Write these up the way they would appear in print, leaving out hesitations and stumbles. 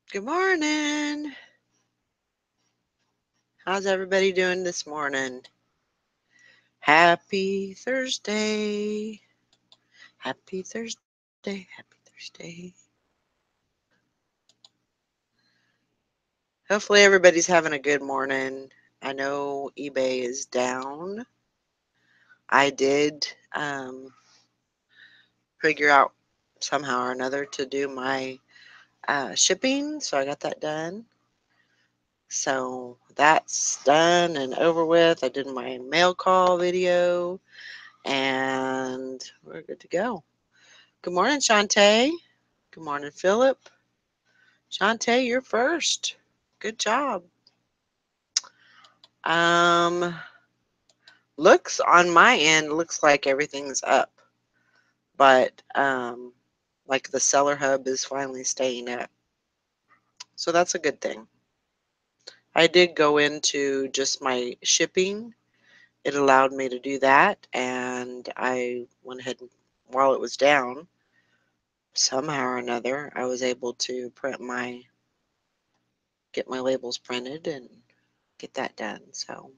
Good morning. How's everybody doing this morning? Happy Thursday. Happy Thursday. Happy Thursday. Hopefully everybody's having a good morning. I know eBay is down. I did figure out somehow or another to do my shipping, so I got that done. So that's done and over with. I did my mail call video, and we're good to go. Good morning, Shantae. Good morning, Philip. Shantae, you're first. Good job. Um, looks on my end, looks like everything's up, but like the seller hub is finally staying up. So that's a good thing. I did go into just my shipping. It allowed me to do that, and I went ahead and while it was down, somehow or another, I was able to get my labels printed and get that done. So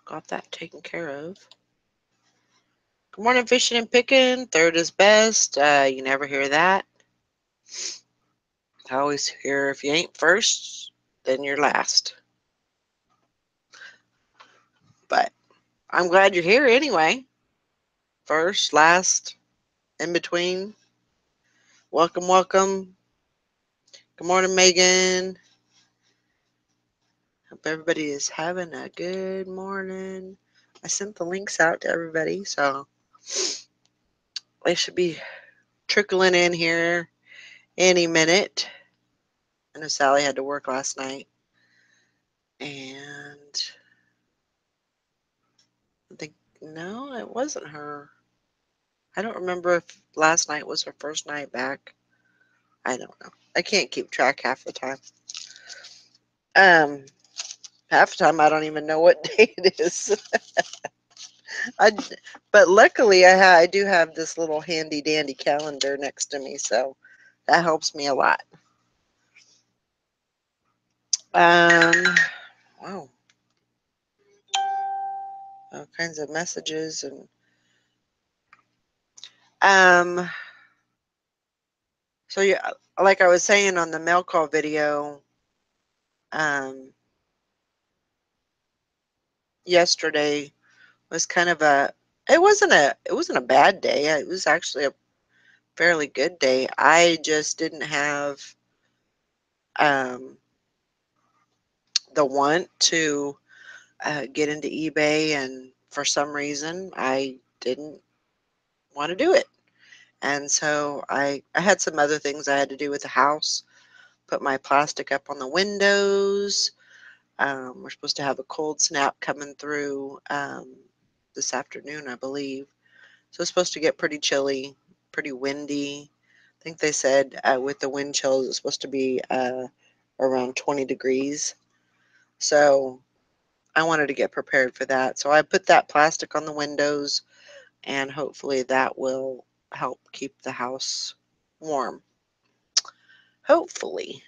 got that taken care of. Good morning, fishing and picking. Third is best. You never hear that. I always hear if you ain't first, then you're last. But I'm glad you're here anyway. First, last, in between. Welcome, welcome. Good morning, Megan. Hope everybody is having a good morning. I sent the links out to everybody, so they should be trickling in here any minute. I know Sally had to work last night, and I think, no, it wasn't her. I don't remember if last night was her first night back. I don't know. I can't keep track half the time. Um, Half the time I don't even know what day it is. I, but luckily I do have this little handy dandy calendar next to me, so that helps me a lot. Wow, all kinds of messages and um. So yeah, like I was saying on the mail call video, um, yesterday was kind of a. It wasn't a bad day. It was actually a fairly good day. I just didn't have um the want to get into eBay, and for some reason I didn't want to do it. And so I had some other things I had to do with the house. Put my plastic up on the windows. We're supposed to have a cold snap coming through this afternoon, I believe. So it's supposed to get pretty chilly, pretty windy. I think they said with the wind chills, it's supposed to be around 20 degrees. So I wanted to get prepared for that. So I put that plastic on the windows, and hopefully that will help keep the house warm. Hopefully.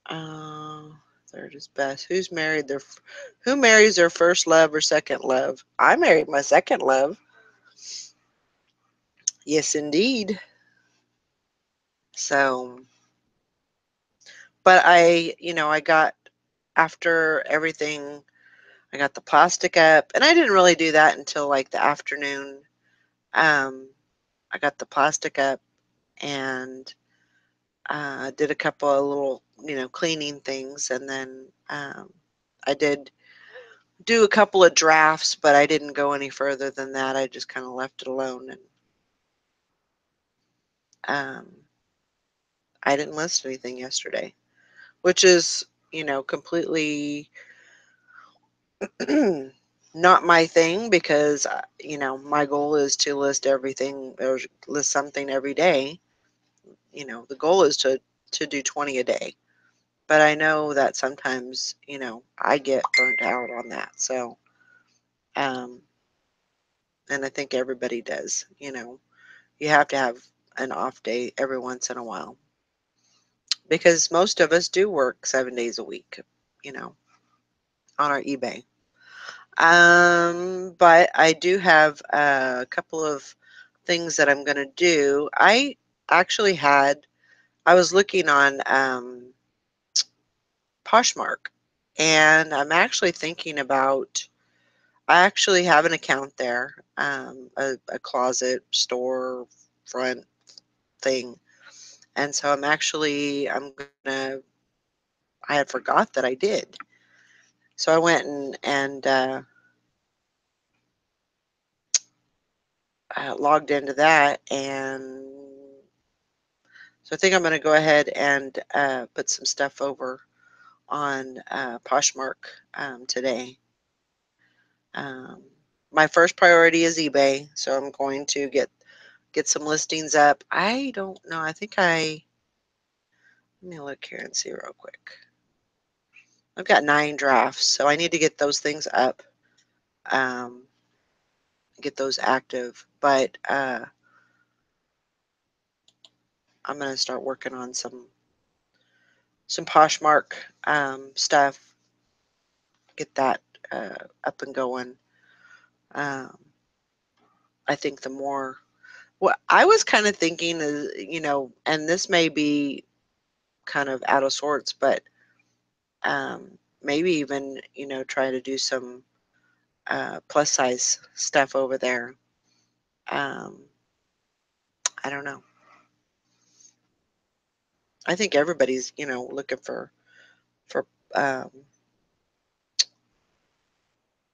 Uh, Third is best. Who marries their first love or second love? I married my second love. Yes, indeed. So, but I got after everything, I got the plastic up, and I didn't really do that until like the afternoon. Um, I got the plastic up and did a couple of little, cleaning things, and then I did do a couple of drafts, but I didn't go any further than that. I just kind of left it alone, and um, I didn't list anything yesterday, which is, completely not my thing because, my goal is to list everything or list something every day. The goal is to do 20 a day. But I know that sometimes, I get burnt out on that. So, um, and I think everybody does, you have to have an off day every once in a while, because most of us do work 7 days a week, you know, on our eBay. But I do have a couple of things that I'm going to do. Actually I was looking on Poshmark, and I'm actually thinking about, I actually have an account there, a closet store front thing. And so I'm gonna, I had forgot that I did. So I went and logged into that, and so I think I'm gonna go ahead and put some stuff over on Poshmark today. Um, my first priority is eBay, so I'm going to get some listings up. I don't know. Let me look here and see real quick. I've got 9 drafts, so I need to get those things up, um, get those active. But I'm gonna start working on some Poshmark stuff, get that up and going. Um, I think the more, what I was kind of thinking is, and this may be kind of out of sorts, but maybe even, try to do some plus size stuff over there. Um, I don't know. I think everybody's, looking for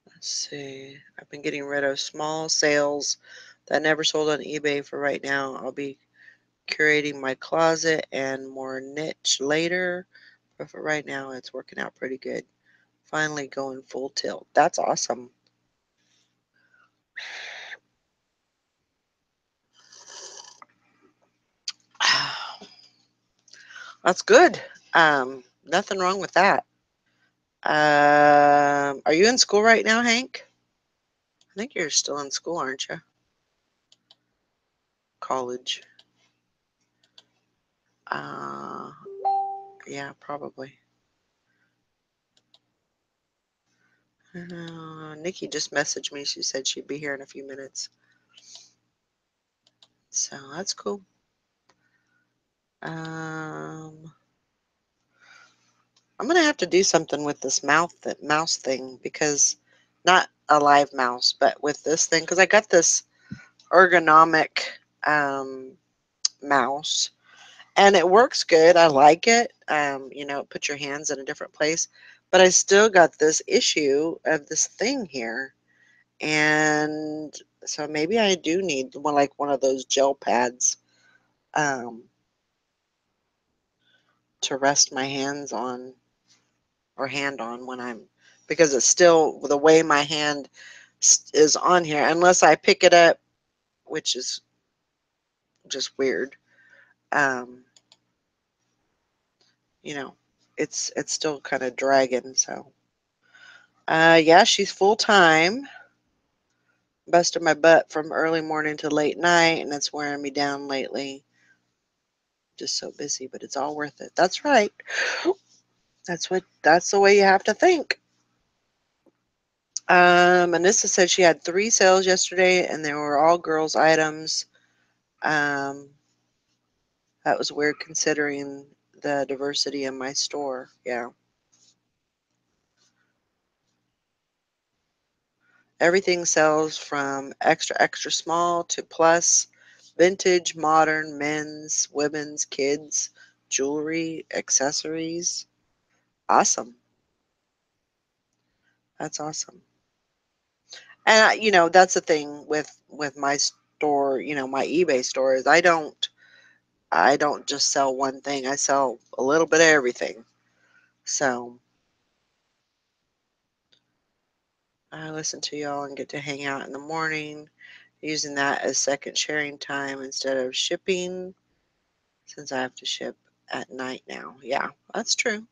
let's see. I've been getting rid of small sales that never sold on eBay for right now. I'll be curating my closet and more niche later. But for right now, it's working out pretty good. Finally going full tilt. That's awesome. That's good. Nothing wrong with that. Are you in school right now, Hank? I think you're still in school, aren't you? College. Uh, yeah, probably. Nikki just messaged me. She said she'd be here in a few minutes. So that's cool. I'm gonna have to do something with this mouse thing, because not a live mouse, but with this thing, because I got this ergonomic um, mouse, and it works good. I like it. Put your hands in a different place, but I still got this issue of this thing here, and so maybe I do need one of those gel pads um, to rest my hands on, or hand on, because it's still the way my hand is on here, unless I pick it up, which is just weird. Um, you know, it's still kind of dragging. So, yeah, she's full time, busted my butt from early morning to late night, and it's wearing me down lately. Just so busy, but it's all worth it. That's right. That's the way you have to think. Anissa said she had 3 sales yesterday, and they were all girls' items. Um, that was weird considering the diversity in my store. Yeah. Everything sells from extra, extra small to plus, vintage, modern, men's, women's, kids, jewelry, accessories. Awesome. That's awesome. And that's the thing with my store, my eBay store, is I don't just sell one thing. I sell a little bit of everything. So I listen to y'all and get to hang out in the morning, using that as second sharing time instead of shipping, since I have to ship at night now. Yeah, that's true.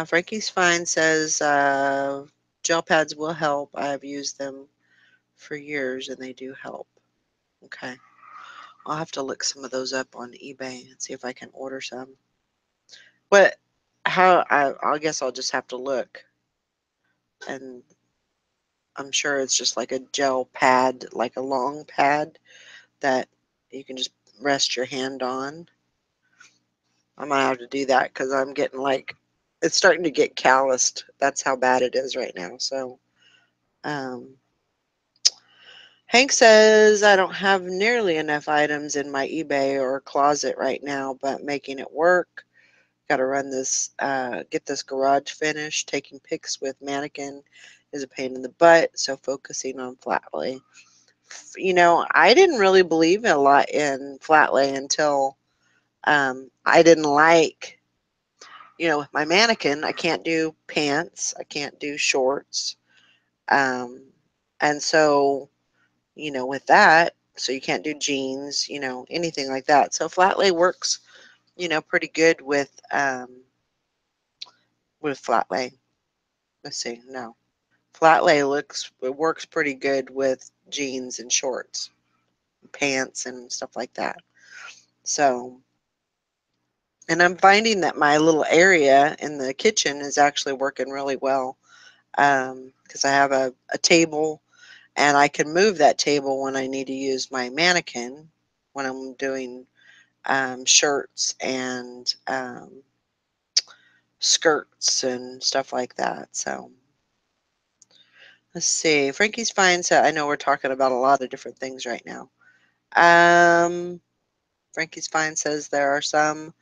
Frankie's Fine says gel pads will help. I've used them for years and they do help. Okay. I'll have to look some of those up on eBay and see if I can order some. But I guess I'll just have to look, and I'm sure it's just like a gel pad, like a long pad that you can just rest your hand on. I might have to do that because I'm getting like, it's starting to get calloused. That's how bad it is right now. So, um, Hank says, I don't have nearly enough items in my eBay or closet right now, but making it work. Got to run this, get this garage finished. Taking pics with mannequin is a pain in the butt, so focusing on flatlay. I didn't really believe a lot in flatlay until I didn't like, with my mannequin, I can't do pants, I can't do shorts. Um, and so, with that, so you can't do jeans, anything like that. So flat lay works, pretty good with flat lay. Let's see, no. Flat lay it works pretty good with jeans and shorts, pants and stuff like that. So, and I'm finding that my little area in the kitchen is actually working really well, because I have a table, and I can move that table when I need to use my mannequin when I'm doing shirts and skirts and stuff like that. So let's see. Frankie's Fine said, I know we're talking about a lot of different things right now. Um, Frankie's Fine says there are some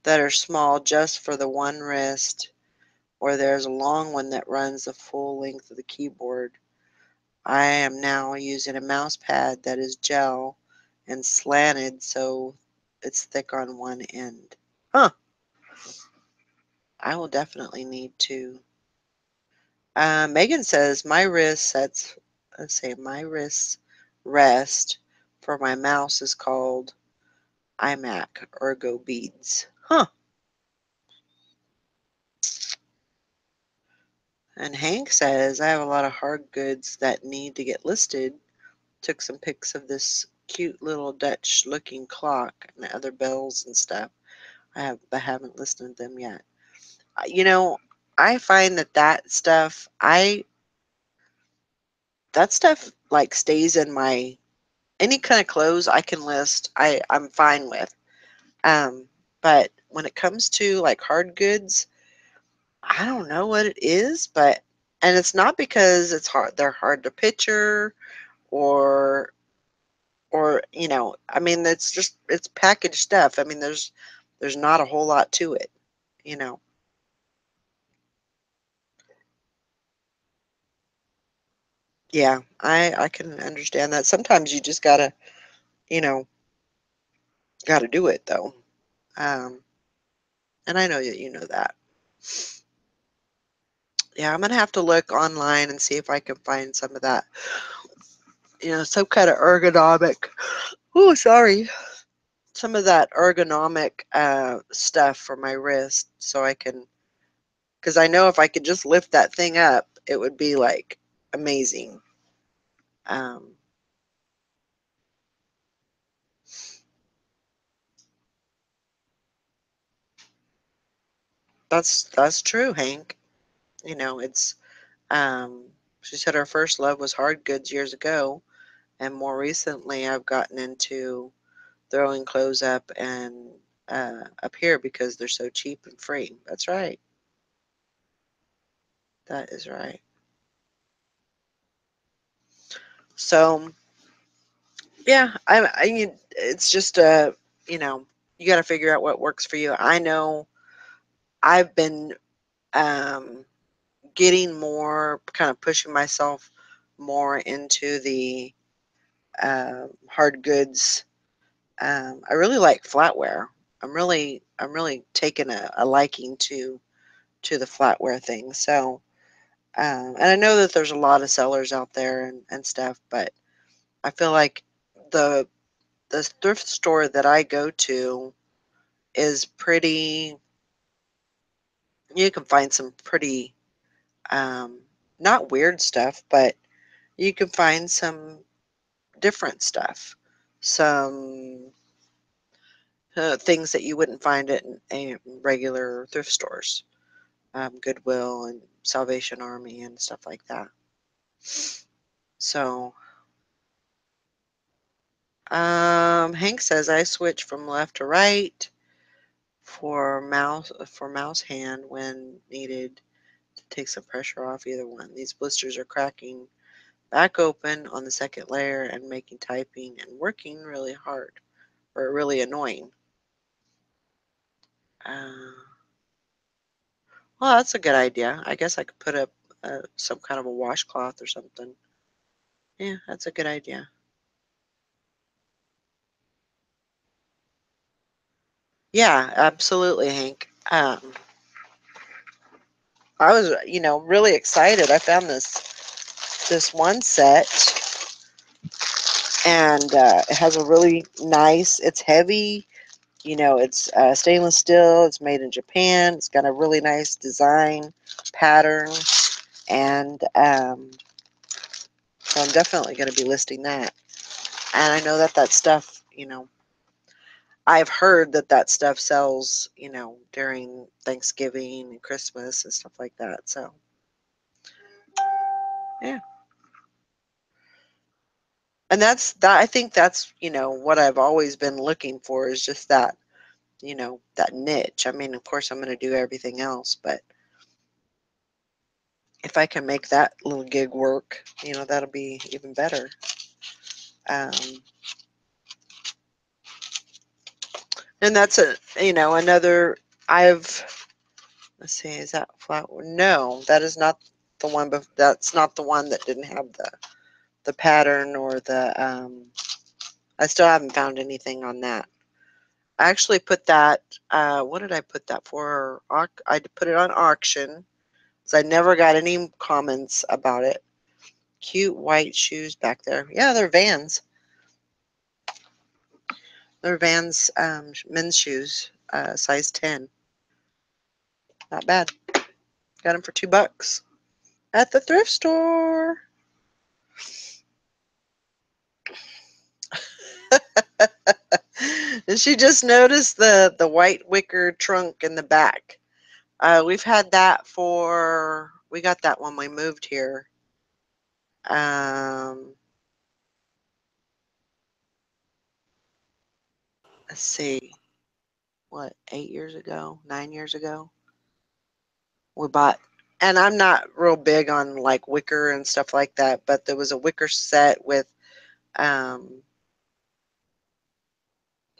that are small just for the one wrist, or there's a long one that runs the full length of the keyboard. I am now using a mouse pad that is gel and slanted so it's thick on one end. Huh. I will definitely need to. Megan says my wrist sets, let's say my wrist rest for my mouse is called iMac Ergo Beads. Huh. And Hank says I have a lot of hard goods that need to get listed. Took some pics of this cute little Dutch looking clock and other bells and stuff. I haven't listed them yet. You know, I find that stuff like stays in my any kind of clothes I can list. I'm fine with. Um, but when it comes to like hard goods, I don't know what it is, and it's not because it's hard. They're hard to picture, or I mean, it's packaged stuff. I mean, there's not a whole lot to it, you know. Yeah, I can understand that. Sometimes you just you know, gotta do it though. Um, and I know that you know that. Yeah, I'm gonna have to look online and see if I can find some of that, some kind of ergonomic. Oh, sorry. Some of that ergonomic stuff for my wrist, so I can, because I know if I could just lift that thing up, it would be like amazing. Um, that's true, Hank. It's she said her first love was hard goods years ago, and more recently I've gotten into throwing clothes up and up here because they're so cheap and free. That's right. That is right. So yeah, it's just you got to figure out what works for you. I know I've been um, getting more, kind of pushing myself more into the hard goods. I really like flatware. I'm really taking a liking to the flatware thing. So, and I know that there's a lot of sellers out there and stuff, but I feel like the the thrift store that I go to is pretty. You can find some pretty um, not weird stuff, but you can find some different stuff. some things that you wouldn't find at regular thrift stores, Goodwill and Salvation Army and stuff like that. So, Hank says I switch from left to right for mouse hand when needed to take some pressure off either one. These blisters are cracking back open on the second layer and making typing and working really hard or really annoying. Uh, well, that's a good idea. I guess I could put up some kind of a washcloth or something. Yeah, that's a good idea. Yeah, absolutely, Hank. I was, really excited. I found this one set, and it has a really nice. It's heavy. It's stainless steel. It's made in Japan. It's got a really nice design pattern, and so I'm definitely going to be listing that. And I know that stuff, I've heard that stuff sells, during Thanksgiving and Christmas and stuff like that. So, yeah. And I think that's, what I've always been looking for is just that, that niche. I mean, of course, I'm going to do everything else, but if I can make that little gig work, that'll be even better. Um, and that's another, let's see, is that flat? No, that is not the one, but that's not the one that didn't have the pattern or I still haven't found anything on that. I actually put that, what did I put that for? I put it on auction, so I never got any comments about it. Cute white shoes back there. Yeah, they're Vans. They're Vans men's shoes, size 10. Not bad. Got them for $2 at the thrift store. And she just noticed the white wicker trunk in the back. We've had that we got that when we moved here. Let's see, what, 8 years ago, 9 years ago, we bought, and I'm not real big on like wicker and stuff like that, but there was a wicker set um,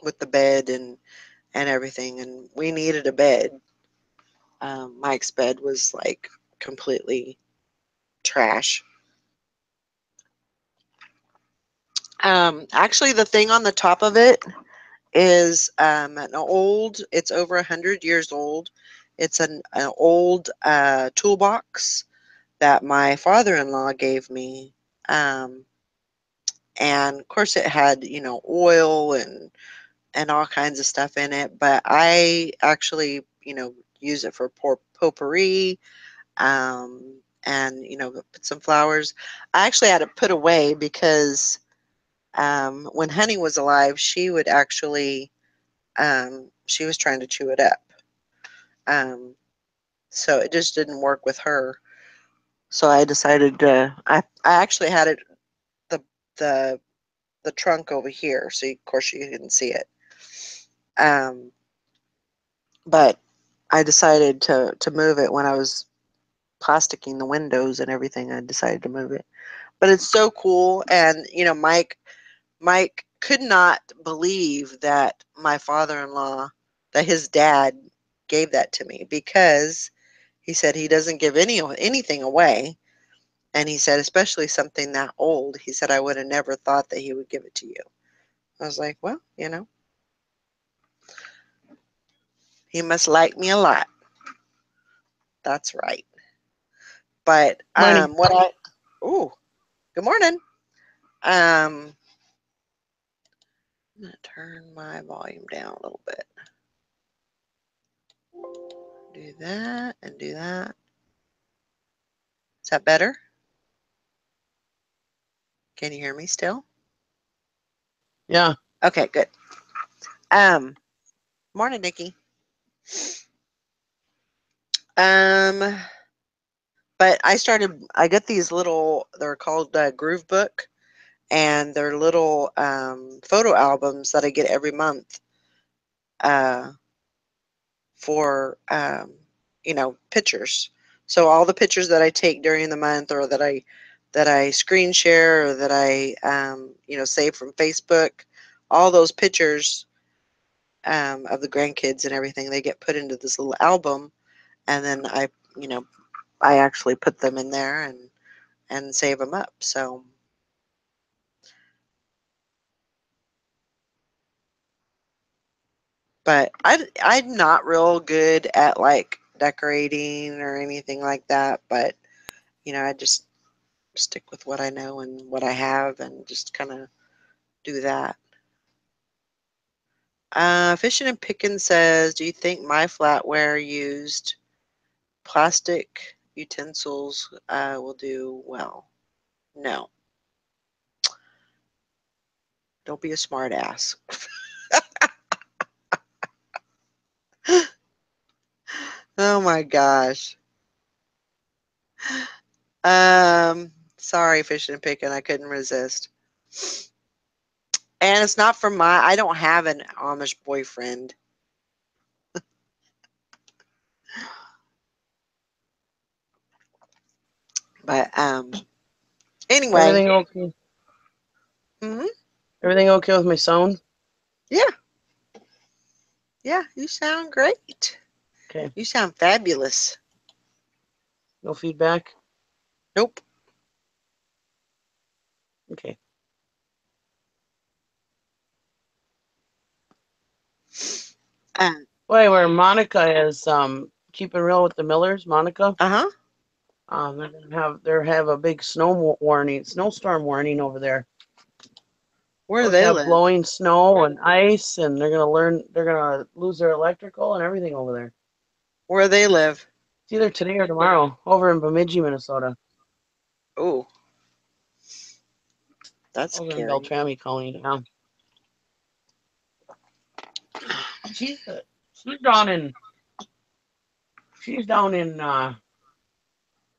with the bed and everything, and we needed a bed. Mike's bed was like completely trash. Actually, the thing on the top of it is it's over 100 years old. It's an old toolbox that my father-in-law gave me. Um, and of course it had, oil and all kinds of stuff in it, but I actually, use it for potpourri, and, put some flowers. I actually had it put away because when Honey was alive, she would actually, she was trying to chew it up. Um, so it just didn't work with her. So I decided I actually had it, the, the, the trunk over here. So of course you couldn't see it. Um, but I decided to move it when I was plasticking the windows and everything. I decided to move it. But it's so cool. And, Mike could not believe that my father-in-law, that his dad gave that to me, because he said he doesn't give anything away. And he said, especially something that old, he said, I would have never thought that he would give it to you. I was like, well, he must like me a lot. That's right. But Morning. ooh, good morning. I'm going to turn my volume down a little bit. Do that and do that. Is that better? Can you hear me still? Yeah. Okay, good. Morning, Nikki. But I got these little, they're called Groove Book, and they're little photo albums that I get every month uh, for, pictures. So all the pictures that I take during the month, or that I screen share, or that I, save from Facebook, all those pictures of the grandkids and everything, they get put into this little album, and then you know, I actually put them in there and save them up. So, but I'm not real good at like decorating or anything like that. But I just stick with what I know and what I have, and just kind of do that. Fishing and Pickin' says, "Do you think my flatware used plastic utensils will do well?" No. Don't be a smart ass. Oh my gosh. Sorry, Fishing and Picking. I couldn't resist. And it's not from I don't have an Amish boyfriend. But anyway. Everything okay? Hmm. Everything okay with my sound? Yeah. Yeah, you sound great. Okay. You sound fabulous. No feedback? Nope. Okay. Uh Wait, where Monica is keeping real with the Millers, Monica. huh. They're gonna have a big snowstorm warning over there. Where do Supposed to they have live? blowing snow and ice, and they're gonna lose their electrical and everything over there. Where they live? It's either today or tomorrow, over in Bemidji, Minnesota. Oh, that's Over in scary. Beltrami County. Yeah. She's she's down in she's down in I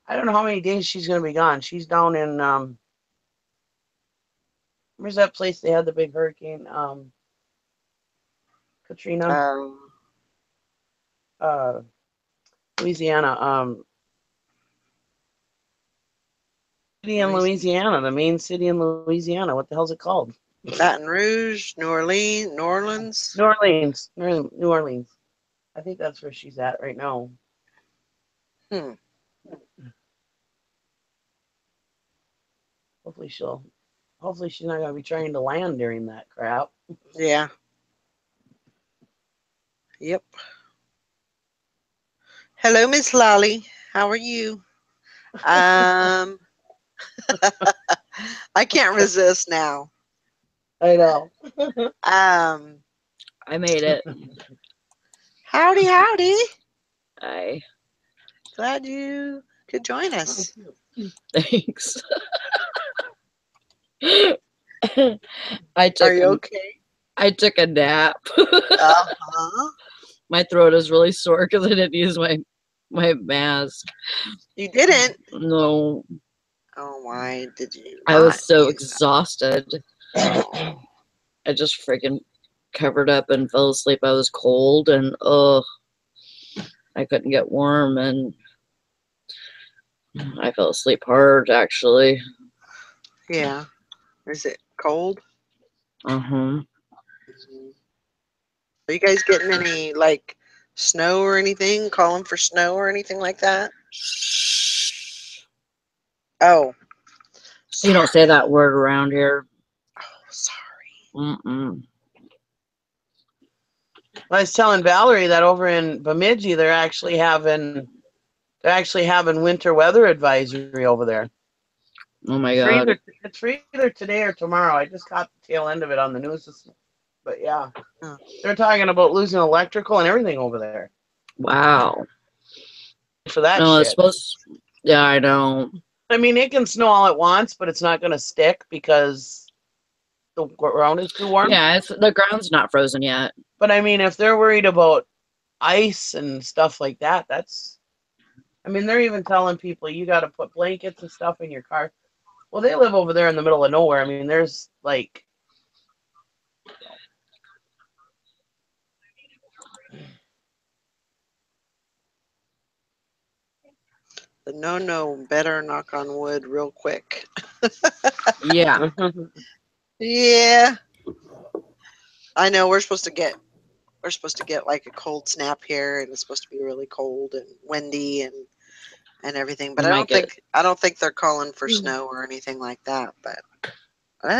don't know how many days she's gonna be gone. She's down in where's that place they had the big hurricane? Katrina. Um. Uh Louisiana. City in Louisiana. Louisiana, the main city in Louisiana. What the hell's it called? Baton Rouge, New Orleans. New Orleans. New Orleans. I think that's where she's at right now. Hmm. Hopefully she'll hopefully she's not gonna be trying to land during that crap. Yeah. Yep. Hello, Miss Lolly. How are you? Um. I can't resist now. I know. Um. I made it. Howdy, howdy. I Glad you could join us. thanks. Are you okay? I took a nap. Uh-huh. My throat is really sore because I didn't use my mask. You didn't? No, Oh, why did you I not was so use that? exhausted. Oh, I just freaking covered up and fell asleep. I was cold and I couldn't get warm and I fell asleep hard actually. yeah. Is it cold? Uh-huh. Are you guys getting any, like, snow or anything? Calling for snow or anything like that? Oh, You don't sorry. say that word around here. Oh, sorry. Mm-mm. I was telling Valerie that over in Bemidji they're actually having winter weather advisory over there. Oh my God. It's for either today or tomorrow. I just caught the tail end of it on the news. But yeah, Oh, they're talking about losing electrical and everything over there Wow. for that No, it's shit. supposed. Yeah, I know. I mean, it can snow all at once, but it's not going to stick because the ground is too warm. Yeah, the ground's not frozen yet. But I mean, if they're worried about ice and stuff like that, I mean, they're even telling people you got to put blankets and stuff in your car. Well, they live over there in the middle of nowhere. I mean, there's like, The no better knock on wood real quick. Yeah. Yeah. I know we're supposed to get like a cold snap here, and it's supposed to be really cold and windy and everything. But We I might don't think they're calling for snow or anything like that. But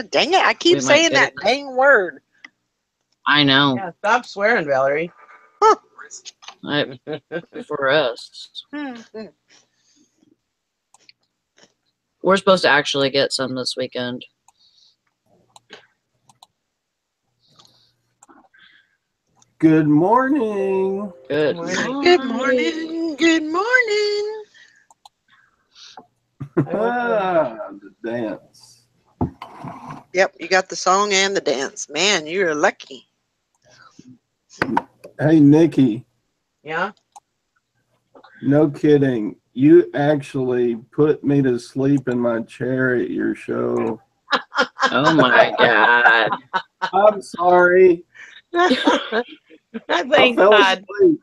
dang it, I keep We might saying get that dang word. I know. yeah, stop swearing, Valerie. For us. We're supposed to actually get some this weekend. Good morning. Good Morning. Good morning. Good morning. The dance. Yep, you got the song and the dance. Man, you're lucky. Hey, Nikki, Yeah. no kidding. You actually put me to sleep in my chair at your show. Oh my God. I'm sorry. Thank I fell God. asleep.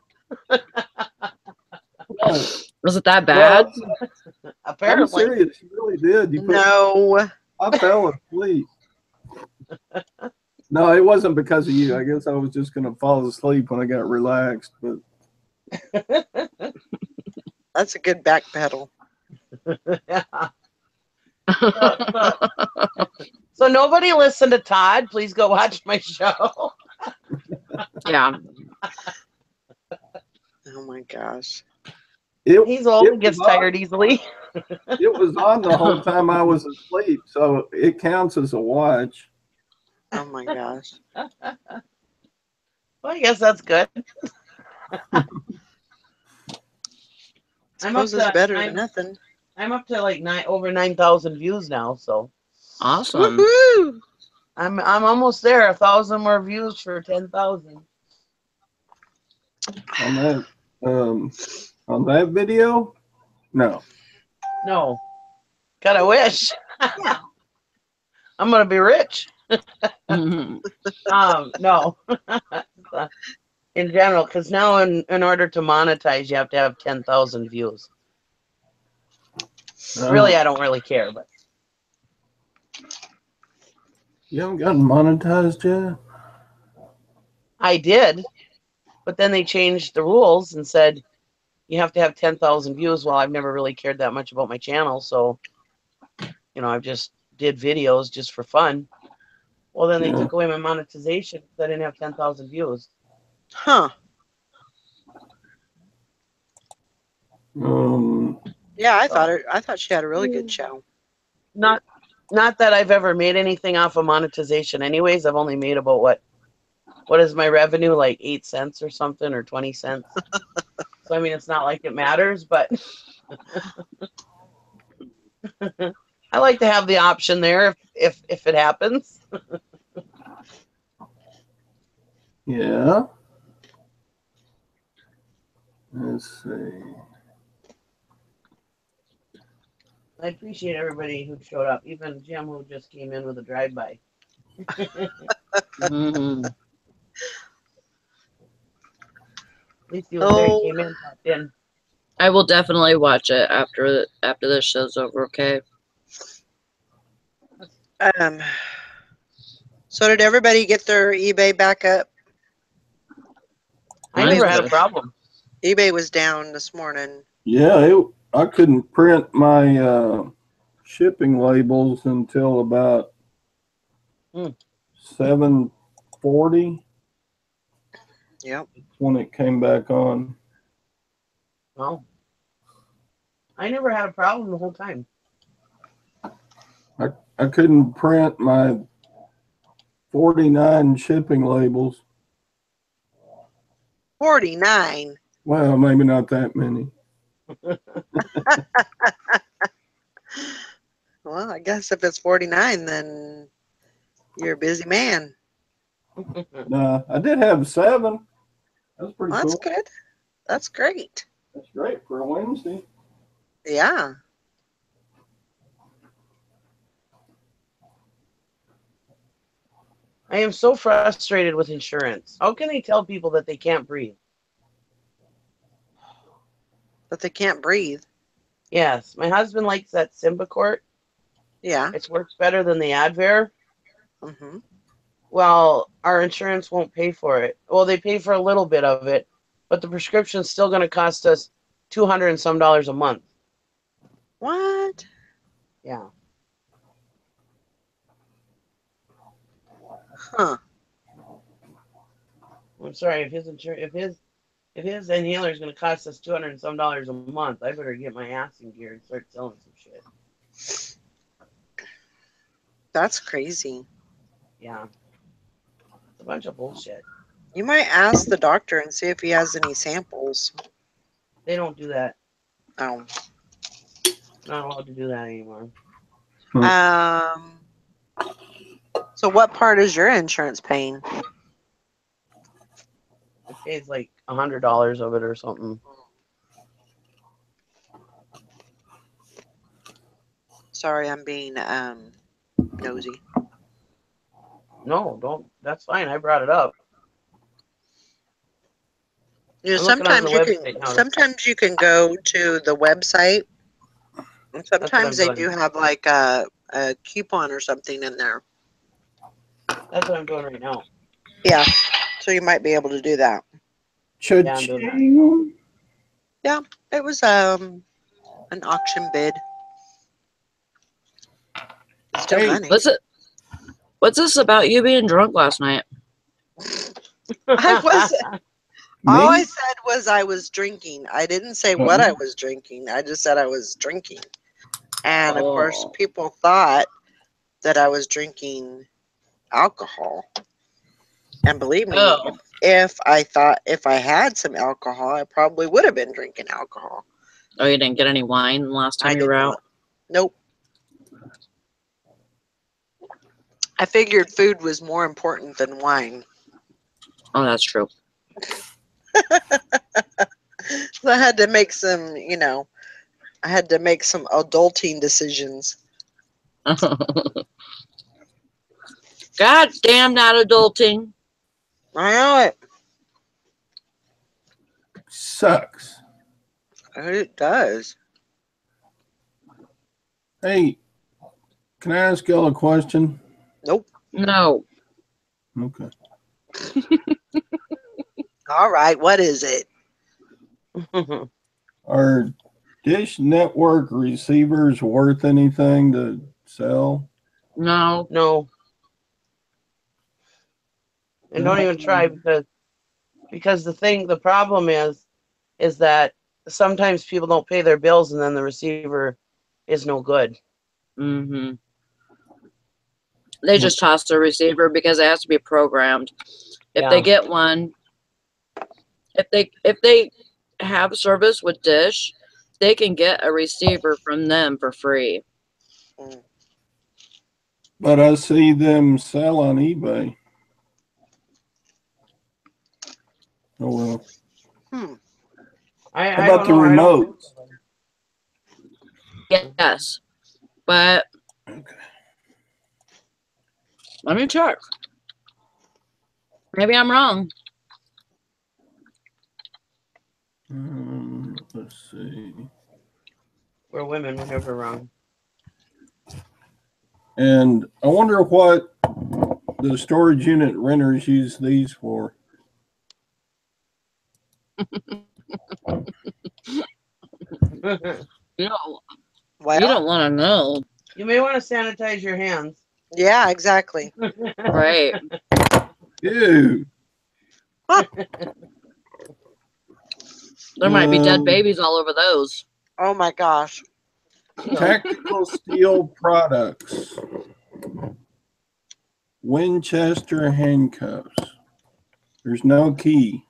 What? Was it that bad? Well, I'm Apparently. serious. You really did. No. I fell asleep. No, it wasn't because of you. I guess I was just going to fall asleep when I got relaxed. But That's a good back pedal. Yeah. So nobody listened to Todd. Please go watch my show. Yeah. Oh my gosh. He's old it and gets was on- tired easily. It was on the whole time I was asleep, so it counts as a watch. Oh my gosh. Well, I guess that's good. Suppose it's better than nothing. I'm up to like over 9,000 views now, so Awesome. Woohoo! I'm almost there. 1,000 more views for 10,000. On that video? No. No, God, I wish. I'm gonna be rich. Mhm. No. In general, because now in order to monetize, you have to have 10,000 views. Really, I don't really care, but You haven't gotten monetized yet? I did. But then they changed the rules and said you have to have 10,000 views. Well, I've never really cared that much about my channel, so I've just did videos just for fun. Well, then they took away my monetization because I didn't have 10,000 views. Huh. Yeah, I thought she had a really good show. Not that I've ever made anything off of monetization anyways. I've only made about what is my revenue, like 8 cents or something, or 20 cents. So I mean, it's not like it matters, but I like to have the option there if it happens. Yeah. Let's see. I appreciate everybody who showed up, even Jim, who just came in with a drive-by. Mhm. At least he was there. He came in, popped in. I will definitely watch it after this show's over. Okay. So did everybody get their eBay back up? I never had a problem. eBay was down this morning. Yeah, I couldn't print my shipping labels until about 7:40. Yep. When it came back on. Well, I never had a problem the whole time. I couldn't print my 49 shipping labels. 49. Well, maybe not that many. Well, I guess if it's 49, then You're a busy man. No, I did have 7. That's pretty Well, that's cool. good. That's great. That's great for a Wednesday. Yeah. I am so frustrated with insurance. How can they tell people that they can't breathe? But they can't breathe. Yes, my husband likes that Symbicort. Yeah. It works better than the Advair. Mm-hmm. Well, our insurance won't pay for it. Well, they pay for a little bit of it, but the prescription's still going to cost us $200 and some a month. What? Yeah. Huh. I'm sorry if his insurance, if his inhaler is going to cost us $200 and some a month, I better get my ass in gear and start selling some shit. That's crazy. Yeah. It's a bunch of bullshit. You might ask the doctor and see if he has any samples. They don't do that. Oh. Not allowed to do that anymore. So what part is your insurance paying? It pays like $100 of it or something. Sorry, I'm being nosy. No, don't. That's fine. I brought it up. You know, I'm looking on the website now. sometimes you can go to the website, and sometimes they doing. do have like a coupon or something in there. That's what I'm doing right now. Yeah, so you might be able to do that. Yeah, I'm doing that. Yeah, it was an auction bid. Still money. What's this about you being drunk last night? I was. Me? All I said was I was drinking. I didn't say what I was drinking. I just said I was drinking. And of course, people thought that I was drinking alcohol. And believe me, if I had some alcohol, I probably would have been drinking alcohol. Oh, you didn't get any wine last time you were out? Nope. I figured food was more important than wine. Oh, that's true. So I had to make some, I had to make some adulting decisions. God damn not adulting. I know it. Sucks. It does. Hey, can I ask y'all a question? Nope. No. Okay. All right. What is it? Are Dish Network receivers worth anything to sell? No. No. And don't even try because the problem is that sometimes people don't pay their bills and then the receiver is no good. Mm-hmm. They just toss the receiver because it has to be programmed. If they get one, if they have service with Dish, they can get a receiver from them for free. But I see them sell on eBay. Oh well. How about the remote? Yes, but let me check. Maybe I'm wrong. Let's see. We're women. We're never wrong. And I wonder what the storage unit renters use these for. You don't want to know. You may want to sanitize your hands. Yeah, exactly. Right. Ew. There might be dead babies all over those. Oh my gosh. Tactical steel products. Winchester handcuffs. There's no key.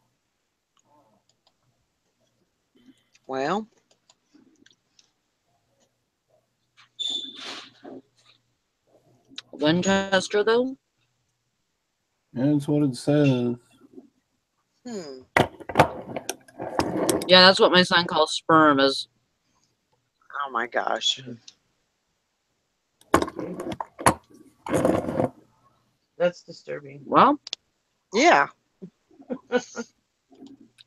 Well. Winchester, though? That's what it says. Hmm. Yeah, that's what my son calls sperm. Is Oh my gosh. That's disturbing. well, Yeah.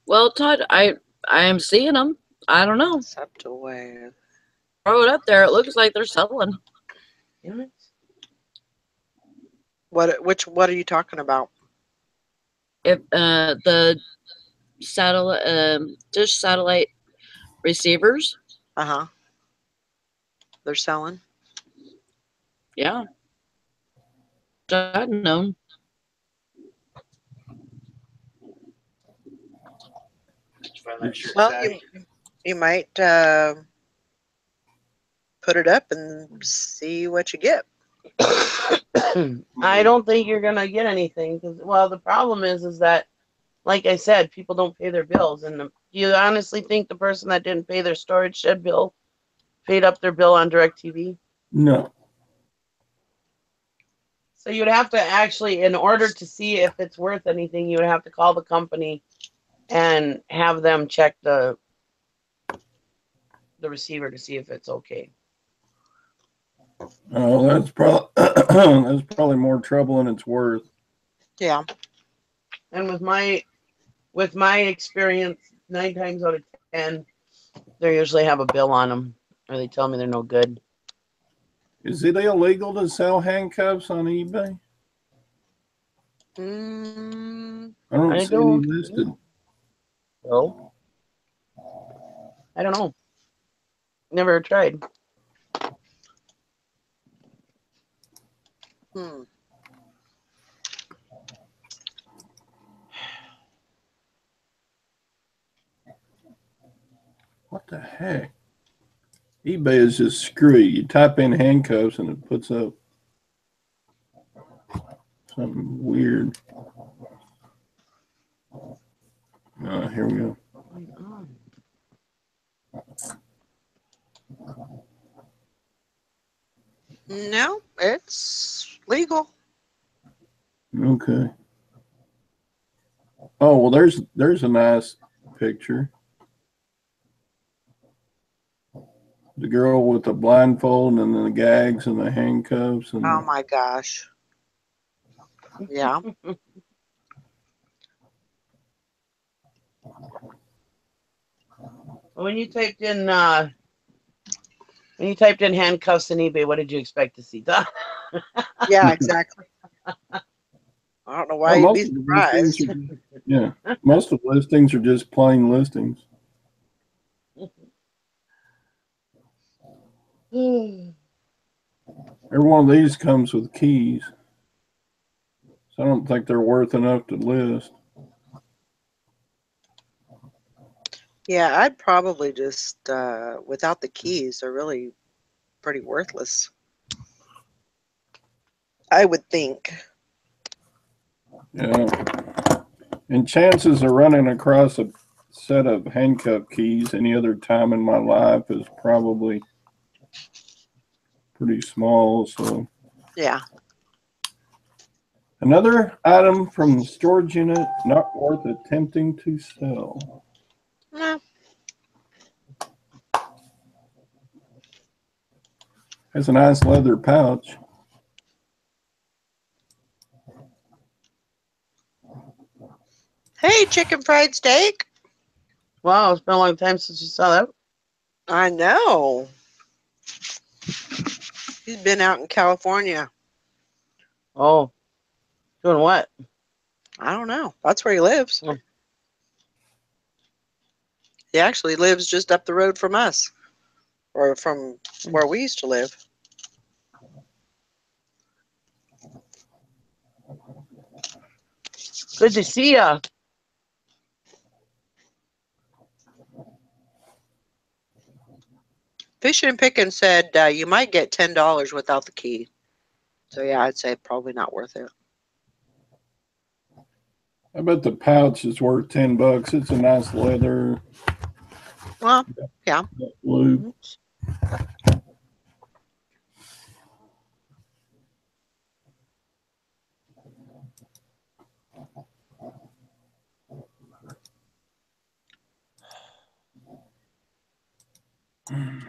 well, Todd, I am seeing them. I don't know. Accept away. Throw it up there. It looks like they're selling. Damn it. What are you talking about? If the dish satellite receivers, Uh-huh. They're selling. yeah, I've known. Well, you might put it up and see what you get. I don't think you're gonna get anything because, well, the problem is that, like I said, people don't pay their bills, and you honestly think the person that didn't pay their storage shed bill paid up their bill on DirecTV? No. So you'd have to actually, in order to see if it's worth anything, you would have to call the company and have them check the receiver to see if it's okay. Oh, that's probably that's probably more trouble than it's worth. Yeah. And with my experience, 9 times out of 10, they usually have a bill on them, or they tell me they're no good. Is it illegal to sell handcuffs on eBay? I don't see any listed. No. I don't know. Never tried. Hmm. What the heck? eBay is just screwy. You type in handcuffs and it puts up something weird. Here we go. No, it's legal. Okay. Oh, well, there's a nice picture. The girl with the blindfold and the gags and the handcuffs. And Oh my gosh. Yeah. When you typed in handcuffs in eBay, what did you expect to see? Yeah, exactly. I don't know why you'd be surprised. Most of the listings are just plain listings. Every one of these comes with keys, so I don't think they're worth enough to list. Yeah, I'd probably just, without the keys, they're really pretty worthless. I would think. Yeah. And chances of running across a set of handcuff keys any other time in my life is probably pretty small. So, Yeah. another item from the storage unit not worth attempting to sell. No. Has a nice leather pouch. Hey, chicken fried steak. Wow, it's been a long time since you saw that. I know. He's been out in California. Oh, doing what? I don't know. That's where he lives. Oh. He actually lives just up the road from us, or from where we used to live. Good to see ya. Fishing and Picking said you might get $10 without the key. So yeah, I'd say probably not worth it. I bet the pouch is worth $10. It's a nice leather. Well, yeah. Loop.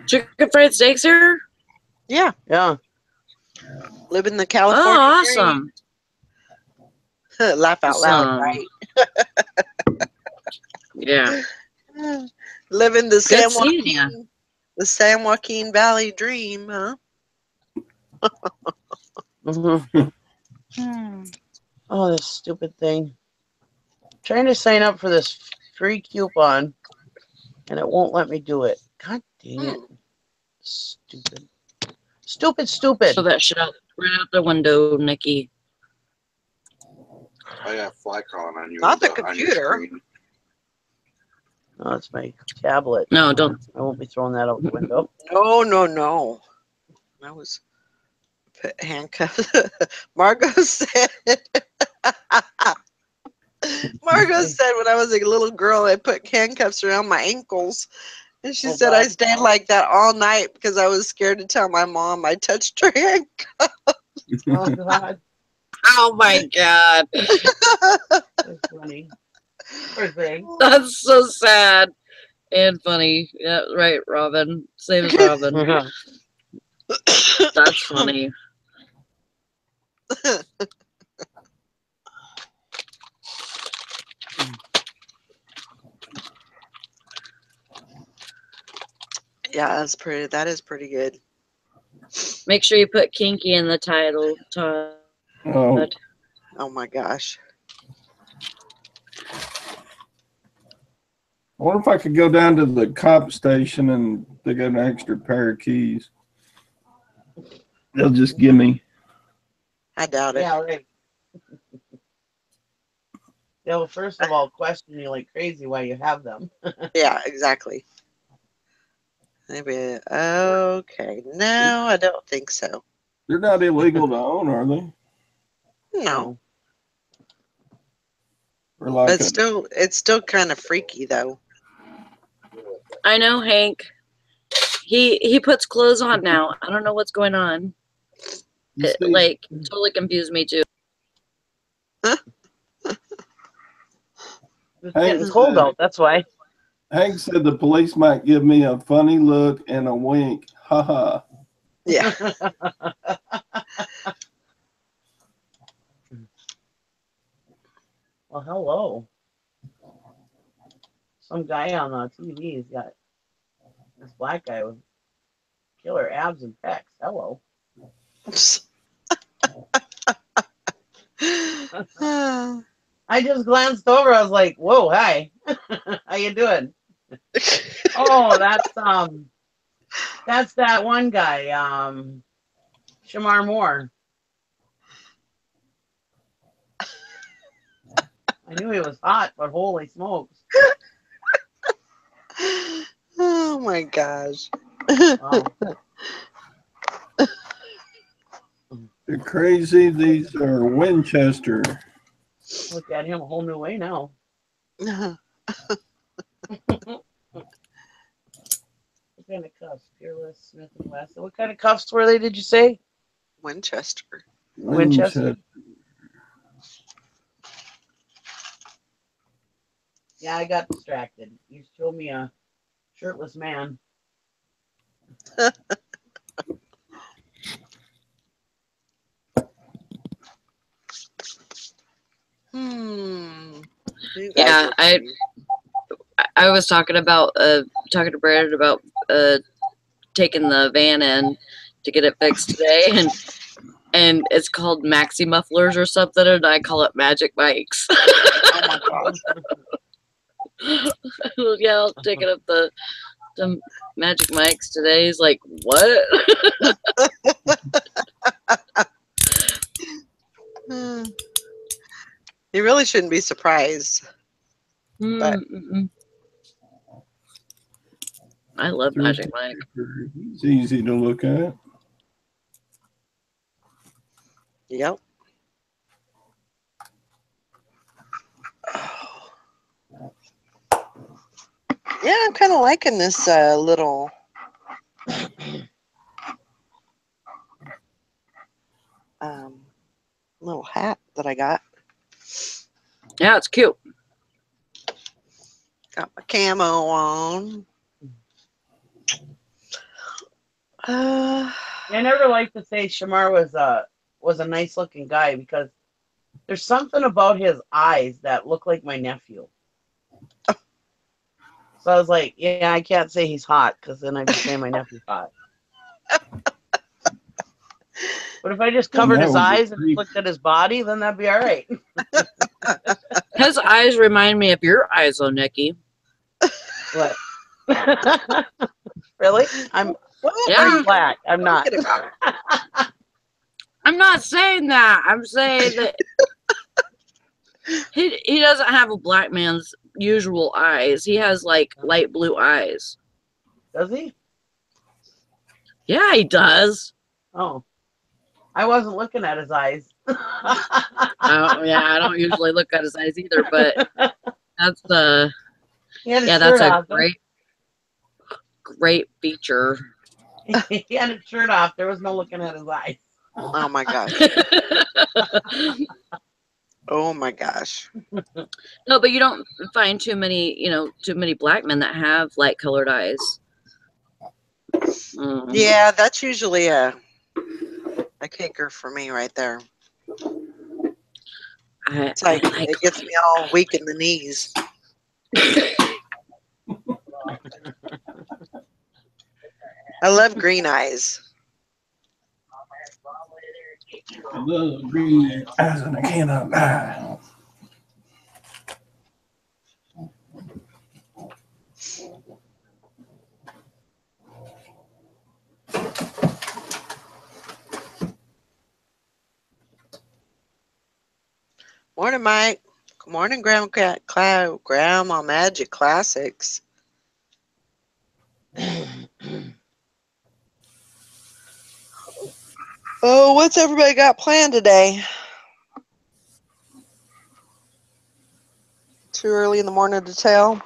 Chicken fried steaks here? Yeah, Yeah. live in the Oh, California awesome. dream. Laugh out loud, Awesome. right? Yeah. Live in the Good seeing you. San Joaquin Valley dream, huh? Oh, this stupid thing. Trying to sign up for this free coupon, and it won't let me do it. God dang it. Stupid. Stupid, stupid. Throw that shit out right out the window, Nikki. I got fly crawling on you. Not the on your computer. screen. Oh, it's my tablet. No, don't. I won't be throwing that out the window. No. That was handcuffs. Margot said. Margot said when I was a little girl, I put handcuffs around my ankles. And she said I God. stayed like that all night because I was scared to tell my mom I touched her handcuff. Oh, God. Oh my God. That's funny. Poor thing. That's so sad and funny. Yeah, right, Robin. Same as Robin. That's funny. Yeah, that is pretty good. Make sure you put kinky in the title, Todd. Oh, Oh my gosh. I wonder if I could go down to the cop station and they got an extra pair of keys. They'll just give me. I doubt it. Yeah, right. They'll first of all question you like crazy why you have them. Yeah, exactly. Maybe okay. No, I don't think so. They're not illegal to own, are they? No. Or like But it's still kind of freaky though. I know Hank. He puts clothes on now. I don't know what's going on. It, like totally confused me too. It's getting cold out, that's why. Hank said the police might give me a funny look and a wink. Ha ha. Yeah. Well, hello. Some guy on the TV has got this black guy with killer abs and pecs. Hello. I just glanced over. I was like, "Whoa, hi, how you doing?" Oh, that's that one guy, Shamar Moore. I knew he was hot, but holy smokes! Oh my gosh. Wow. They're crazy. These are Winchester. Look at him a whole new way now. What kind of cuffs? Peerless, Smith and Wesson. What kind of cuffs were they? Did you say? Winchester. Winchester. Yeah, I got distracted. You showed me a shirtless man. Yeah, I was talking about talking to Brandon about taking the van in to get it fixed today, and it's called Maxi Mufflers or something, and I call it Magic Mics. Oh my gosh. Yeah, I'll take it up the Magic Mics today. He's like, what? You really shouldn't be surprised. But I love Magic Mike. It's easy to look at. Yep. Yeah, I'm kind of liking this little little hat that I got. Yeah, it's cute. Got my camo on. I never liked to say Shamar was a nice looking guy because there's something about his eyes that look like my nephew. So I was like, yeah, I can't say he's hot because then I'd be saying my nephew's hot. But if I just covered his eyes and looked at his body, then that'd be all right. His eyes remind me of your eyes, though, Nikki. What? Really? I'm black. I'm not. I'm not saying that. I'm saying that he doesn't have a black man's usual eyes. He has like light blue eyes. Does he? Yeah, he does. Oh. I wasn't looking at his eyes. Yeah, I don't usually look at his eyes either, but that's that's a great feature. He had his shirt off. There was no looking at his eyes. Oh my gosh. Oh my gosh. No, but you don't find too many black men that have light colored eyes. Yeah, that's usually a kicker for me right there. It's like it gets me all weak in the knees. I love green eyes. I love green eyes and I cannot lie. Morning, Mike. Good morning, Grandma Magic Classics. Oh, what's everybody got planned today? Too early in the morning to tell?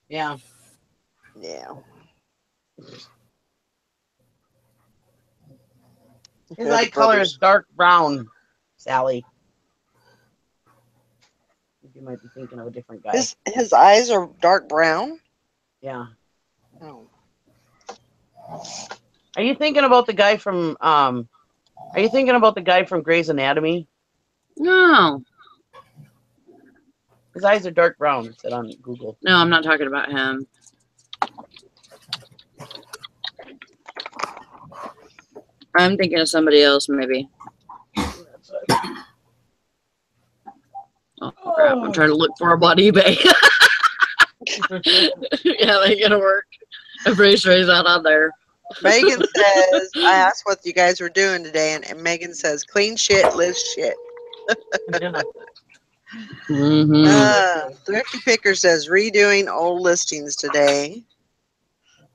Yeah. Yeah. His eye color is dark brown, Sally. You might be thinking of a different guy. His eyes are dark brown? Yeah. Oh. Are you thinking about the guy from Grey's Anatomy? No. His eyes are dark brown, it said on Google. No, I'm not talking about him. I'm thinking of somebody else, maybe. Oh, crap. I'm trying to look for him on eBay. Yeah, that ain't gonna work. I'm pretty sure he's not on there. Megan says, I asked what you guys were doing today, and Megan says, clean shit, live shit. Thrifty Picker says, redoing old listings today.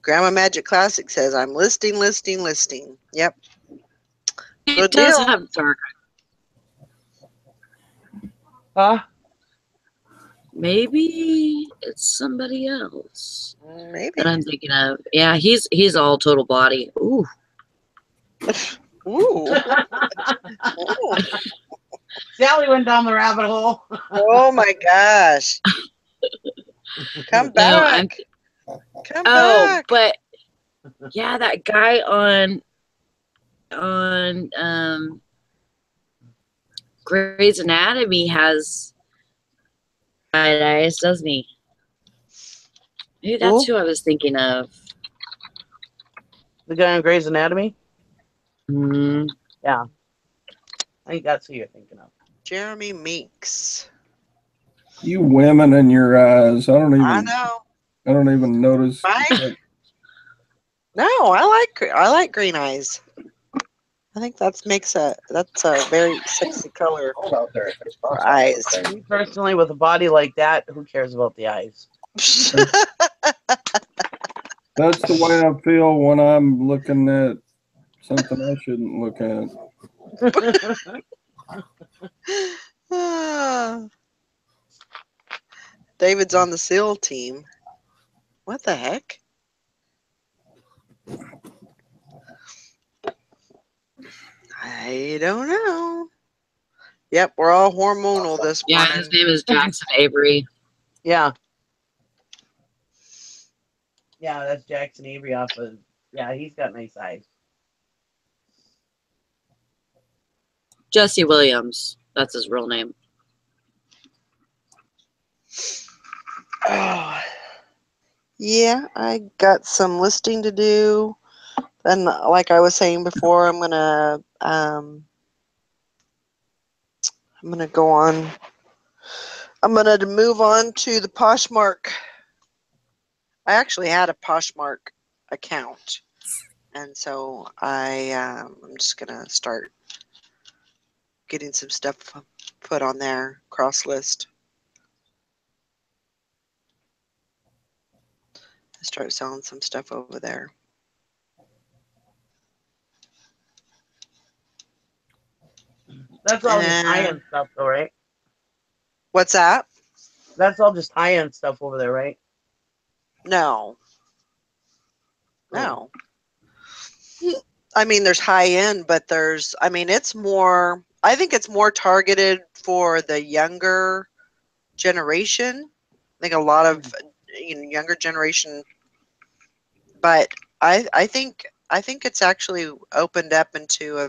Grandma Magic Classic says, I'm listing. Yep. It does have dark. Huh? Maybe it's somebody else. Maybe. That I'm thinking of. Yeah, he's all total body. Ooh. Ooh. Sally went down the rabbit hole. Oh my gosh. Come back. Come back. But yeah, that guy on Grey's Anatomy has bright eyes, doesn't he? Maybe that's who I was thinking of. The guy on Grey's Anatomy? Mm-hmm. Yeah. I think that's who you're thinking of. Jeremy Meeks. You women and your eyes. I know. I don't even notice. Mike? No, I like green eyes. I think that's a very sexy color for eyes. Me personally, with a body like that, who cares about the eyes? That's the way I feel when I'm looking at something I shouldn't look at. David's on the SEAL team. What the heck? I don't know. Yep, we're all hormonal this morning. Yeah, his name is Jackson Avery. Yeah. Yeah, that's Jackson Avery off of Yeah, he's got nice eyes. Jesse Williams. That's his real name. Oh, yeah, I got some listing to do. And like I was saying before, I'm gonna go on. I'm gonna move on to the Poshmark. I actually had a Poshmark account, and so I'm just gonna start getting some stuff put on there, cross list. Start selling some stuff over there. That's all just high-end stuff, though, right? What's that? That's all just high-end stuff over there, right? No. Oh. No. I mean, there's high end, but I think it's more targeted for the younger generation. I think a lot of younger generation, but I think it's actually opened up into a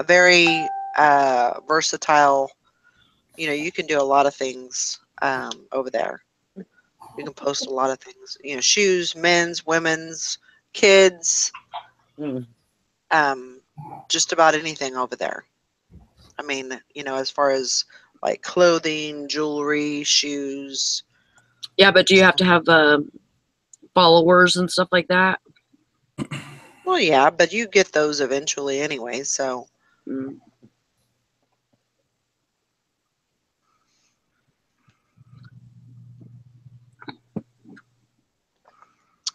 very versatile. You can do a lot of things over there. You can post a lot of things. Shoes, men's, women's, kids, just about anything over there. I mean, as far as like clothing, jewelry, shoes. Yeah, but do you have to have followers and stuff like that? Well, yeah, but you get those eventually anyway, so.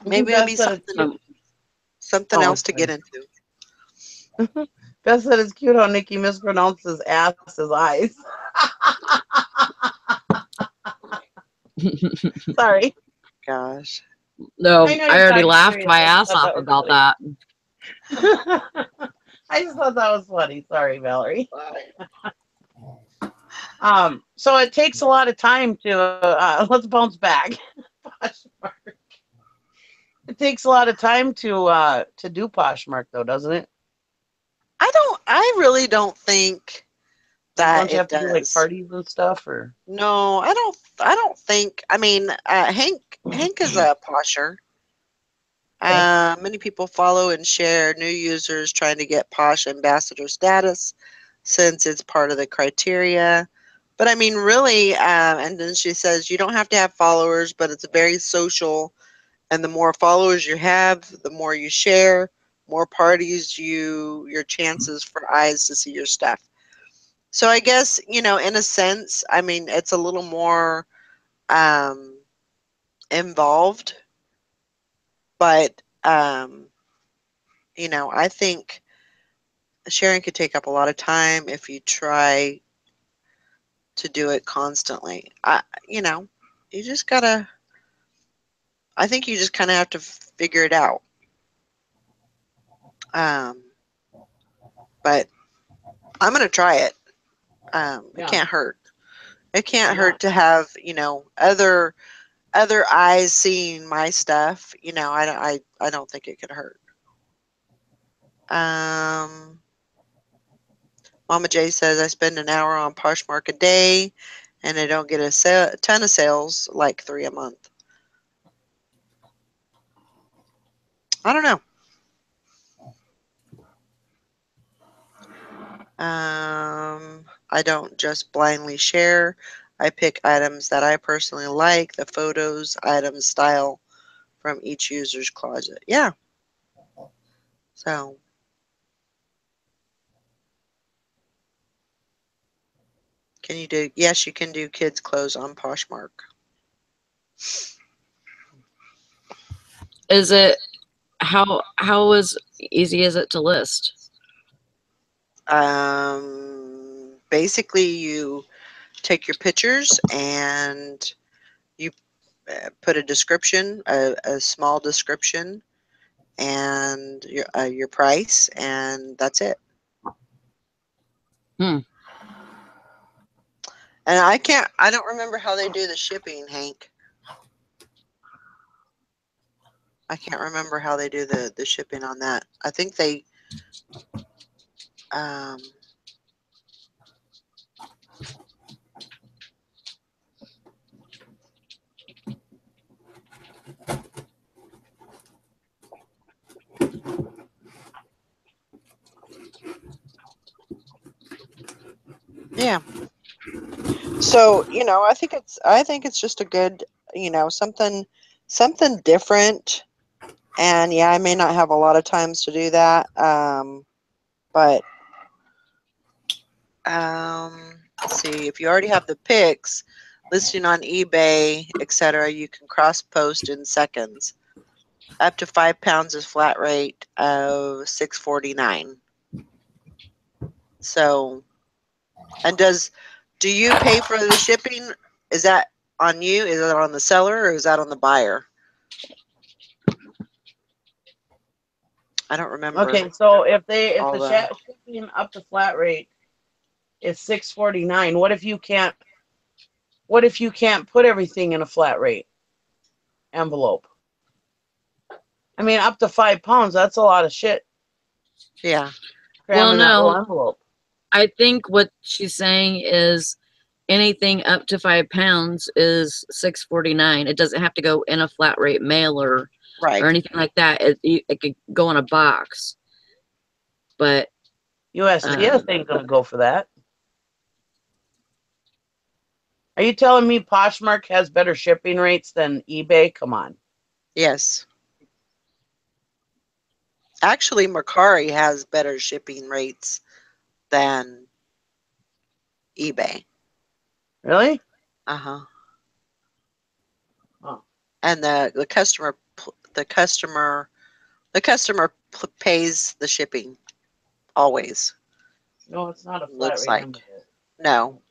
Maybe it'll be something else to get into. Beth said it's cute how Nikki mispronounces ass as eyes. Sorry. Gosh. No, I already laughed my ass off about that. I just thought that was funny. Sorry, Valerie. So it takes a lot of time to let's bounce back. It takes a lot of time to do Poshmark, though, doesn't it? I really don't think that don't you have it to does. do like parties and stuff, or no? I don't think. I mean, Hank is a posher. Many people follow and share new users trying to get Posh ambassador status, since it's part of the criteria. But I mean, really, and then she says you don't have to have followers, but it's very social. And the more followers you have, the more you share, more parties your chances for eyes to see your stuff. So I guess, in a sense, I mean, it's a little more involved, but, I think sharing could take up a lot of time if you try to do it constantly. You just gotta, I think you just kind of have to figure it out. But I'm going to try it. It can't hurt. It can't hurt to have, other eyes seeing my stuff. I don't think it could hurt. Mama J says I spend an hour on Poshmark a day, and I don't get a ton of sales, like 3 a month. I don't know. I don't just blindly share. I pick items that I personally like, the photos, items, style from each user's closet. Yeah. So. Can you do? Yes, you can do kids' clothes on Poshmark. Is it how easy is it to list? Basically, you take your pictures and you put a description, a small description, and your price, and that's it. And I don't remember how they do the shipping, Hank. I can't remember how they do the shipping on that. I think they yeah. So, I think it's just a good, something different. And yeah, I may not have a lot of times to do that. But let's see, if you already have the pics listing on eBay, etc., you can cross post in seconds. Up to 5 pounds is flat rate of $6.49. So, and do you pay for the shipping? Is that on you? Is that on the seller, or is that on the buyer? I don't remember. Okay, so if the shipping up to flat rate is $6.49, what if you can't put everything in a flat rate envelope? I mean, up to 5 pounds, that's a lot of shit. Yeah. Well, Cram in that little envelope. I think what she's saying is anything up to 5 pounds is $6.49. It doesn't have to go in a flat rate mailer Right. or anything like that. It could go in a box. But USPS ain't gonna go for that. Are you telling me Poshmark has better shipping rates than eBay? Come on. Yes. Actually, Mercari has better shipping rates than eBay. Really? Uh-huh. Oh. And the customer pays the shipping always. No, it's not a flat Looks rate like. envelope. No.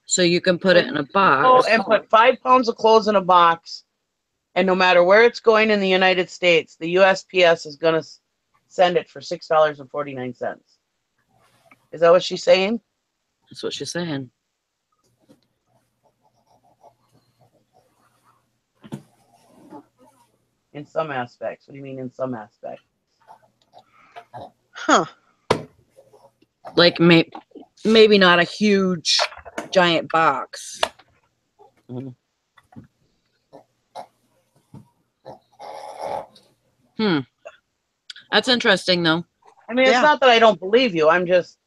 So you can put it in a box. Oh, and put 5 pounds of clothes in a box, and no matter where it's going in the United States, the USPS is going to send it for $6.49. Is that what she's saying? That's what she's saying. In some aspects. What do you mean in some aspects? Huh. Like maybe not a huge, giant box. Mm-hmm. That's interesting, though. I mean, it's not that I don't believe you. I'm just,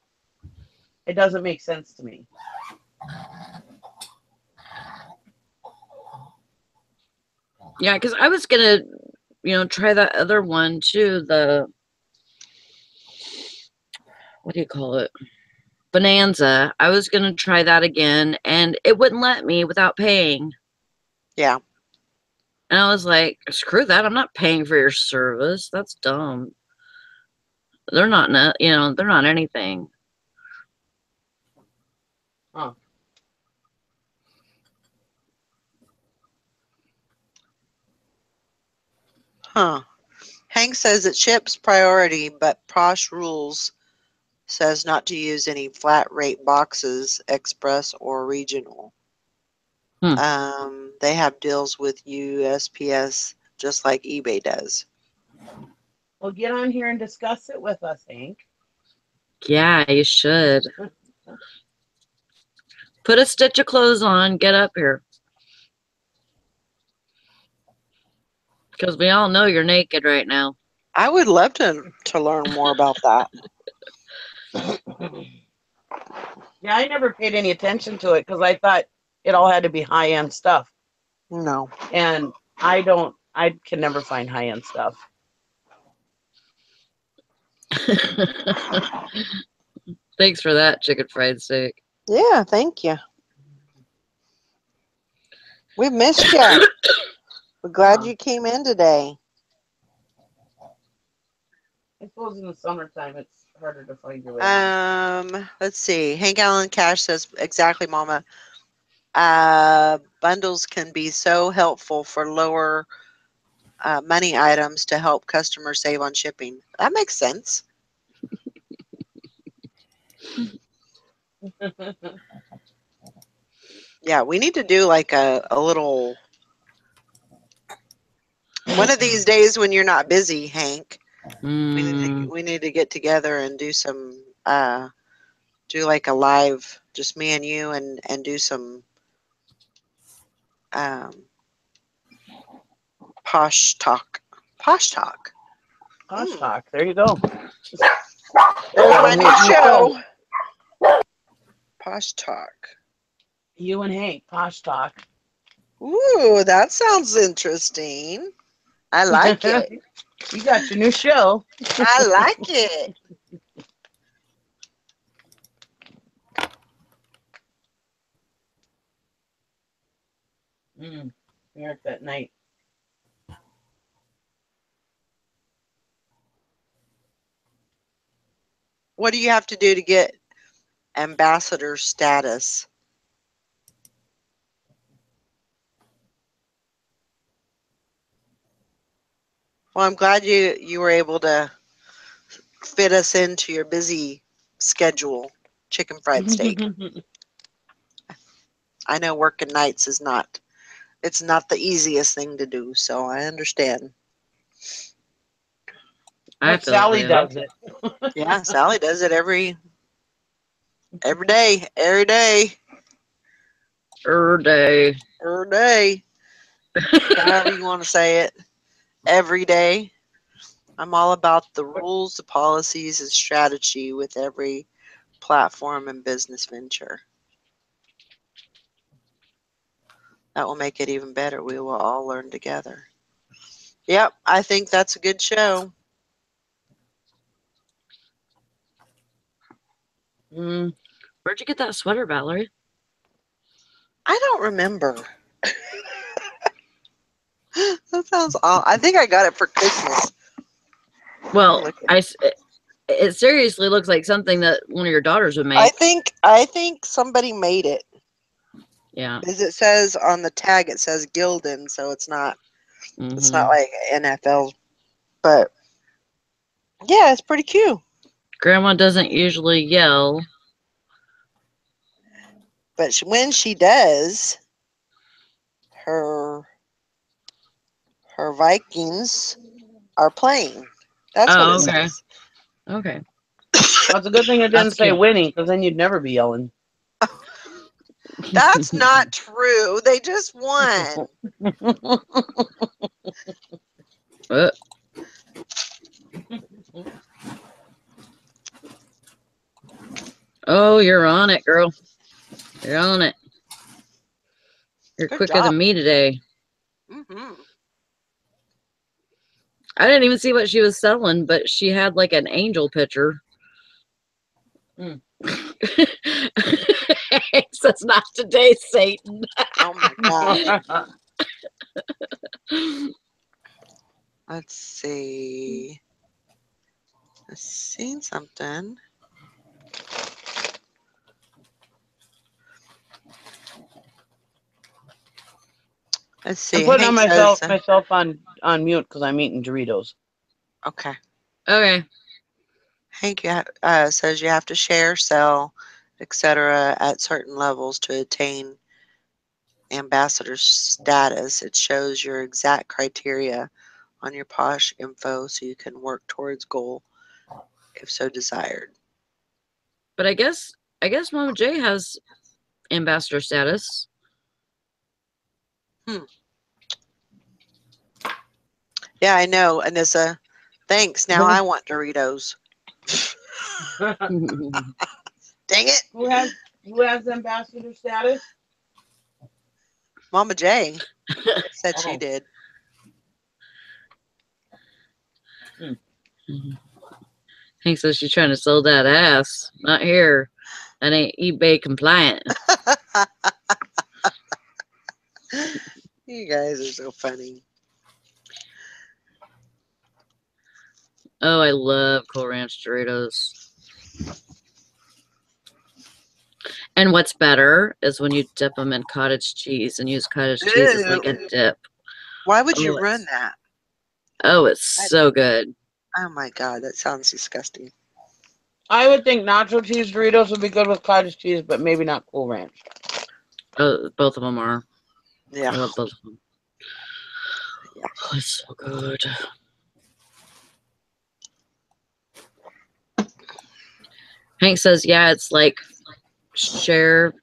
it doesn't make sense to me. Yeah, because I was going to, try that other one, too. What do you call it? Bonanza. I was going to try that again, and it wouldn't let me without paying. Yeah. And I was like, screw that. I'm not paying for your service. That's dumb. They're not, they're not anything. Huh. Huh. Hank says it ships priority, but Posh Rules says not to use any flat rate boxes, express or regional. They have deals with USPS just like eBay does. Well, get on here and discuss it with us, Hank. Yeah, you should. Put a stitch of clothes on, get up here. Because we all know you're naked right now. I would love to learn more about that. Yeah, I never paid any attention to it because I thought it all had to be high-end stuff. No. And I can never find high-end stuff. Thanks for that, chicken fried steak. Yeah, thank you. We've missed you. We're glad you came in today. I suppose in the summertime it's harder to find your way on. Let's see. Hank Allen Cash says, exactly, Mama. Bundles can be so helpful for lower money items to help customers save on shipping. That makes sense. Yeah, we need to do like a little One of these days when you're not busy, Hank, Mm. we need to get together and do some do like a live, just me and you, and do some posh talk. Posh talk. Posh talk. There you go. There's my new show. Posh talk. You and Hank, posh talk. Ooh, that sounds interesting. I like it. You got your new show. I like it. Eric that night. What do you have to do to get ambassador status? Well, I'm glad you were able to fit us into your busy schedule. Chicken fried steak. I know working nights is not the easiest thing to do, so I understand. Sally does it. Yeah, Sally does it every day. Every day. However you want to say it. Every day. I'm all about the rules, the policies, and strategy with every platform and business venture. That will make it even better. We will all learn together. Yep, I think that's a good show. Where'd you get that sweater, Valerie? I don't remember. That sounds odd. I think I got it for Christmas. Well, it seriously looks like something that one of your daughters would make. I think somebody made it. Yeah. Because it says on the tag, it says Gildan, so it's not like NFL. But yeah, it's pretty cute. Grandma doesn't usually yell. But when she does, her Vikings are playing. That's what it says. Okay. Well, it's a good thing it didn't say winning, because then you'd never be yelling. That's not true. They just won. Oh, you're on it, girl. You're on it. You're Good quicker job. than me today. Mm-hmm. I didn't even see what she was selling, but she had like an angel picture. That's not today, Satan. Oh my God. Let's see. I've seen something. Let's see. I'm putting Hank myself on mute because I'm eating Doritos. Okay. Okay. Hank says you have to share, sell, etc. at certain levels to attain ambassador status. It shows your exact criteria on your Posh info so you can work towards goal if so desired. But I guess Mama J has ambassador status. Yeah, I know, Anissa. Thanks. Now I want Doritos. Dang it. Who has ambassador status? Mama J said she did. Hank says she's trying to sell that ass. Not here. That ain't eBay compliant. You guys are so funny. Oh, I love Cool Ranch Doritos. And what's better is when you dip them in cottage cheese and use cottage cheese as like a dip. Why would you run that? Oh, it's so good. Oh my God, that sounds disgusting. I would think nacho cheese Doritos would be good with cottage cheese, but maybe not Cool Ranch. Oh, both of them are. Yeah. I love both of them. Yeah. Oh, it's so good. Hank says, yeah, it's like share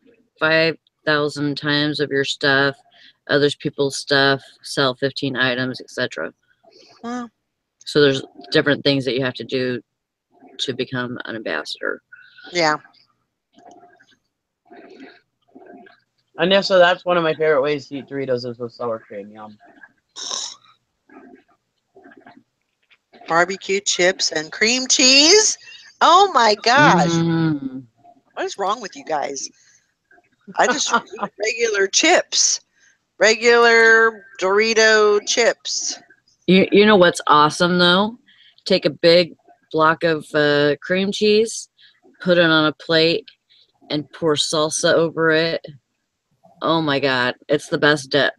5,000 times of your stuff, others people's stuff, sell 15 items, etc. Well, So there's different things that you have to do to become an ambassador. yeah. And yeah, so that's one of my favorite ways to eat Doritos is with sour cream. Yum. Barbecue chips and cream cheese. Oh my gosh. Mm. What is wrong with you guys? I just eat regular chips. Regular Dorito chips. You know what's awesome though? Take a big block of cream cheese, put it on a plate, and pour salsa over it. Oh my god, it's the best dip.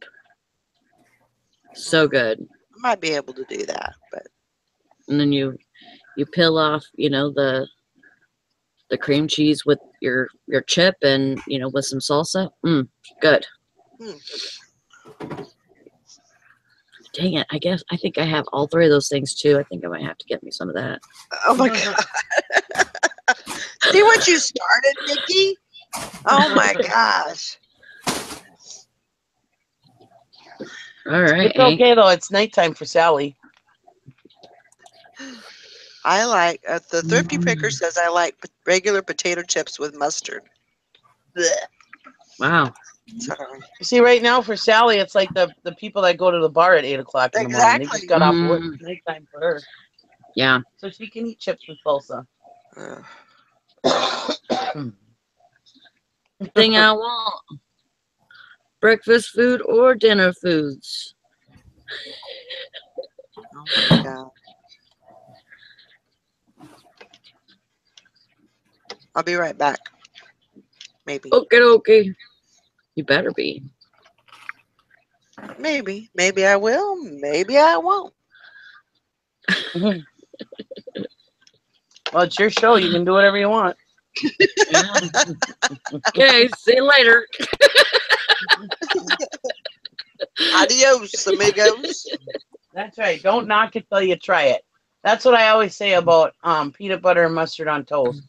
So good. I might be able to do that, but And then you peel off, the cream cheese with your chip and with some salsa. Good. Dang it. I think I have all three of those things too. I think I might have to get me some of that. oh my god. See what you started, Nikki? Oh my gosh. All right. It's okay though. It's nighttime for Sally. I like the Thrifty Picker says I like regular potato chips with mustard. Blech. Wow. Sorry. You see, right now for Sally, it's like the people that go to the bar at 8 o'clock in the morning. They just got off work. It's nighttime for her. Yeah. So she can eat chips with salsa. Thing I want. Breakfast food or dinner foods. Oh my god. I'll be right back. Maybe. Okay. You better be. Maybe. Maybe I will. Maybe I won't. Well, it's your show. You can do whatever you want. Okay, see you later. Adios, amigos. That's right. Don't knock it till you try it. That's what I always say about peanut butter and mustard on toast.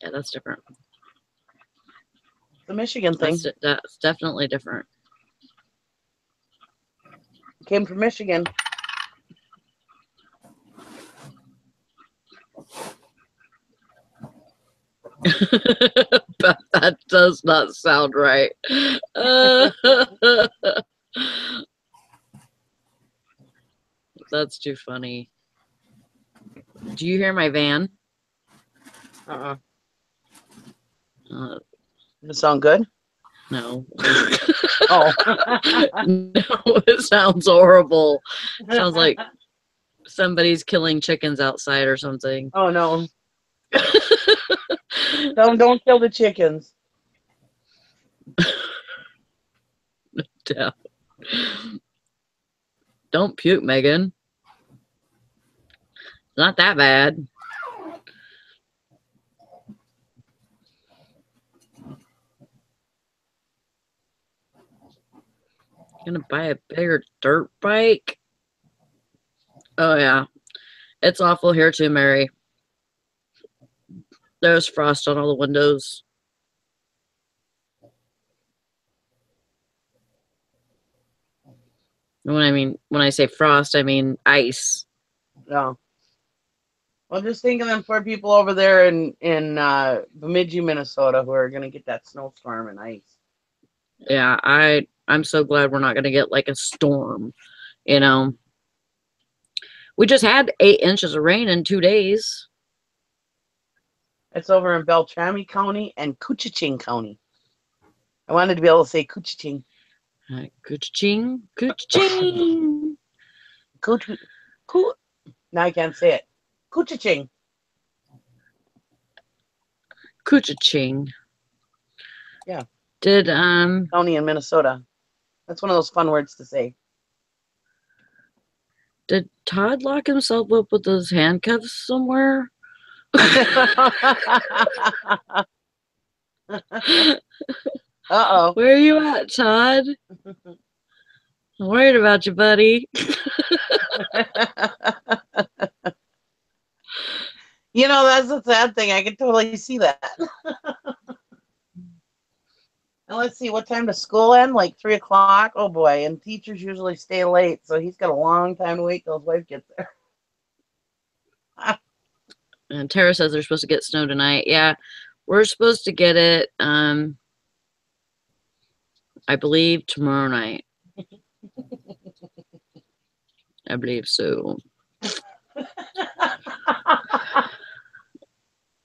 Yeah, that's different. The Michigan thing. That's definitely different. Came from Michigan. But that does not sound right. That's too funny. Do you hear my van? Uh-uh. Does it sound good? No. Oh. No, it sounds horrible. Sounds like somebody's killing chickens outside or something. Oh, no. Don't kill the chickens. Yeah. Don't puke, Megan. Not that bad. Gonna buy a bigger dirt bike? Oh yeah. It's awful here too, Mary. There's frost on all the windows. When I say frost, I mean ice. No. Well, just think of them poor people over there in Bemidji, Minnesota, who are going to get that snowstorm and ice. Yeah, I'm so glad we're not going to get like a storm, We just had 8 inches of rain in 2 days. It's over in Beltrami County and Couchiching County. I wanted to be able to say Couchiching. Couchiching. Now I can't say it. Couchiching. Yeah. Did County in Minnesota. That's one of those fun words to say. Did Todd lock himself up with those handcuffs somewhere? Uh-oh. Where are you at, Todd? I'm worried about you, buddy. You know, that's the sad thing. I can totally see that. And let's see, what time does school end? Like 3 o'clock? Oh boy. And teachers usually stay late, so he's got a long time to wait till his wife gets there. And Tara says they're supposed to get snow tonight. Yeah, we're supposed to get it, I believe, tomorrow night. I believe so.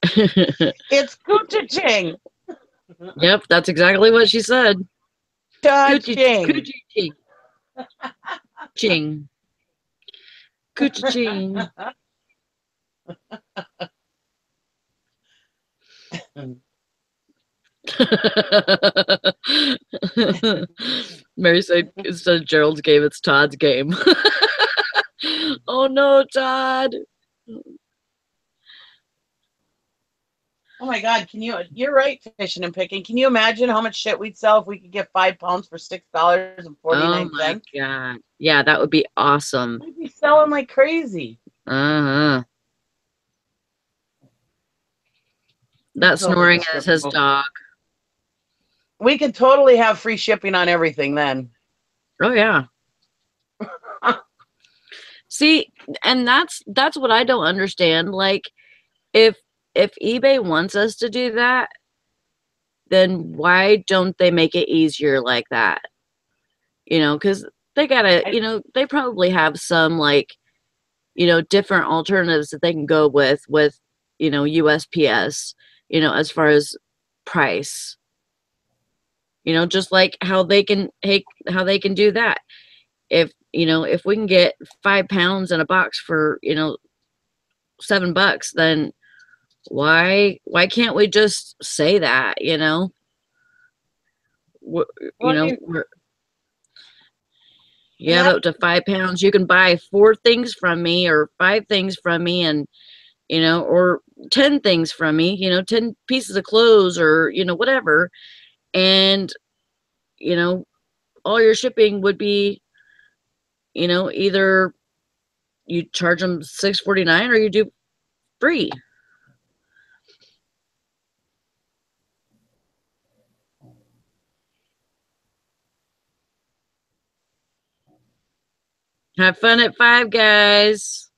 It's Coochie-ching. Yep, that's exactly what she said. Coochie-ching. Coochie-ching. Ching. Coochie-ching. Mary said instead of Gerald's game, it's Todd's game. Oh no, Todd. Oh my God, you're right, fishing and picking. Can you imagine how much shit we'd sell if we could get 5 pounds for $6.49? Oh my God. Yeah, that would be awesome. We'd be selling like crazy. Uh-huh. That snoring is his dog. We could totally have free shipping on everything then. Oh yeah. See, and that's what I don't understand. Like, if eBay wants us to do that, then why don't they make it easier like that? You know, because they gotta, you know, they probably have some, like, you know, different alternatives that they can go with, you know, USPS, you know, as far as price. You know, just like how they can do that. If, you know, if we can get 5 pounds in a box for, you know, $7, then why can't we just say that, you know? You know, you have up to 5 pounds, you can buy 4 things from me or 5 things from me, and, you know, or 10 things from me, you know, 10 pieces of clothes, or, you know, whatever. And, you know, all your shipping would be, you know, either you charge them $6.49 or you do free. Have fun at Five Guys.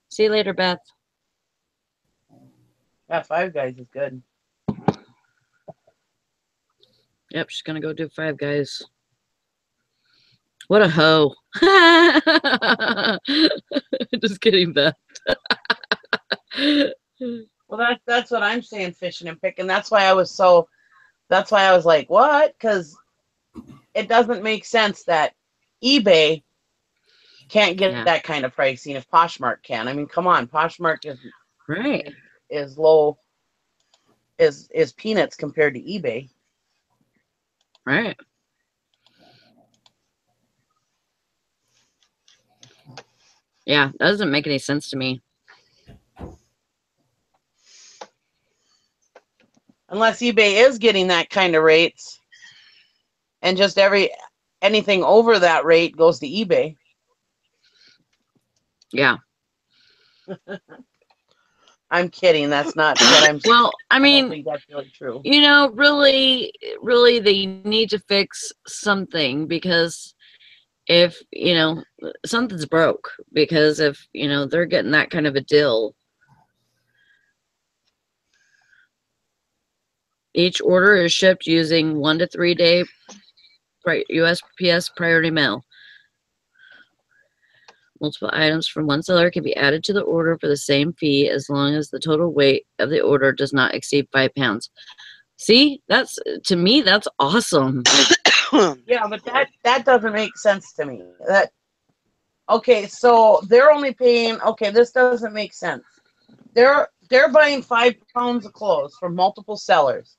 See you later, Beth. Yeah, Five Guys is good. Yep, she's gonna go do Five Guys. What a hoe. Just kidding, Beth. Well, that's what I'm saying, fishing and picking. That's why I was like, what? Because it doesn't make sense that eBay can't get that kind of pricing if Poshmark can. I mean, come on, Poshmark is low, is peanuts compared to eBay. Right. Yeah, that doesn't make any sense to me. Unless eBay is getting that kind of rates, and just anything over that rate goes to eBay. Yeah. I'm kidding. That's not what I'm saying. Well, I mean, don't think that's really true. You know, really, they need to fix something, because if, you know, something's broke, because if, you know, they're getting that kind of a deal, each order is shipped using 1 to 3 day USPS priority mail. Multiple items from one seller can be added to the order for the same fee as long as the total weight of the order does not exceed 5 pounds. See, to me, that's awesome. Yeah, but that doesn't make sense to me. Okay, so they're only paying. Okay, this doesn't make sense. They're buying 5 pounds of clothes from multiple sellers.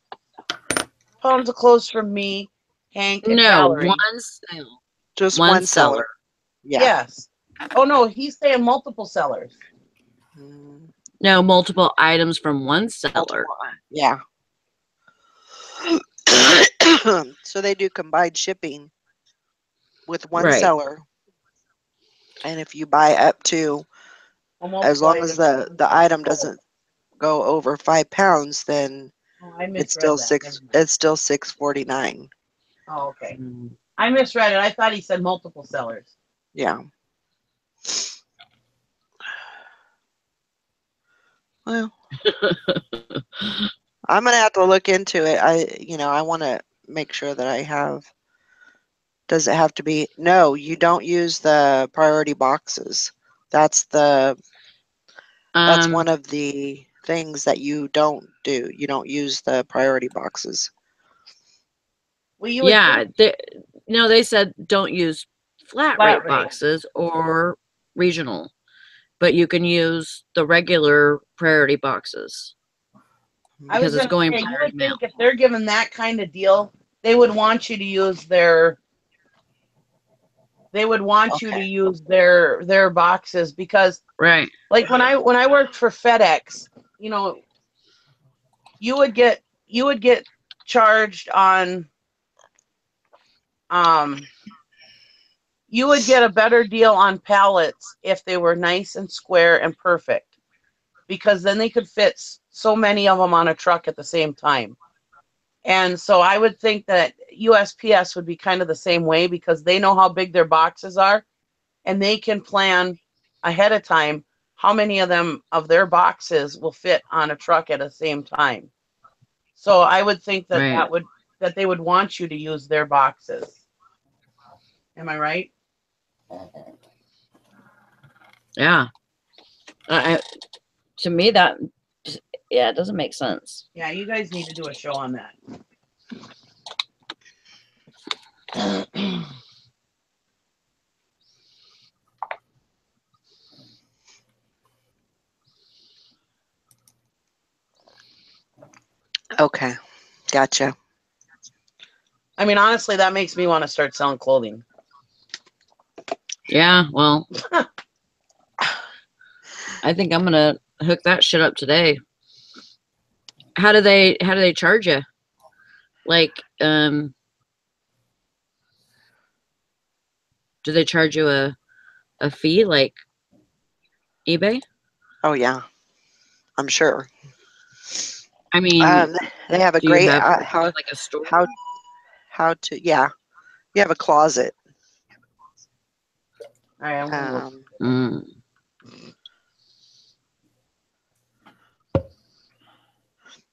Pounds of clothes from me, Hank, and Valerie. One seller. Just one seller. Yeah. Yes. Oh no, he's saying multiple sellers. No, multiple items from one seller. Yeah. So they do combined shipping with one Right. seller. And if you buy up to, as long as the item doesn't go over 5 pounds, then I it's misread still that. $6.49. Oh, okay. I misread it. I thought he said multiple sellers. Yeah. Well, I'm gonna have to look into it. I want to make sure that I have. Does it have to be? No, you don't use the priority boxes. That's one of the things that you don't do. You don't use the priority boxes. Well, you would think they said don't use flat rate boxes or regional, but you can use the regular priority boxes because it's going you priority would mail. think if they're giving that kind of deal, they would want you to use their. They would want you to use their boxes because, Right. like when I worked for FedEx, you would get charged on you would get a better deal on pallets if they were nice and square and perfect, because then they could fit so many of them on a truck at the same time. And so I would think that USPS would be kind of the same way, because they know how big their boxes are and they can plan ahead of time how many of their boxes will fit on a truck at the same time. So I would think that that they would want you to use their boxes. Am I right? Yeah. To me, that it doesn't make sense. Yeah, you guys need to do a show on that. Okay, gotcha. I mean, honestly, that makes me want to start selling clothing. Yeah, well, I think I'm gonna hook that shit up today. How do they charge you? Like, do they charge you a fee like eBay? Oh yeah, I'm sure. I mean, they have a do you great have like a store? How to you have a closet. All right,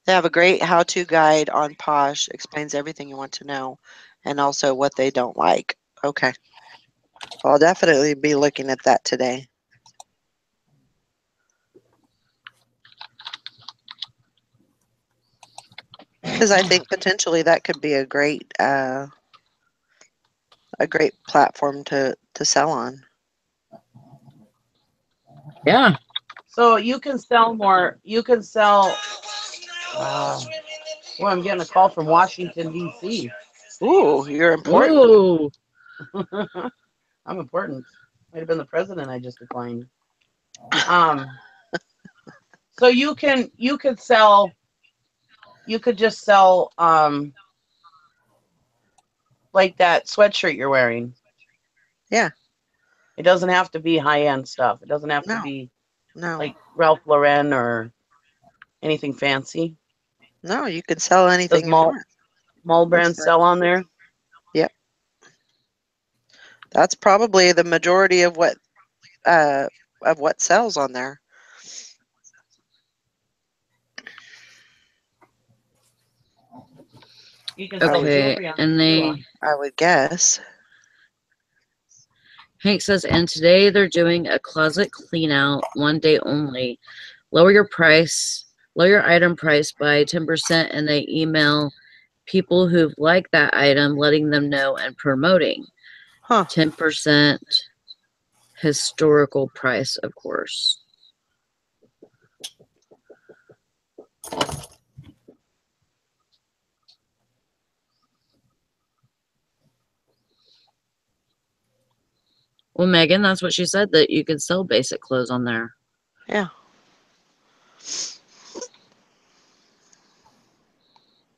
They have a great how-to guide on Posh. Explains everything you want to know, and also what they don't like. Okay, I'll definitely be looking at that today. Because I think potentially that could be a great platform to sell on. Yeah. So you can sell more. You can sell. Well, I'm getting a call from Washington, D.C. Ooh, you're important. Ooh. I'm important. Might have been the president I just declined. So you could just sell like that sweatshirt you're wearing. Yeah. It doesn't have to be high-end stuff. It doesn't have to be like Ralph Lauren or anything fancy. No, you can sell anything you want. Mall brand sell on there? Yep. That's probably the majority of what sells on there. You can sell jewelry on and there, I would guess. Hank says, and today they're doing a closet clean out, 1 day only. Lower your item price by 10%, and they email people who've liked that item, letting them know and promoting. 10% historical price, of course. Well, Megan, that's what she said, that you can sell basic clothes on there. Yeah.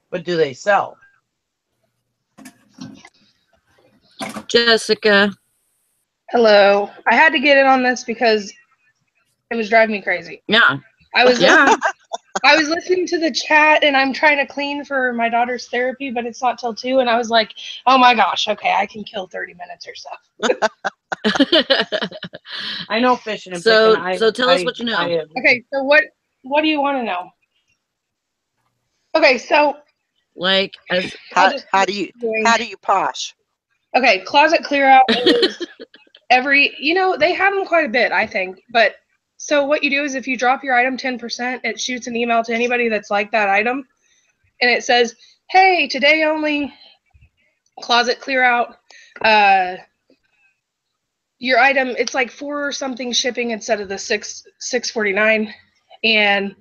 But do they sell? Jessica. Hello. I had to get in on this because it was driving me crazy. Yeah. I was Yeah. I was listening to the chat and I'm trying to clean for my daughter's therapy, but it's not till 2. And I was like, oh my gosh, okay, I can kill 30 minutes or so. I know fishing and So picking. so tell us what you know. Okay, so what do you want to know? Okay, so Like as How do you posh? Okay, closet clear out is they have them quite a bit, I think. But so what you do is if you drop your item 10%, it shoots an email to anybody that's like that item. And it says, hey, today only closet clear out. Your item, it's like 4 something shipping instead of the $6.49, and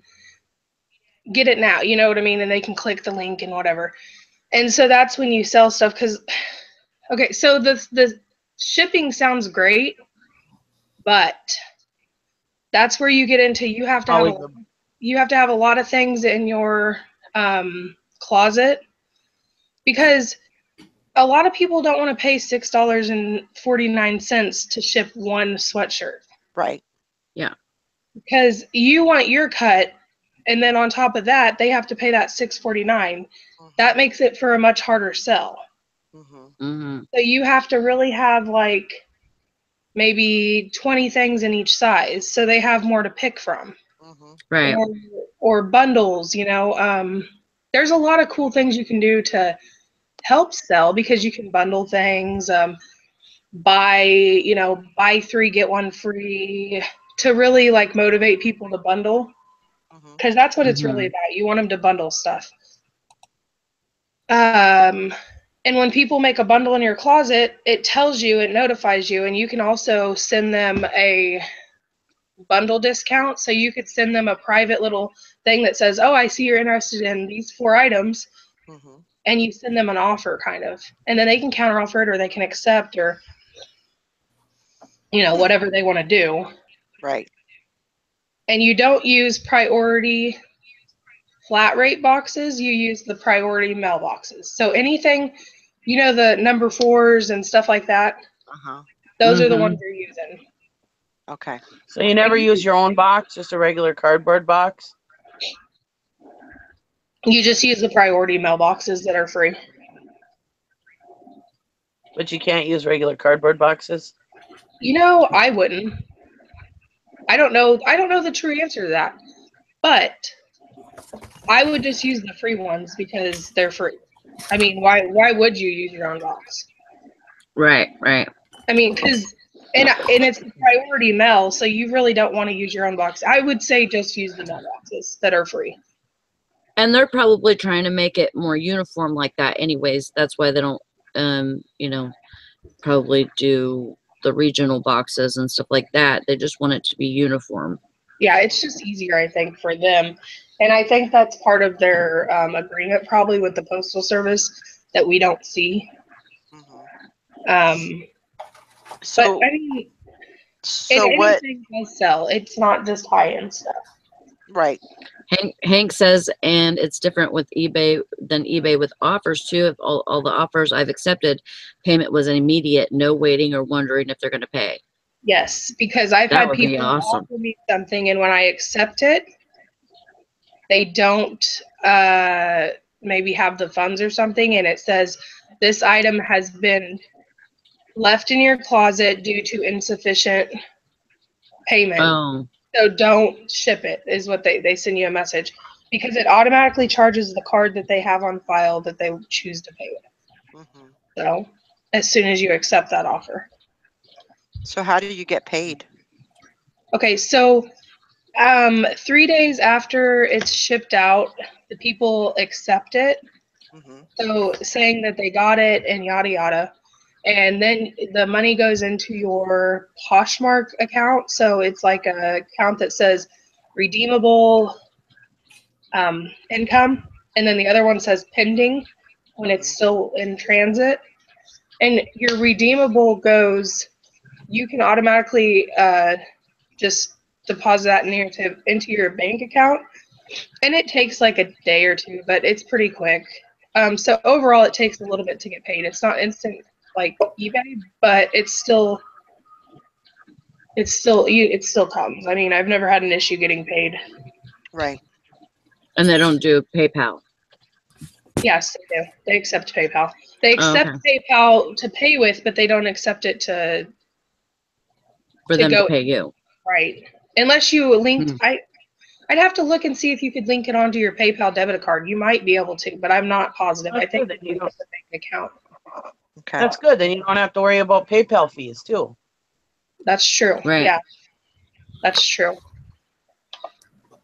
get it now. You know what I mean? And they can click the link and whatever. And so that's when you sell stuff. Okay, so the shipping sounds great, but that's where you get into you have to have a lot of things in your closet, because a lot of people don't want to pay $6.49 to ship one sweatshirt. Right. Yeah. Because you want your cut, and then on top of that, they have to pay that $6.49. Mm-hmm. That makes it for a much harder sell. Mm-hmm. Mm-hmm. So you have to really have like maybe 20 things in each size, so they have more to pick from. Mm-hmm. Right. Or bundles, there's a lot of cool things you can do to help sell, because you can bundle things, buy 3 get 1 free, to really like motivate people to bundle, because that's what it's really about. You want them to bundle stuff. And when people make a bundle in your closet, it tells you, it notifies you, and you can also send them a bundle discount. So you could send them a private little thing that says, oh, I see you're interested in these 4 items. Mm-hmm. And you send them an offer, kind of. And then they can counteroffer it, or they can accept, or, whatever they want to do. Right. And you don't use priority flat rate boxes. You use the priority mailboxes. So anything, the number 4s and stuff like that, those are the ones you're using. Okay. So you never use your own box, just a regular cardboard box? You just use the priority mailboxes that are free. But you can't use regular cardboard boxes? I wouldn't. I don't know the true answer to that. But I would just use the free ones because they're free. I mean, why would you use your own box? Right. I mean, because and it's priority mail, so you really don't want to use your own box. I would say just use the mailboxes that are free. And they're probably trying to make it more uniform like that anyways. That's why they don't, probably do the regional boxes and stuff like that. They just want it to be uniform. Yeah, it's just easier, I think, for them. And I think that's part of their agreement probably with the Postal Service that we don't see. Mm-hmm. So, but I mean, anything does sell. It's not just high-end stuff. Right. Hank says, and it's different with eBay than eBay with offers too. If all the offers I've accepted, payment was immediate, no waiting or wondering if they're going to pay. Yes, because I've had people offer me something, and when I accept it, they don't maybe have the funds or something, and it says this item has been left in your closet due to insufficient payment. Oh. So don't ship it, is what they send you a message, because it automatically charges the card that they have on file that they choose to pay with. Mm-hmm. So as soon as you accept that offer. So how do you get paid? Okay, so 3 days after it's shipped out, the people accept it. Mm-hmm. So saying that they got it and yada yada. And then the money goes into your Poshmark account. So it's like an account that says redeemable income. And then the other one says pending when it's still in transit. And your redeemable goes, you can automatically just deposit that into your bank account. And it takes like a day or 2, but it's pretty quick. So overall, it takes a little bit to get paid. It's not instant like eBay, but it still comes. I mean, I've never had an issue getting paid. Right. And they don't do PayPal. Yes, they do. They accept PayPal. They accept PayPal to pay with, but they don't accept it to pay you. Right. Unless you linked, I'd have to look and see if you could link it onto your PayPal debit card. You might be able to, but I'm not positive. I think that you don't have a bank account. Okay. That's good. Then you don't have to worry about PayPal fees too. That's true. Right. Yeah. That's true.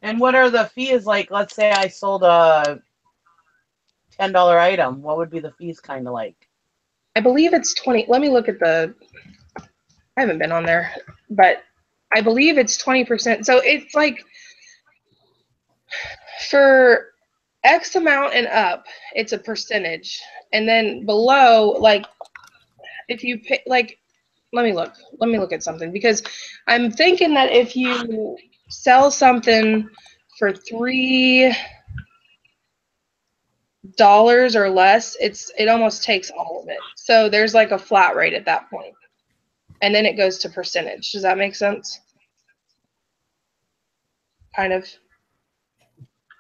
And what are the fees like? Let's say I sold a $10 item. What would be the fees kind of like? I believe it's 20. Let me look at I haven't been on there, but I believe it's 20%. So it's like for X amount and up, it's a percentage. And then below, like if you pay, like, let me look at something, because I'm thinking that if you sell something for $3 or less, it almost takes all of it. So there's like a flat rate at that point. And then it goes to percentage. Does that make sense? Kind of.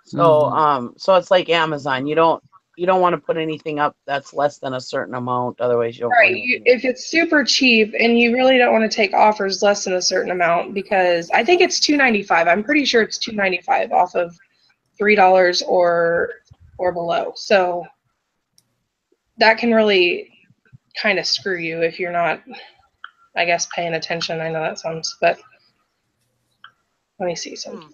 So so it's like Amazon. You don't want to put anything up that's less than a certain amount, otherwise you don't. Right. If it's super cheap and you really don't want to take offers less than a certain amount, because I think it's $2.95. I'm pretty sure it's $2.95 off of $3 or below. So that can really kind of screw you if you're not, I guess, paying attention. I know that sounds, but let me see something.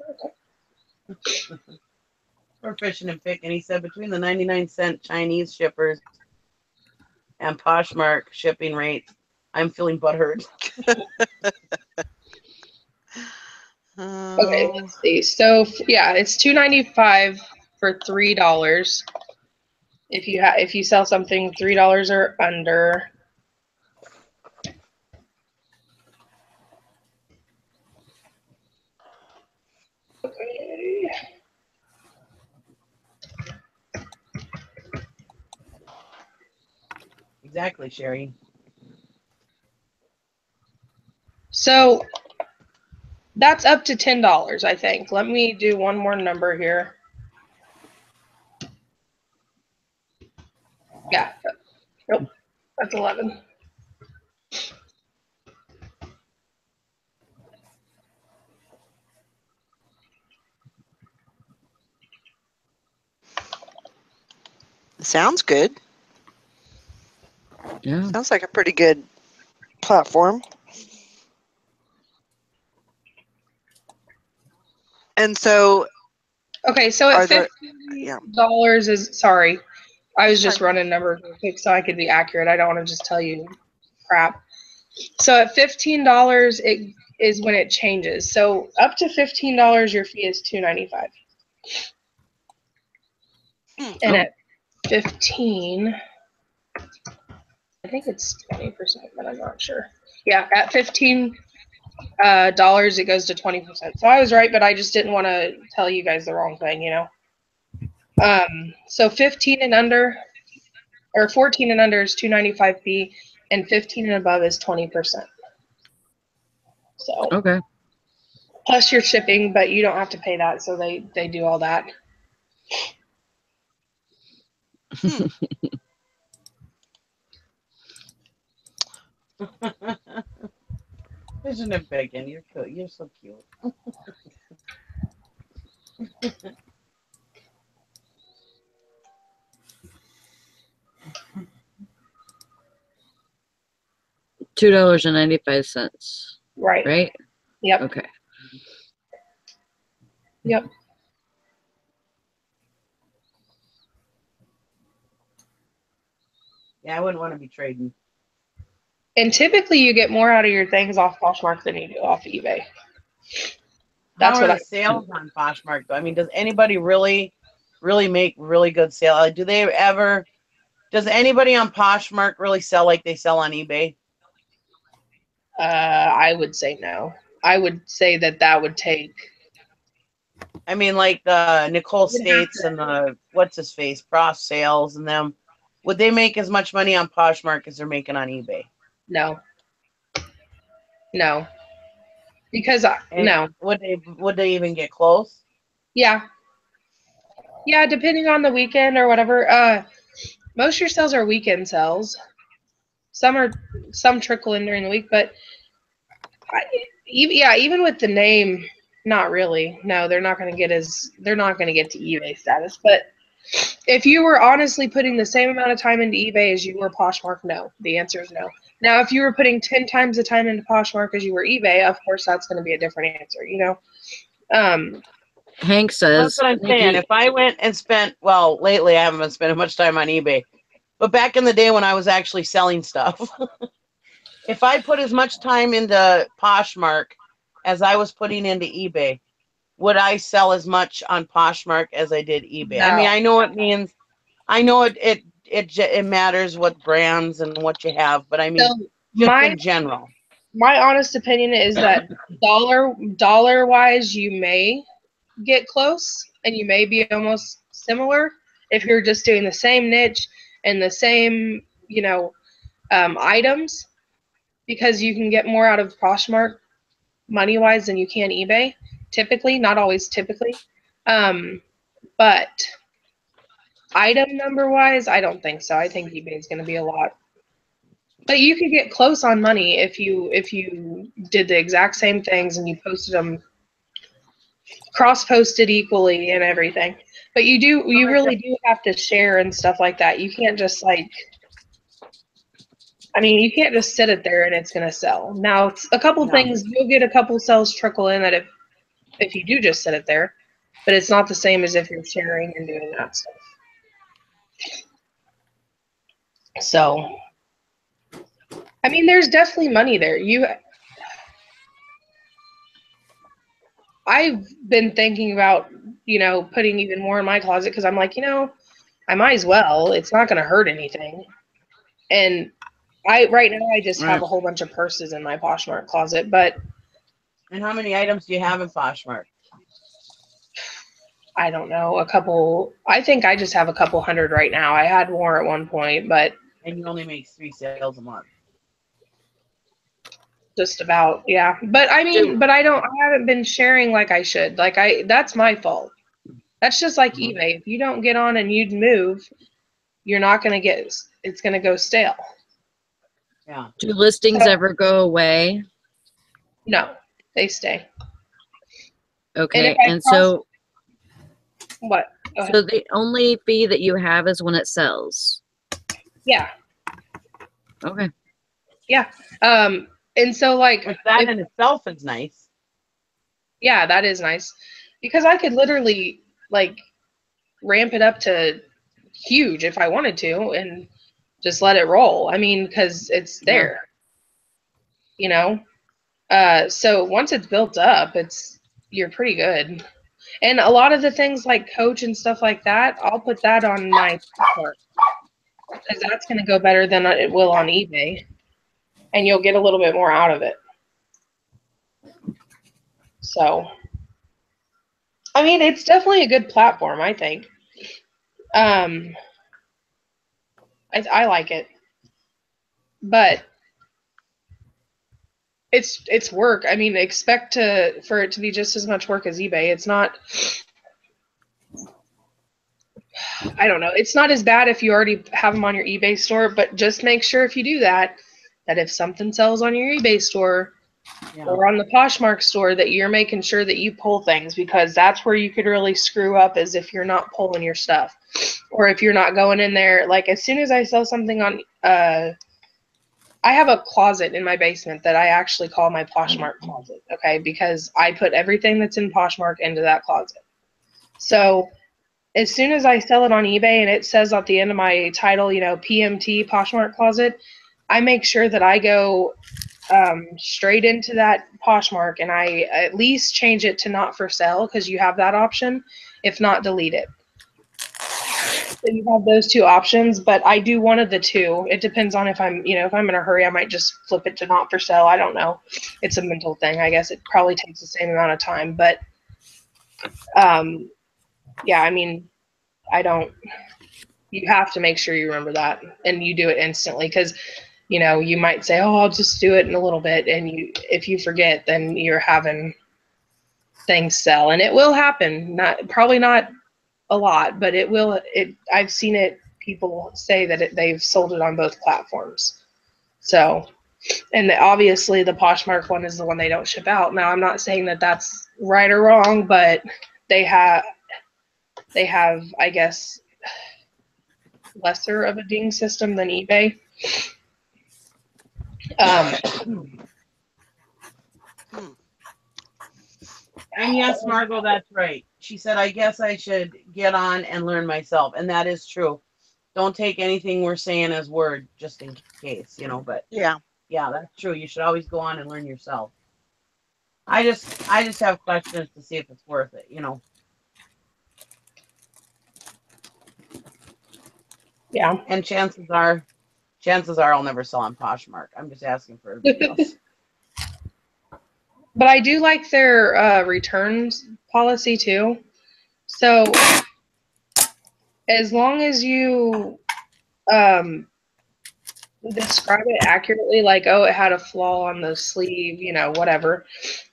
We're fishing and picking. He said between the 99-cent Chinese shippers and Poshmark shipping rates, I'm feeling butthurt. Okay, let's see. So yeah, it's $2.95 for $3. If you sell something $3 or under. Okay. Exactly, Sherry. So that's up to $10, I think. Let me do one more number here. Yeah. Nope. That's 11. Sounds good. Yeah. Sounds like a pretty good platform. And so, okay, so at $15 is, sorry, I was just running numbers real quick so I could be accurate. I don't want to just tell you crap. So at $15, it is when it changes. So up to $15, your fee is $2.95. And at 15, I think it's 20%, but I'm not sure. Yeah, at $15, it goes to 20%. So I was right, but I just didn't want to tell you guys the wrong thing, you know. So 15 and under, or 14 and under is $2.95 fee, and 15 and above is 20%. So okay, plus your shipping, but you don't have to pay that, so they do all that. Isn't it bacon? You're cute. You're so cute. $2.95. Right. Right. Yep. Okay. Yep. Yeah, I wouldn't want to be trading. And typically, you get more out of your things off Poshmark than you do off eBay. That's what the sales on Poshmark though. I mean, does anybody really make really good sale? Do they ever? Does anybody on Poshmark really sell like they sell on eBay? I would say no. I would say that would take. I mean, like the Nicole States and the what's his face, Prof Sales and them. would they make as much money on Poshmark as they're making on eBay? No. No. Because And no. would they even get close? Yeah. Yeah, depending on the weekend or whatever. Most of your sales are weekend sales. Some trickle in during the week, but even with the name, not really. No, they're not going to get to eBay status. But if you were honestly putting the same amount of time into eBay as you were Poshmark, no. The answer is no. Now, if you were putting 10 times the time into Poshmark as you were eBay, of course, that's going to be a different answer, you know? Hank says, That's what I'm saying. If I went and spent, well, lately I haven't been spending much time on eBay, but back in the day when I was actually selling stuff, if I put as much time into Poshmark as I was putting into eBay, would I sell as much on Poshmark as I did eBay? No. I mean, I know it means, I know it matters what brands and what you have, but I mean, So just in general. My honest opinion is that dollar wise, you may get close and you may be almost similar if you're just doing the same niche and the same, items, because you can get more out of Poshmark money wise than you can eBay. Typically, not always typically. But item number wise, I don't think so. I think eBay is going to be a lot. But you could get close on money if you did the exact same things and you posted them, cross-posted equally and everything. But you really do have to share and stuff like that. You can't just you can't just sit it there and it's going to sell. Now, it's a couple things, you'll get a couple sales trickle in that if you do just sit it there, but it's not the same as if you're sharing and doing that stuff. So, there's definitely money there. I've been thinking about, putting even more in my closet because I'm like, I might as well. It's not going to hurt anything. And right now I just have a whole bunch of purses in my Poshmark closet, but. And how many items do you have in Poshmark? I don't know, a couple. I think I just have a couple hundred right now. I had more at one point, but. And you only make 3 sales a month. Just about, yeah. But I haven't been sharing like I should. That's my fault. That's just like eBay. If you don't get on and you'd move, you're not going to it's going to go stale. Yeah. Do listings ever go away? No, they stay. Okay. So what? So the only fee that you have is when it sells. Yeah. Okay. Yeah. And so that in itself is nice. Yeah, that is nice. Because I could literally ramp it up to huge if I wanted to and just let it roll. Because it's there. So once it's built up, you're pretty good. And a lot of the things like Coach and stuff like that, I'll put that on my Poshmark because that's going to go better than it will on eBay, and you'll get a little bit more out of it. So, it's definitely a good platform, I think. I like it, but it's work. Expect for it to be just as much work as eBay. It's not. I don't know. It's not as bad if you already have them on your eBay store, but just make sure if you do that if something sells on your eBay store or on the Poshmark store, that you're making sure that you pull things, because that's where you could really screw up, is if you're not pulling your stuff, or if you're not going in there. As soon as I sell something on, I have a closet in my basement that I actually call my Poshmark closet, okay? Because I put everything that's in Poshmark into that closet. So as soon as I sell it on eBay and it says at the end of my title, PMT Poshmark closet, I make sure that I go straight into that Poshmark and I at least change it to not for sale, because you have that option. If not, delete it. So you have those two options, but I do one of the two. It depends on if I'm in a hurry, I might just flip it to not for sale. I don't know. It's a mental thing. I guess it probably takes the same amount of time, but yeah, I don't, You have to make sure you remember that and you do it instantly, because you know, you might say, oh, I'll just do it in a little bit, and if you forget, then you're having things sell, and it will happen. Probably not a lot, but it will. I've seen it. People say that they've sold it on both platforms. So, and obviously the Poshmark one is the one they don't ship out. Now, I'm not saying that that's right or wrong, but they have, I guess, lesser of a ding system than eBay. And yes, Margot, that's right. She said, I guess I should get on and learn myself. And that is true. Don't take anything we're saying as word, just in case, you know, but Yeah. yeah, that's true. You should always go on and learn yourself. I just have questions to see if it's worth it, you know. Yeah. And chances are I'll never sell on Poshmark. I'm just asking for everybody else. But I do like their returns policy too. So as long as you describe it accurately, like, oh, it had a flaw on the sleeve, you know, whatever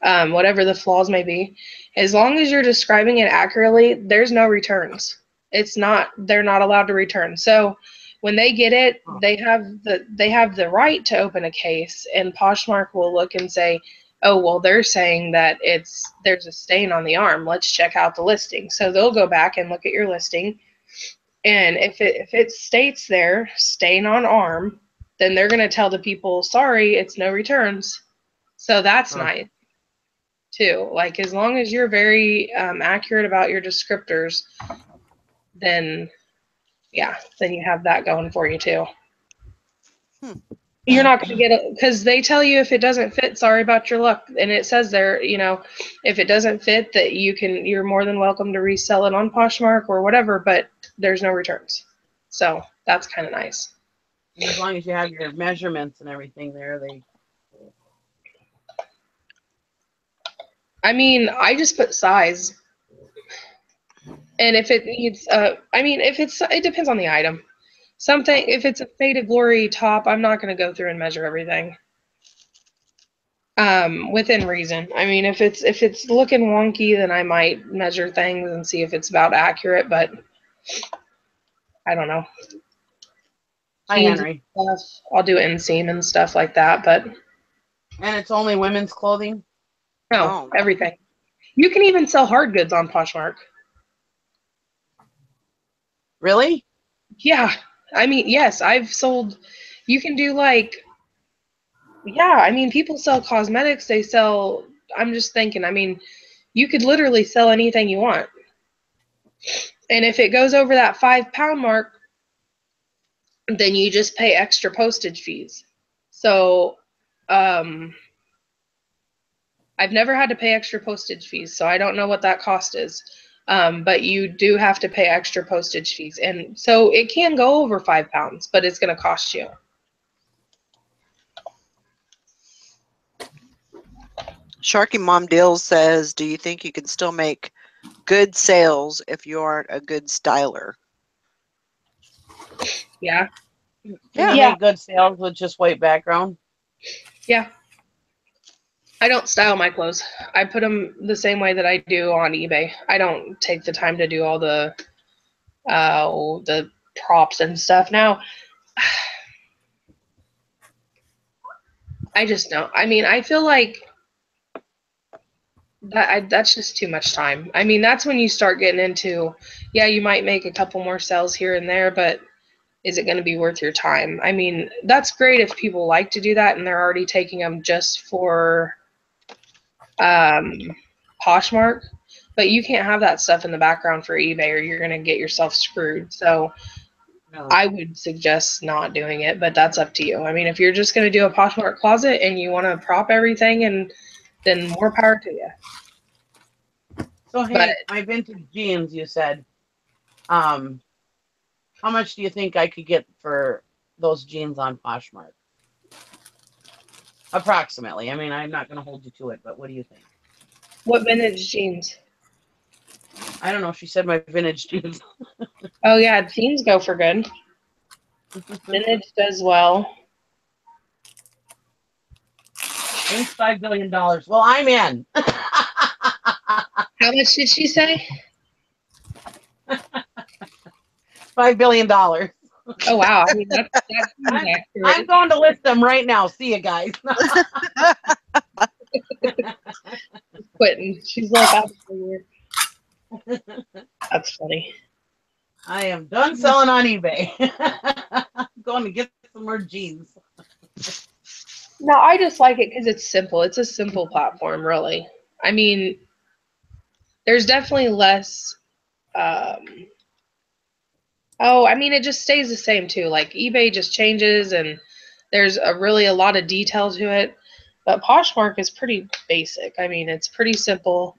the flaws may be, as long as you're describing it accurately, there's no returns. They're not allowed to return. So when they get it, they have the right to open a case, and Poshmark will look and say, oh, well, they're saying that there's a stain on the arm. Let's check out the listing. So they'll go back and look at your listing, and if it states there, stain on arm, then they're going to tell the people, sorry, it's no returns. So that's nice too. Like, as long as you're very accurate about your descriptors, then yeah, then you have that going for you too. You're not going to get it, because they tell you if it doesn't fit, sorry about your luck. And it says there, you know, if it doesn't fit, that you're more than welcome to resell it on Poshmark or whatever, but there's no returns. So that's kind of nice. As long as you have your measurements and everything there, I mean, I just put size. And if it needs, it depends on the item. If it's a Faded Glory top, I'm not going to go through and measure everything. Within reason. I mean, if it's looking wonky, then I might measure things and see if it's about accurate, but I don't know. Hi, Henry. I'll do inseam and stuff like that, but. And it's only women's clothing? No, everything. You can even sell hard goods on Poshmark. Really? Yeah. I mean, yes, I've sold, you can do like, yeah, I mean, people sell cosmetics, I'm just thinking, I mean, you could literally sell anything you want. And if it goes over that 5 pound mark, then you just pay extra postage fees. So, I've never had to pay extra postage fees, so I don't know what that cost is. But you do have to pay extra postage fees. And so it can go over 5 pounds, but it's going to cost you. Sharky Mom Deals says, do you think you can still make good sales if you aren't a good styler? Yeah. Can you make good sales with just white background? Yeah. I don't style my clothes. I put them the same way that I do on eBay. I don't take the time to do all the props and stuff. Now, I just don't. I mean, I feel like that's just too much time. I mean, that's when you start getting into, yeah, you might make a couple more sales here and there, but is it going to be worth your time? I mean, that's great if people like to do that and they're already taking them just for Poshmark, but you can't have that stuff in the background for eBay or you're going to get yourself screwed. So I would suggest not doing it, but that's up to you. I mean, if you're just going to do a Poshmark closet and you want to prop everything, and then more power to you. So, hey, my vintage jeans, you said, how much do you think I could get for those jeans on Poshmark? Approximately. I mean, I'm not going to hold you to it, but what do you think? What vintage jeans? I don't know. She said my vintage jeans. Oh yeah, teens go for good. Vintage does well. Thanks, $5 billion. Well, I'm in. How much did she say? $5 billion. Oh wow, I mean that seems I'm accurate. going to list them right now. See you guys. Quitting. She's like, out of here. That's funny. I am done selling on eBay. I'm going to get some more jeans. No, I just like it because it's simple. It's a simple platform, really. I mean, there's definitely less. I mean, it just stays the same too. Like eBay just changes, and there's really a lot of detail to it. But Poshmark is pretty basic. I mean, it's pretty simple,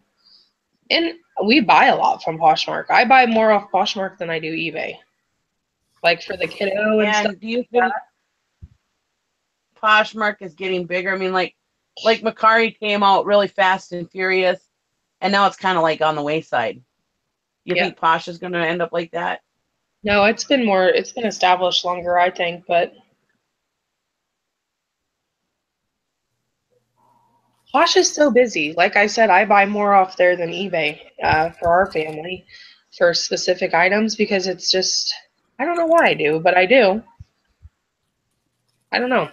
and we buy a lot from Poshmark. I buy more off Poshmark than I do eBay. Like for the kiddo and stuff. And do you think Poshmark is getting bigger? I mean, like Macari came out really fast and furious, and now it's kind of like on the wayside. You think Posh is going to end up like that? No, it's been established longer, I think, but Posh is so busy. Like I said, I buy more off there than eBay for our family for specific items because it's just, I don't know why I do, but I do. I don't know.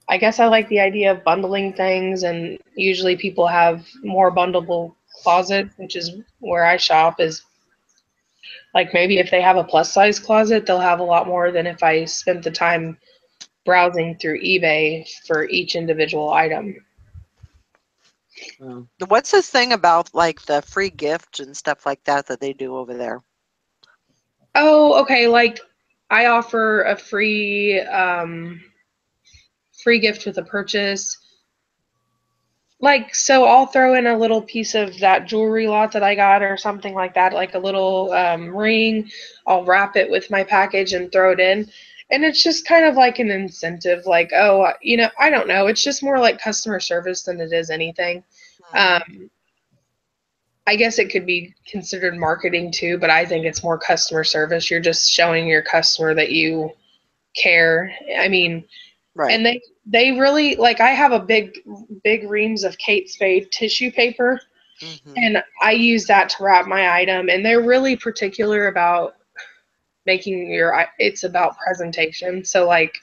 I guess I like the idea of bundling things, and usually people have more bundleable closets, which is where I shop. Is like maybe if they have a plus size closet, they'll have a lot more than if I spent the time browsing through eBay for each individual item. What's this thing about like the free gift and stuff like that they do over there? Oh, okay. Like I offer a free gift with a purchase. Like, so I'll throw in a little piece of that jewelry lot that I got or something like that, like a little ring. I'll wrap it with my package and throw it in. And it's just kind of like an incentive, like, oh, I don't know. It's just more like customer service than it is anything. I guess it could be considered marketing too, but I think it's more customer service. You're just showing your customer that you care. I mean, right. And they really, like, I have a big reams of Kate Spade tissue paper, and I use that to wrap my item. And they're really particular about making it's about presentation. So like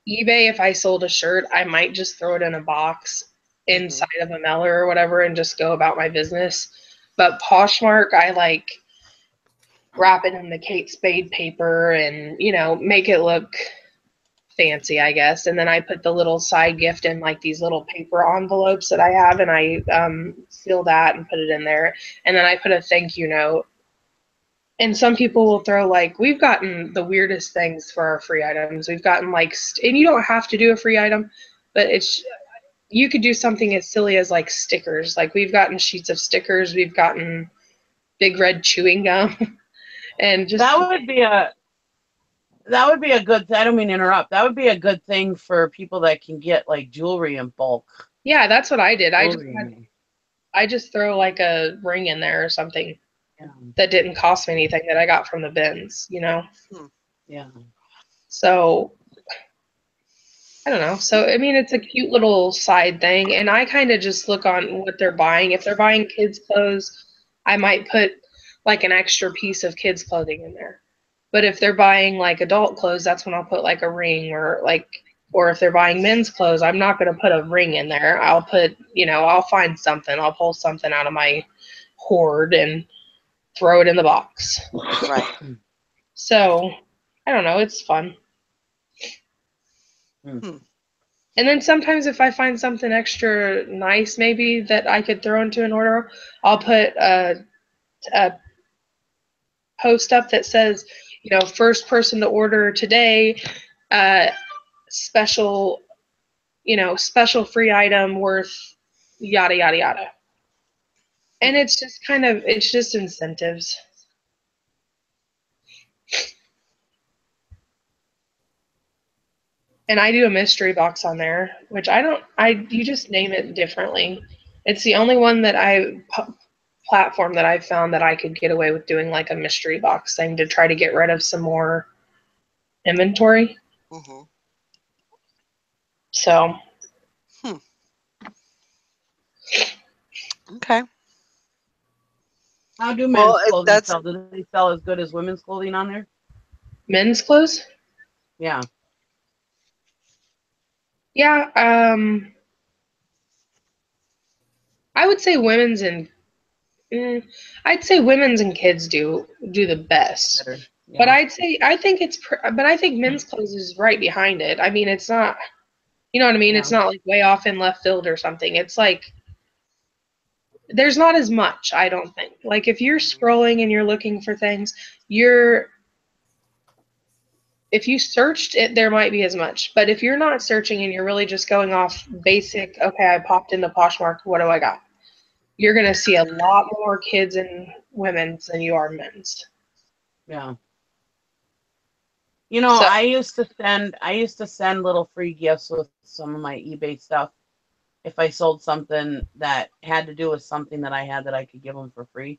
eBay, if I sold a shirt, I might just throw it in a box inside of a mailer or whatever and just go about my business. But Poshmark, I like wrap it in the Kate Spade paper and, make it look fancy, I guess. And then I put the little side gift in like these little paper envelopes that I have, and I seal that and put it in there. And then I put a thank you note. And some people will throw like, we've gotten the weirdest things for our free items. We've gotten like, and you don't have to do a free item, but you could do something as silly as like stickers. Like we've gotten sheets of stickers. We've gotten big red chewing gum. And just that would be a good, I don't mean to interrupt. That would be a good thing for people that can get like jewelry in bulk. Yeah, that's what I did. I just throw like a ring in there or something that didn't cost me anything that I got from the bins, Yeah. So I don't know. So I mean, it's a cute little side thing, and I kind of just look on what they're buying. If they're buying kids' clothes, I might put like an extra piece of kids' clothing in there. But if they're buying like adult clothes, that's when I'll put like a ring or if they're buying men's clothes, I'm not going to put a ring in there. I'll put, I'll find something. I'll pull something out of my hoard and throw it in the box. Right. So, I don't know. It's fun. And then sometimes if I find something extra nice, maybe that I could throw into an order, I'll put a post up that says, first person to order today, special free item worth yada, yada, yada. And it's just incentives. And I do a mystery box on there, which you just name it differently. It's the only one that I platform that I found that I could get away with doing like a mystery box thing to try to get rid of some more inventory. Mm-hmm. So. Okay. How do men's Well, if clothing that's sell? Do they sell as good as women's clothing on there? Men's clothes? Yeah. Yeah. I would say women's and I'd say women's and kids do the best. Better. Yeah. But I think men's clothes is right behind it. I mean, it's not, you know what I mean? Yeah. It's not like way off in left field or something. It's like there's not as much, I don't think. Like if you're scrolling and you're looking for things, if you searched it, there might be as much. But if you're not searching and you're really just going off basic, okay, I popped into Poshmark, what do I got? You're going to see a lot more kids and women's than you are men's. Yeah. You know, I used to send little free gifts with some of my eBay stuff. If I sold something that had to do with something that I had that I could give them for free.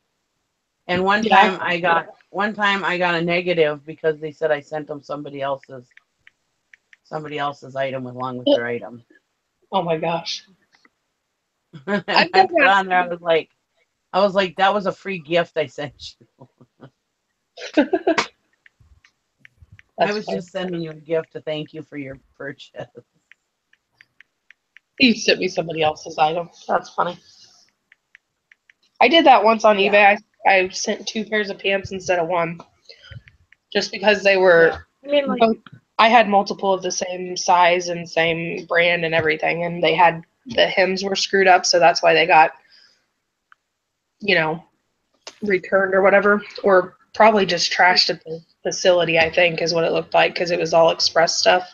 And one time I got a negative because they said I sent them somebody else's item along with their item. Oh my gosh. And I put on there, I was like, that was a free gift I sent you. I was just sending you a gift to thank you for your purchase. You sent me somebody else's item. That's funny. I did that once on eBay. I sent 2 pairs of pants instead of 1. Just because they were, I had multiple of the same size and same brand and everything, and the hems were screwed up, so that's why they got, returned or whatever, or probably just trashed at the facility, I think, is what it looked like, because it was all express stuff.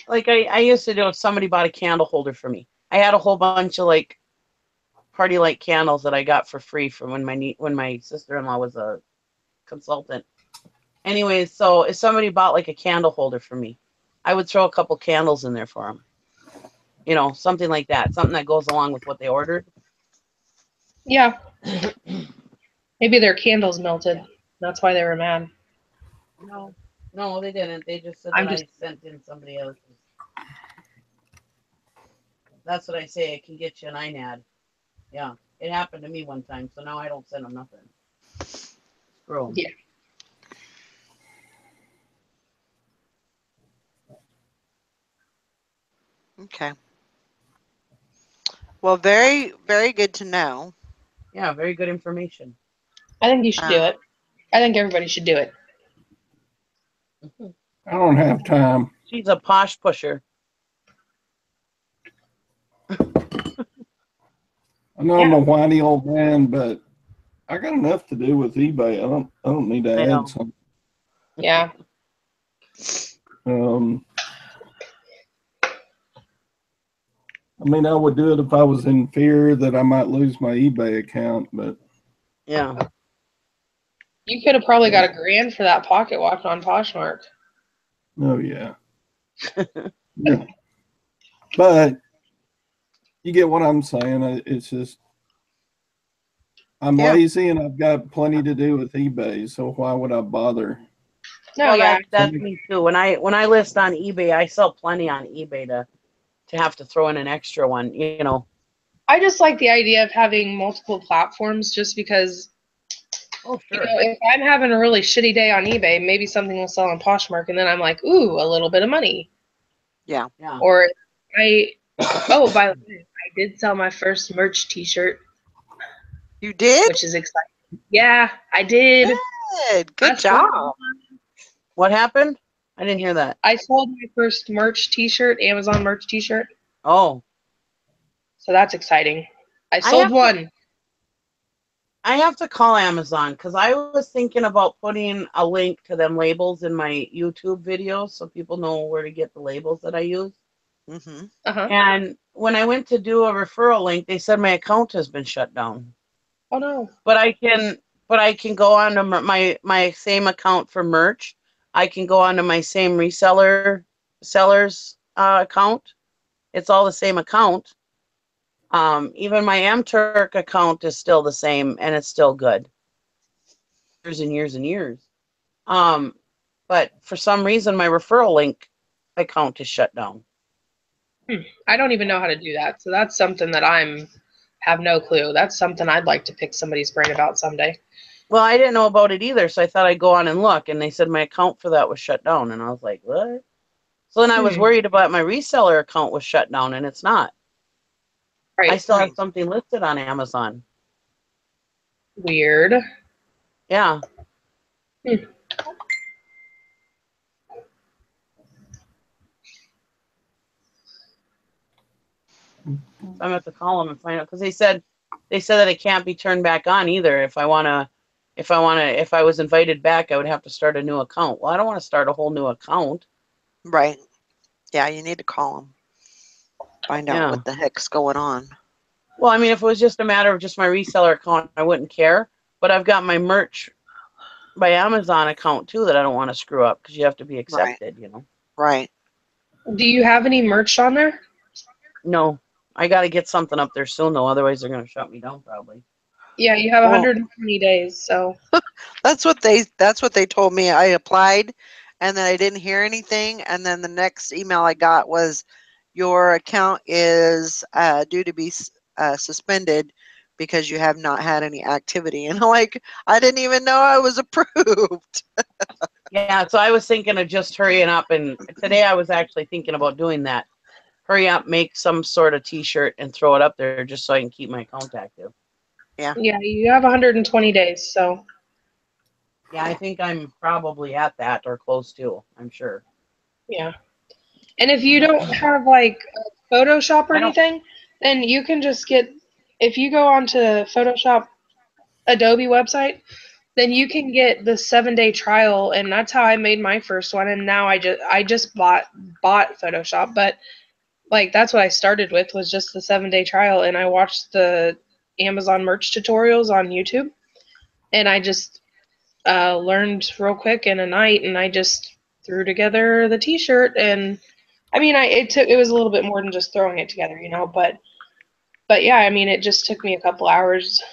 Like I used to do if somebody bought a candle holder for me. I had a whole bunch of party light candles that I got for free from when my sister-in-law was a consultant. Anyways, so if somebody bought like a candle holder for me, I would throw a couple candles in there for them. Something like that. Something that goes along with what they ordered. Yeah. Maybe their candles melted. That's why they were mad. No, they didn't. They just said I sent in somebody else's. That's what I say. It can get you an INAD. Yeah, it happened to me one time, so now I don't send them nothing. Screw them. Yeah. Okay. Well, very, very good to know. Yeah, very good information. I think you should do it. I think everybody should do it. I don't have time. She's a posh pusher. I know I'm a whiny old man, but I got enough to do with eBay. I don't need to add something. Yeah. I mean, I would do it if I was in fear that I might lose my eBay account, but yeah. You could have probably got $1,000 for that pocket watch on Poshmark. Oh yeah. Yeah. But you get what I'm saying. It's just I'm lazy and I've got plenty to do with eBay, so why would I bother? No, well, that's me too. When I list on eBay, I sell plenty on eBay to have to throw in an extra one, I just like the idea of having multiple platforms just because if I'm having a really shitty day on eBay, maybe something will sell on Poshmark and then I'm like, ooh, a little bit of money. Yeah. Or by the way, I did sell my first merch t-shirt. You did? Which is exciting. Yeah, I did. Good job. What happened? I didn't hear that. I sold my first merch t-shirt, Amazon merch t-shirt. Oh. So that's exciting. I sold one. I have to call Amazon because I was thinking about putting a link to them labels in my YouTube videos so people know where to get the labels that I use. Mm-hmm. And when I went to do a referral link, they said my account has been shut down. Oh no. But I can go on to my same account for merch. I can go onto my same seller's account. It's all the same account. Even my Amturk account is still the same, and it's still good. Years and years and years. But for some reason, my referral link account is shut down. I don't even know how to do that. So that's something that have no clue. That's something I'd like to pick somebody's brain about someday. Well, I didn't know about it either, so I thought I'd go on and look, and they said my account for that was shut down, and I was like, what? So then I was worried about my reseller account was shut down, and it's not. Right. I still have something listed on Amazon. Weird. Yeah. I'm gonna have to call them and find out, because they said that it can't be turned back on either. If I was invited back, I would have to start a new account. Well, I don't want to start a whole new account. Right. Yeah, you need to call them. Find out what the heck's going on. Well, I mean, if it was just a matter of just my reseller account, I wouldn't care. But I've got my merch by Amazon account too that I don't want to screw up, because you have to be accepted, you know. Right. Do you have any merch on there? No, I got to get something up there soon though. Otherwise, they're gonna shut me down probably. Yeah, you have 120 days, so. That's what they told me. I applied, and then I didn't hear anything, and then the next email I got was, your account is due to be suspended because you have not had any activity. And I'm like, I didn't even know I was approved. Yeah, so I was thinking of just hurrying up, and today I was actually thinking about doing that. Hurry up, make some sort of t-shirt and throw it up there just so I can keep my account active. Yeah. Yeah, you have 120 days, so. Yeah, I think I'm probably at that or close to, I'm sure. Yeah. And if you don't have like Photoshop or anything, then you can just if you go onto Photoshop Adobe website, then you can get the 7-day trial, and that's how I made my first one. And now I just bought Photoshop, but like that's what I started with, was just the 7-day trial, and I watched the Amazon merch tutorials on YouTube, and I just learned real quick in a night, and I just threw together the t-shirt. And I mean, it was a little bit more than just throwing it together, you know, but yeah, I mean, it just took me a couple hours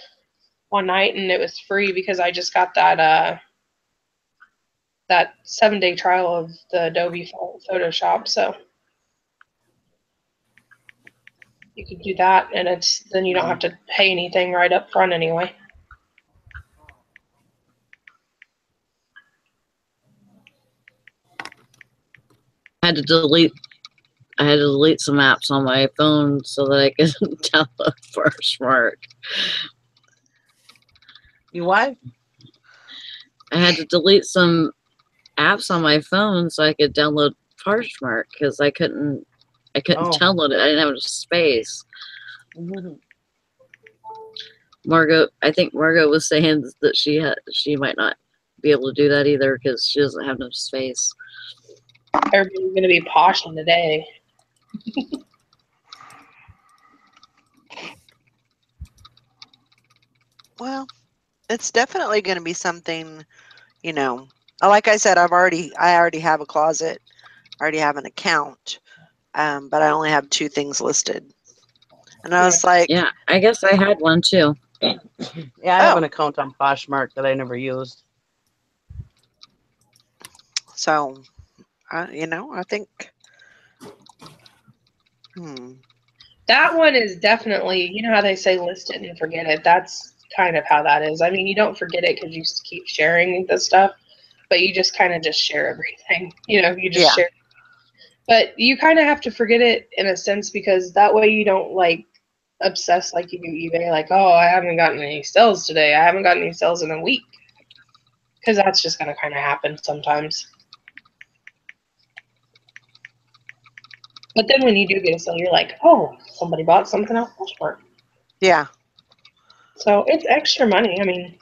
one night, and it was free because I just got that 7-day trial of the Adobe Photoshop. So you could do that, and then you don't have to pay anything right up front anyway. I had to delete some apps on my phone so that I could download Poshmark. You what? I had to delete some apps on my phone so I could download Poshmark because I couldn't download it. I didn't have enough space. I think Margot was saying that she might not be able to do that either because she doesn't have enough space. Everybody's going to be poshing today. Well, it's definitely going to be something, you know. Like I said, I already have a closet. I already have an account, but I only have 2 things listed. And I was like, yeah, I guess I had one too. Yeah, I have an account on Poshmark that I never used. So, you know, I think. That one is definitely, you know how they say list it and forget it. That's kind of how that is. I mean, you don't forget it because you keep sharing the stuff, but you just kind of just share everything. You know, you just share. But you kind of have to forget it in a sense, because that way you don't like obsess like you do eBay. Like, oh, I haven't gotten any sales today. I haven't gotten any sales in a week. Because that's just going to kind of happen sometimes. But then when you do get a sale, you're like, oh, somebody bought something off Poshmark. Yeah. So it's extra money. I mean,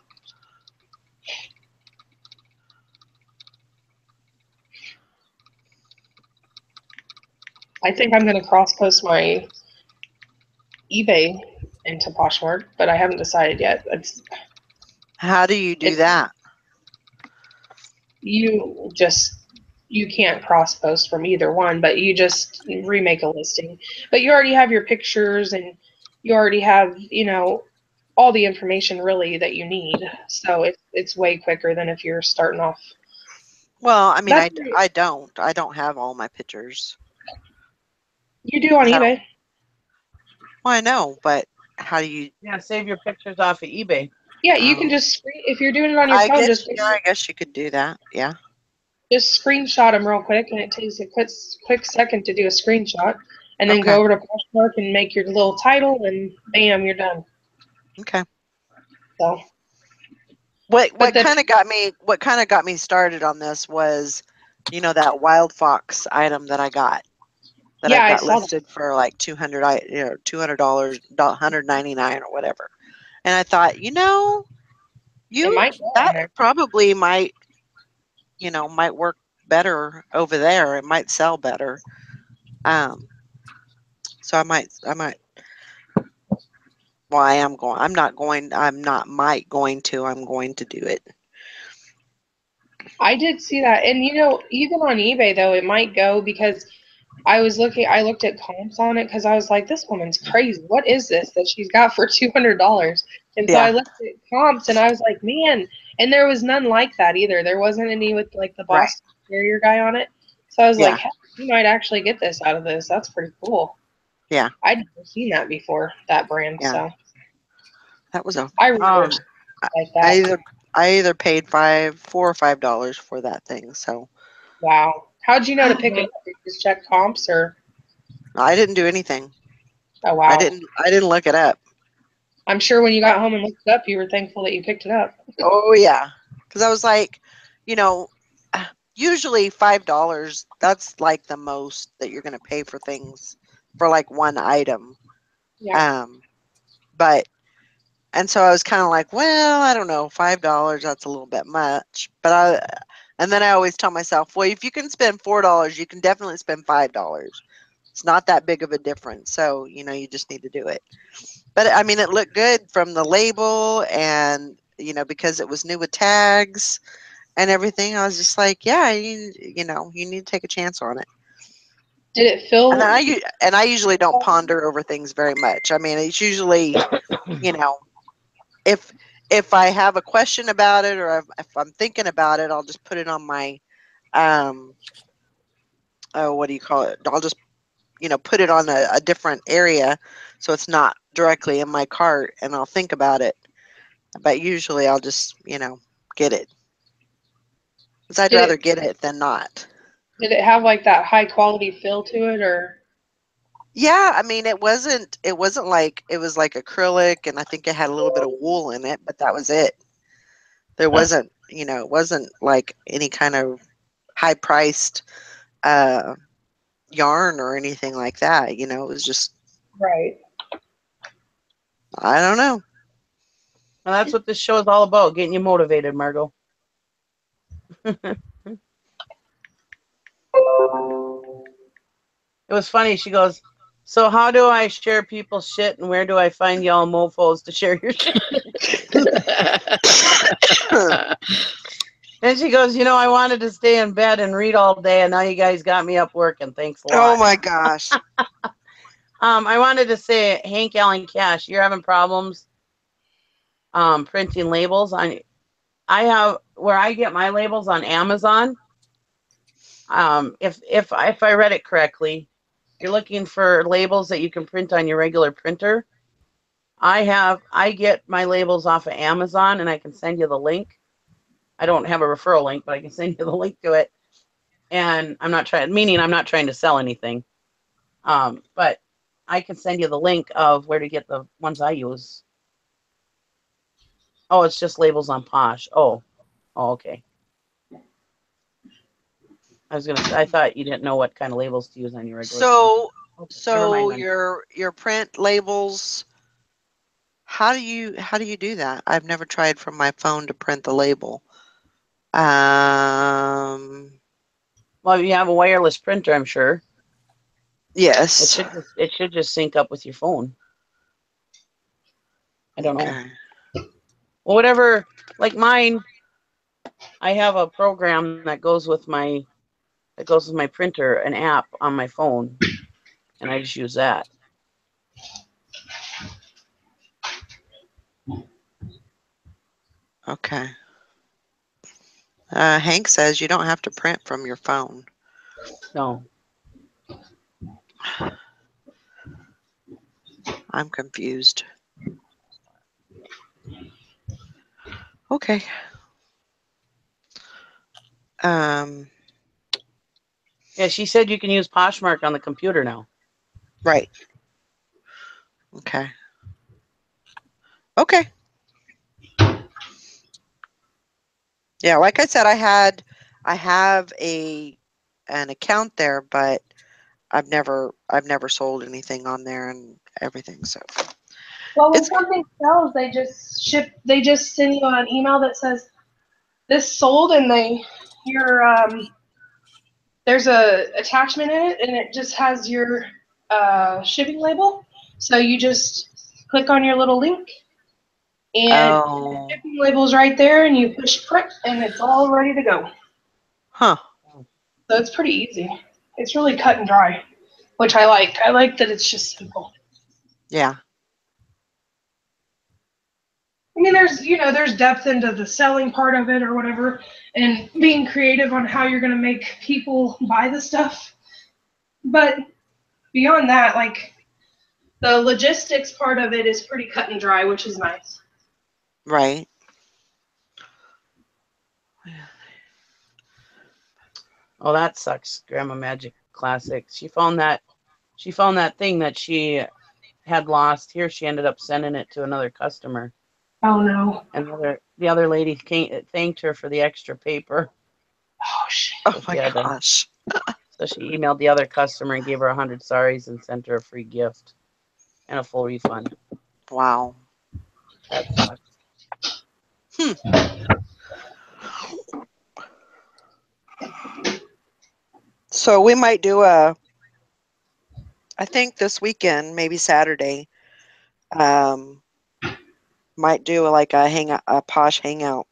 I think I'm going to cross-post my eBay into Poshmark, but I haven't decided yet. How do you do that? You can't cross-post from either one, but you just remake a listing. But you already have your pictures, and you already have, all the information really that you need. So it's way quicker than if you're starting off. Well, I mean, That's I don't have all my pictures. You do on 'Cause I don't- eBay. Well, I know, but how do you? Yeah, save your pictures off of eBay. Yeah, you can just if you're doing it on your I phone, guess I guess you could do that. Yeah. just screenshot them real quick, and it takes a quick second to do a screenshot, and then Okay. go over to Poshmark and make your little title, and bam, you're done. Okay. So What kind of got me started on this was, that wild fox item that I got yeah, I saw that. listed for like $200, $200, $199 or whatever. And I thought, It might go on that there. probably might work better over there. It might sell better. So I might well, I'm going to do it. I did see that, and even on eBay though, it might go because I looked at comps on it because I was like, this woman's crazy. What is this that she's got for $200? And so I Yeah. looked at comps and I was like, man. And there was none like that either. There wasn't any with like the Right. Boston Terrier guy on it. So I was like, Yeah. heck, you might actually get this out of this. That's pretty cool. Yeah. I'd never seen that before, that brand. Yeah. So That was I really wish like that. I either paid $4 or $5 for that thing. So Wow. How'd you know to pick it up? Did you just check comps or? I didn't do anything. Oh, wow. I didn't look it up. I'm sure when you got home and looked it up, you were thankful that you picked it up. Oh yeah. Because I was like, usually $5, that's like the most that you're going to pay for things for like one item. Yeah. But and so I was kind of like, well, I don't know, $5, that's a little bit much. And then I always tell myself, well, if you can spend $4, you can definitely spend $5. It's not that big of a difference. So, you just need to do it. But I mean, it looked good from the label and, because it was new with tags and everything. I was just like, yeah, you need to take a chance on it. Did it feel? And I usually don't ponder over things very much. I mean, it's usually, if I have a question about it or if I'm thinking about it, I'll just put it on my what do you call it? I'll just put it on a different area so it's not directly in my cart, and I'll think about it. But usually I'll just get it, because I'd rather get it than not. Did it have like that high quality feel to it, or? Yeah, I mean, it wasn't like, it was like acrylic, and I think it had a little bit of wool in it, but that was it. There wasn't, it wasn't like any kind of high priced yarn or anything like that. It was just, Right. I don't know. Well, that's what this show is all about, getting you motivated, Margot. It was funny. She goes, so how do I share people's shit, and where do I find y'all mofos to share your shit? And she goes, I wanted to stay in bed and read all day, and now you guys got me up working. Thanks a lot. Oh my gosh. I wanted to say, Hank Allen Cash, you're having problems printing labels on. I have where I get my labels on Amazon. If I read it correctly, you're looking for labels that you can print on your regular printer. I get my labels off of Amazon, and I can send you the link. I don't have a referral link, but I can send you the link to it. And I'm not trying to sell anything. But I can send you the link of where to get the ones I use. Oh, it's just labels on Posh. Oh, okay. I was gonna say, I thought you didn't know what kind of labels to use on your regular. So your print labels, how do you do that? I've never tried from my phone to print the label. Well, you have a wireless printer, I'm sure. Yes. It should just sync up with your phone. I don't know. Well, whatever, like mine, I have a program that goes with my printer, an app on my phone, and I just use that. Okay. Hank says you don't have to print from your phone. No. I'm confused. Okay. Yeah, she said you can use Poshmark on the computer now. Right. Okay. Okay. Yeah, like I said, I have an account there, but I've never sold anything on there and everything. So Well, when it's something sells, they just send you an email that says this sold, and there's a attachment in it, and it just has your shipping label. So you just click on your little link, and the oh shipping label's right there, and you push print, and it's all ready to go. huh. So it's pretty easy. It's really cut and dry, which I like. I like that it's just simple. Yeah. I mean, there's depth into the selling part of it or whatever, and being creative on how you're going to make people buy the stuff. But beyond that, like, the logistics part of it is pretty cut and dry, which is nice. Right. Oh, that sucks. Grandma Magic Classic. She found that thing that she had lost here. She ended up sending it to another customer. Oh no. And the other lady thanked her for the extra paper. Oh shit. Oh my gosh. So she emailed the other customer and gave her 100 sorries and sent her a free gift and a full refund. Wow. That sucks. So we might do I think this weekend, maybe Saturday, might do like a posh hangout.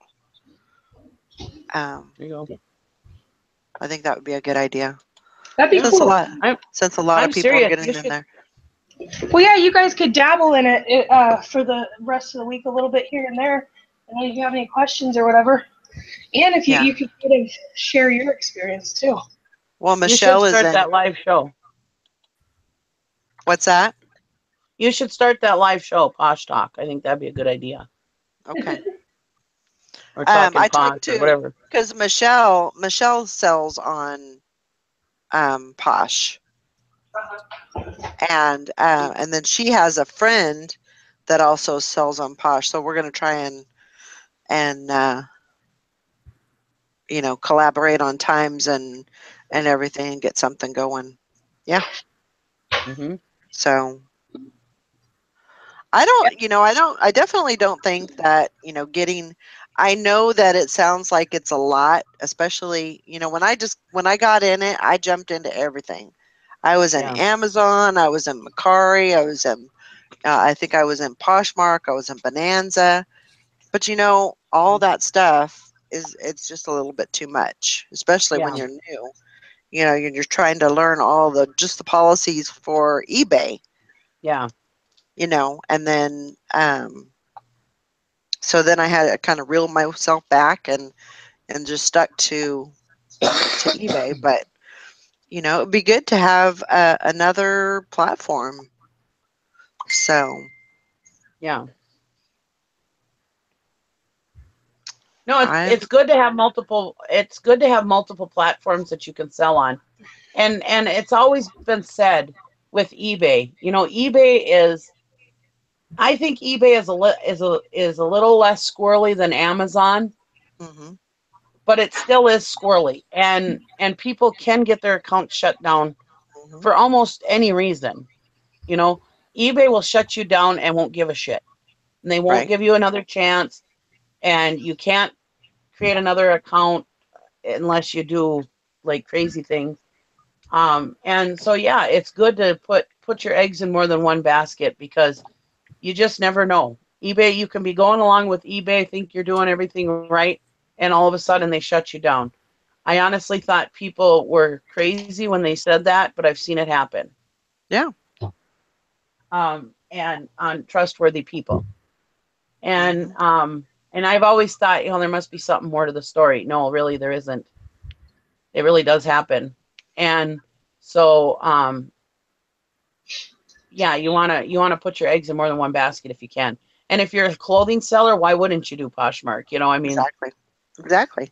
There you go. I think that would be a good idea. That'd be Since cool. a lot I'm of people are serious. getting in there. Well, yeah, you guys could dabble in it for the rest of the week a little bit here and there, and then if you have any questions or whatever, and if you could kind of share your experience too. Well, You should Michelle is start in. that live show. What's that? You should start that live show, Posh Talk. I think that'd be a good idea. Okay. Or Talking I Posh talked or to whatever. because Michelle sells on Posh, and then she has a friend that also sells on Posh. So we're gonna try and collaborate on times and everything and get something going. Yeah. Mm-hmm. So I definitely don't think that, I know that it sounds like it's a lot, especially, when I got in it, I jumped into everything. I was in Amazon, I was in Macari, I think I was in Poshmark, I was in Bonanza, but all that stuff it's just a little bit too much, especially when you're new. You're trying to learn all the policies for eBay. Yeah. And then so then I had to kind of reel myself back and just stuck to eBay. But it'd be good to have another platform. So yeah. No, it's good to have multiple. It's good to have multiple platforms that you can sell on, and it's always been said with eBay. eBay is. I think eBay is a little less squirrely than Amazon, but it still is squirrely, and people can get their account shut down for almost any reason. eBay will shut you down and won't give a shit, and they won't give you another chance, and you can't create another account unless you do like crazy things. And so yeah, it's good to put your eggs in more than one basket because you just never know. eBay, you can be going along with eBay, think you're doing everything right, and all of a sudden they shut you down. I honestly thought people were crazy when they said that, but I've seen it happen. Yeah. And on trustworthy people. And And I've always thought, there must be something more to the story. No, really, there isn't. It really does happen. And so, yeah, you wanna put your eggs in more than one basket if you can. And if you're a clothing seller, why wouldn't you do Poshmark? I mean, Exactly.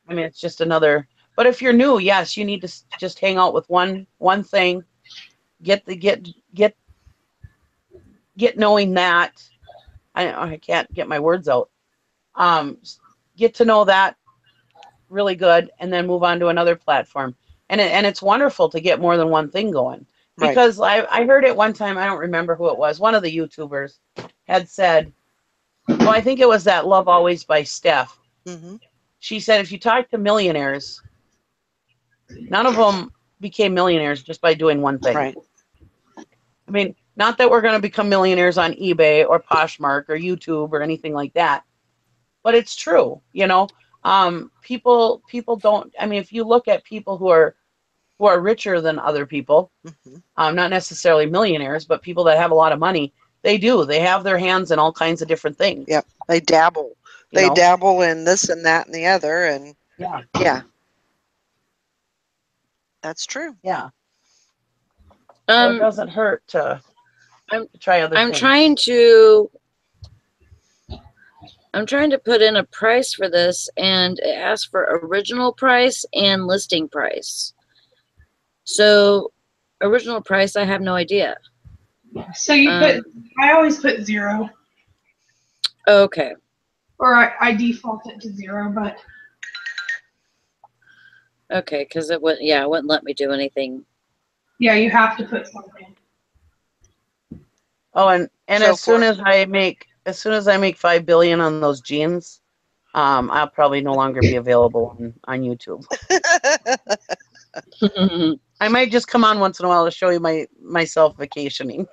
I mean, it's just another. But if you're new, yes, you need to just hang out with one thing. Get knowing that. I can't get my words out. Get to know that really good, and then move on to another platform. And it's wonderful to get more than one thing going. Because I heard it one time, I don't remember who it was. One of the YouTubers had said, I think it was that Love Always by Steph. Mm-hmm. She said, if you talk to millionaires, none of them became millionaires just by doing one thing. Right. I mean, not that we're going to become millionaires on eBay or Poshmark or YouTube or anything like that, but it's true. People don't. I mean, if you look at people who are richer than other people, not necessarily millionaires, but people that have a lot of money, they have their hands in all kinds of different things. Yep, they dabble. They dabble in this and that and the other, and yeah, that's true. Yeah. So it doesn't hurt to try other things. I'm trying to put in a price for this, and it asks for original price and listing price. So original price, I have no idea. So you I always put 0. Okay. Or I default it to 0, but. Okay, because it wouldn't let me do anything. Yeah, you have to put something. Oh, and as soon as I make 5 billion on those jeans, I'll probably no longer be available on YouTube. I might just come on once in a while to show you myself vacationing.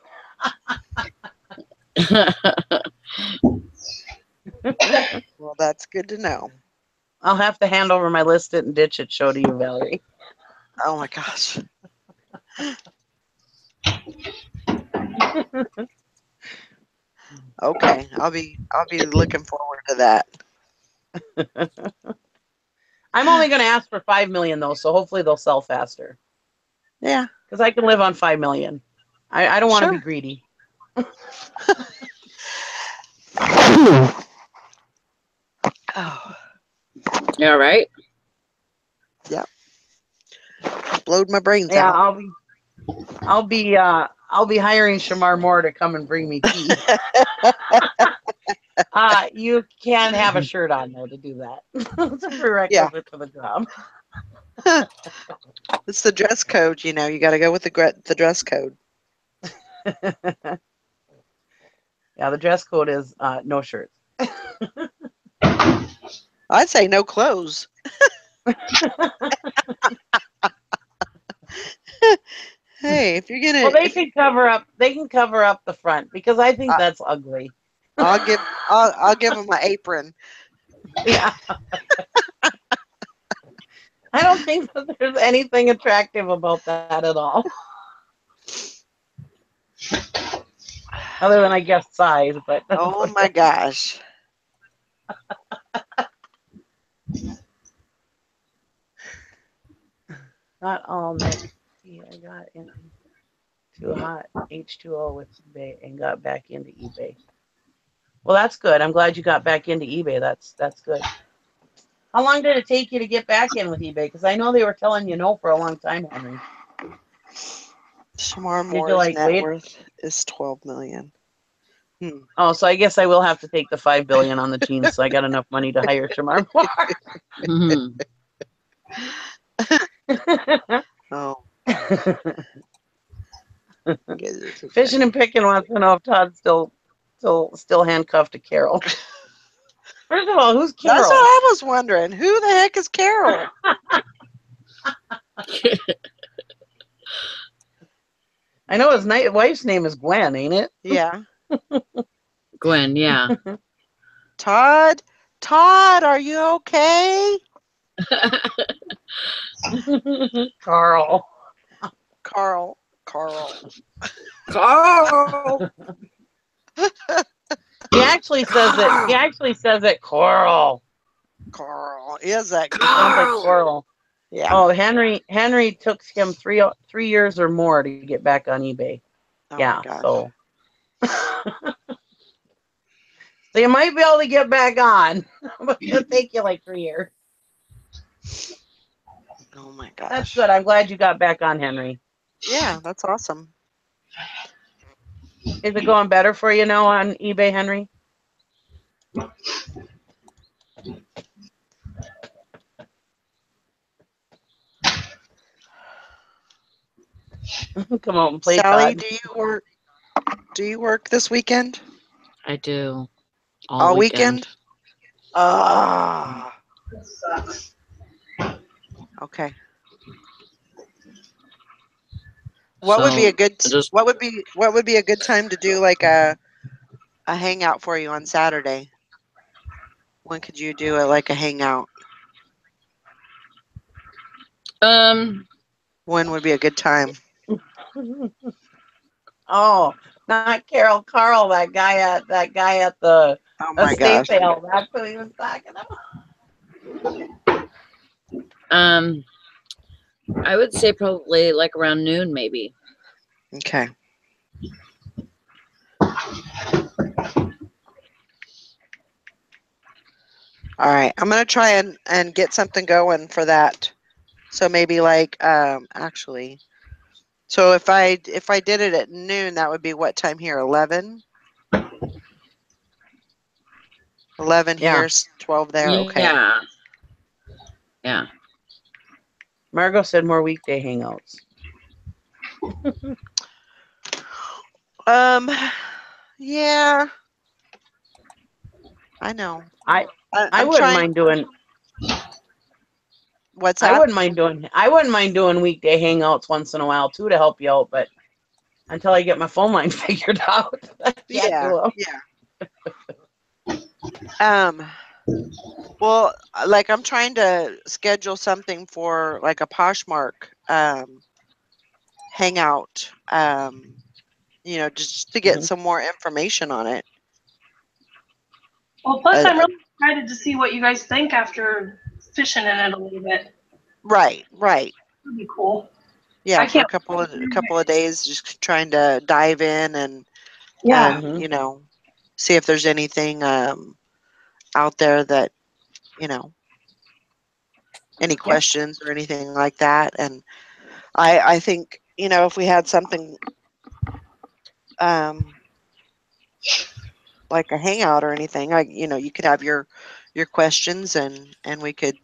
Well, that's good to know. I'll have to hand over my list it and ditch it show to you, Valerie. Oh my gosh. Okay, I'll be looking forward to that. I'm only going to ask for 5 million though, so hopefully they'll sell faster. Yeah, because I can live on 5 million. I don't want to be greedy. Oh. You all right? Yep. Blowed my brains Yeah, out. I'll be hiring Shamar Moore to come and bring me tea. You can have a shirt on though to do that. It's a prerequisite for the job. It's the dress code, you got to go with the dress code. Yeah, the dress code is no shirts. I'd say no clothes. Hey, if you're gonna, well, they can cover up the front because I think that's ugly. I'll give them my apron. Yeah. I don't think that there's anything attractive about that at all. Other than, I guess, size, but oh my gosh. Not all night. I got in too hot H2O with eBay and got back into eBay. Well, that's good. I'm glad you got back into eBay. That's good. How long did it take you to get back in with eBay? Because I know they were telling you no for a long time, Henry. Shamar Moore's net worth is 12 million. Oh, so I guess I will have to take the 5 billion on the jeans, so I got enough money to hire Shamar Moore. Oh. Fishing and Picking wants to know if Todd's still handcuffed to Carol. First of all, who's Carol? That's what I was wondering. Who the heck is Carol? I know his wife's name is Gwen, ain't it? Yeah. Gwen, yeah. Todd, are you okay? Carl. Carl. Yeah, actually says it. He actually says it, Coral. Carl. Is that He sounds like Coral. Yeah. Oh, Henry took him three years or more to get back on eBay. Oh Yeah, my gosh. so. So you might be able to get back on, but it'll take you like 3 years. Oh my gosh. That's good. I'm glad you got back on, Henry. Yeah, that's awesome. Is it going better for you now on eBay, Henry? Come on and play, Sally, Todd. do you work this weekend? I do. All weekend? Ah. That sucks. Okay. What would be a good what would be a good time to do like a hangout for you on Saturday? When could you do it like a hangout? When would be a good time? Oh, not Carol, Carl, that guy at the Oh my estate gosh. sale. That's what he was talking about. I would say probably like around noon, maybe. Okay. All right. I'm gonna try and get something going for that. So maybe like actually. So if I did it at noon, that would be what time here? 11? 11 Yeah. here, 12 there. Okay. Yeah. Yeah. Margot said more weekday hangouts. Yeah. I know. I I'm wouldn't trying. mind doing. What's that? I wouldn't mind doing weekday hangouts once in a while too to help you out, but until I get my phone line figured out, I can't do them. Yeah. Well, like I'm trying to schedule something for like a Poshmark hangout. Just to get some more information on it. Well, plus I'm really excited to see what you guys think after fishing in it a little bit. Right. That'd be cool. Yeah, for a couple of days, just trying to dive in and see if there's anything out there that any questions or anything like that. And I think if we had something like a hangout or anything, you could have your questions and we could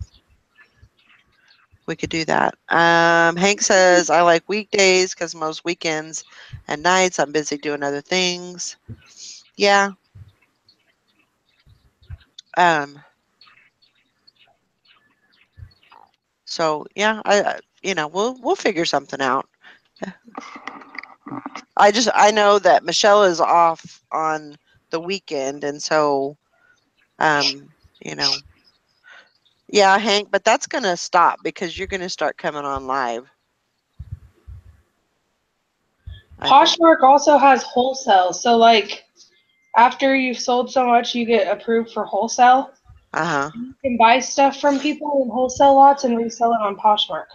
do that. Hank says, I like weekdays because most weekends and nights I'm busy doing other things. Yeah. So yeah, we'll figure something out. I know that Michelle is off on the weekend, and so yeah, Hank, but that's gonna stop because you're gonna start coming on live. Poshmark also has wholesale, so like after you've sold so much, you get approved for wholesale. You can buy stuff from people in wholesale lots and resell it on Poshmark.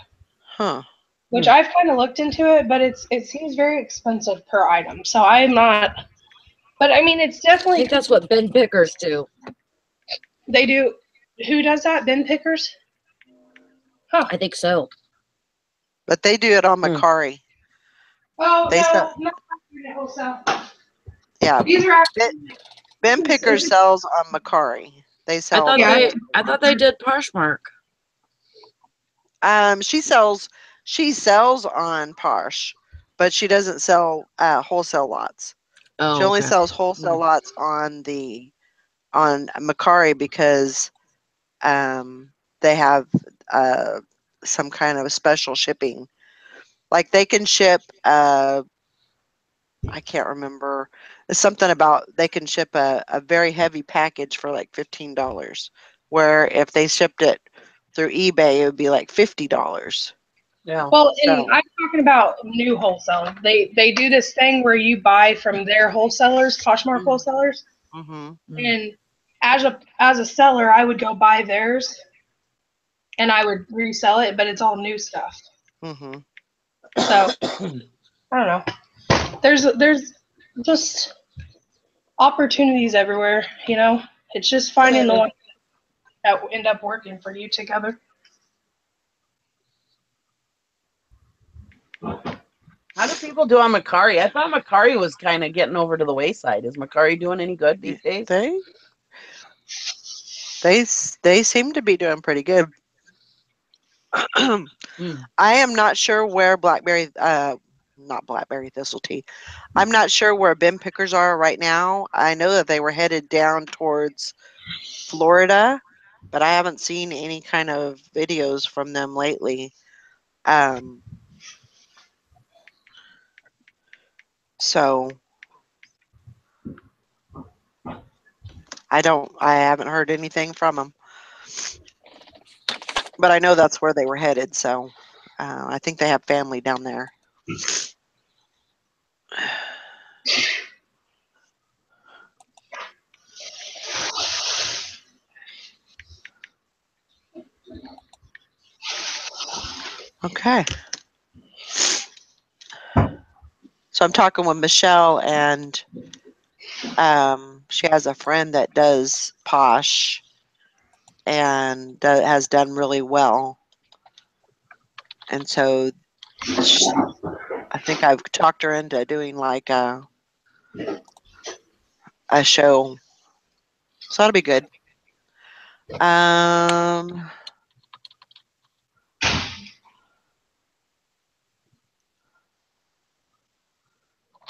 Huh. Which I've kind of looked into it, but it seems very expensive per item. So I'm not. But I mean, it's definitely. I think that's what bin pickers do. They do. Who does that? Bin pickers? Huh. I think so. But they do it on Macari. Oh, no, not wholesale. Yeah. These are actually. Bin Picker sells on Macari. They sell. I thought they did Poshmark. She sells on Posh, but she doesn't sell wholesale lots. Oh, she only sells wholesale lots on Macari because they have some kind of special shipping. Like they can ship I can't remember. It's something about they can ship a very heavy package for like $15, where if they shipped it through eBay, it would be like $50. Yeah. Well, and I'm talking about new wholesale. They do this thing where you buy from their wholesalers, Poshmark wholesalers, Mm-hmm. And as a seller, I would go buy theirs and I would resell it, but it's all new stuff. Mm-hmm. So I don't know. There's just opportunities everywhere, you know. It's just finding the ones that end up working for you together. How do people do on Macari? I thought Macari was kind of getting over to the wayside. Is Macari doing any good these days? They seem to be doing pretty good. I am not sure where not blackberry thistle tea. I'm not sure where bin pickers are right now. I know that they were headed down towards Florida, but I haven't seen any kind of videos from them lately. So I haven't heard anything from them. But I know that's where they were headed, so I think they have family down there. Okay. So I'm talking with Michelle, and she has a friend that does Posh and has done really well. And so I think I've talked her into doing like a show. So that'll be good.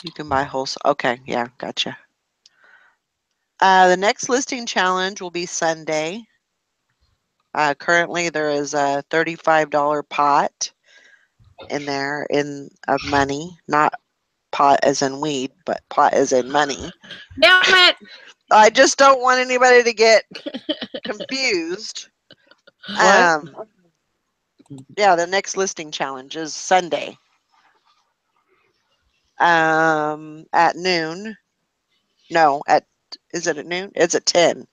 You can buy wholesale. Okay, yeah, gotcha. The next listing challenge will be Sunday. Currently, there is a $35 pot in there of money, not pot as in weed, but pot as in money. Damn it! I just don't want anybody to get confused. What? Yeah, the next listing challenge is Sunday. At noon. No, is it at noon? It's at 10.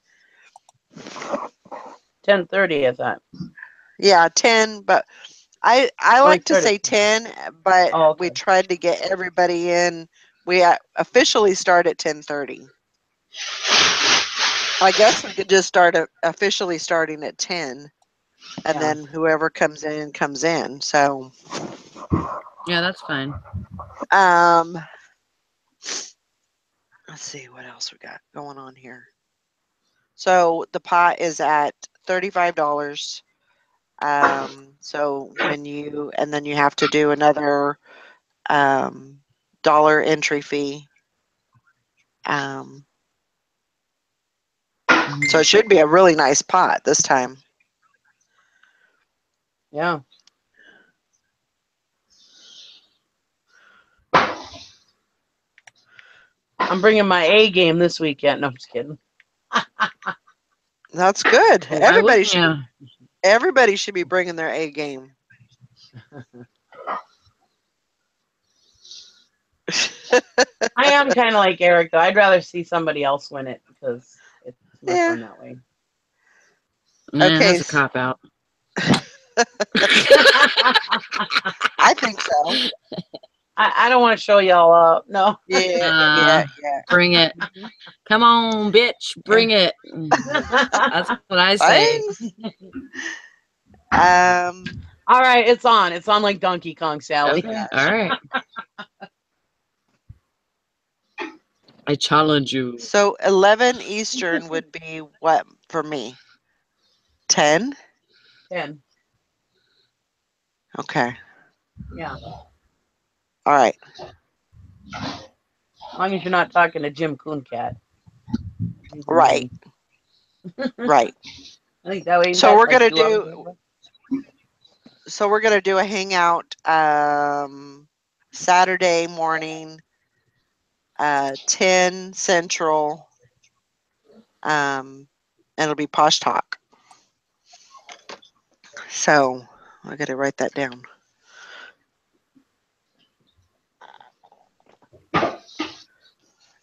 10:30, I thought. Yeah, 10, but I like to say 10, but we tried to get everybody in. We officially start at 10:30. I guess we could just start officially starting at 10, and then whoever comes in comes in. So yeah, that's fine. Let's see what else we got going on here. So the pot is at $35. So and then you have to do another dollar entry fee. So it should be a really nice pot this time. Yeah. I'm bringing my A game this weekend. No, I'm just kidding. That's good. Oh, Everybody should be bringing their A game. I am kind of like Eric, though. I'd rather see somebody else win it because it's more fun that way. Okay. That's a cop out. I think so. I don't want to show y'all up. No. Yeah. Bring it. Come on, bitch. Bring it. That's what I say. All right, it's on. It's on like Donkey Kong, Sally. Okay. All right. I challenge you. So 11 Eastern would be what for me? 10? 10. Okay. Yeah. All right. As long as you're not talking to Jim Cooncat. Right. Right. I think that way. So we're gonna do a hangout Saturday morning, 10 Central. It'll be Posh Talk. So I gotta write that down.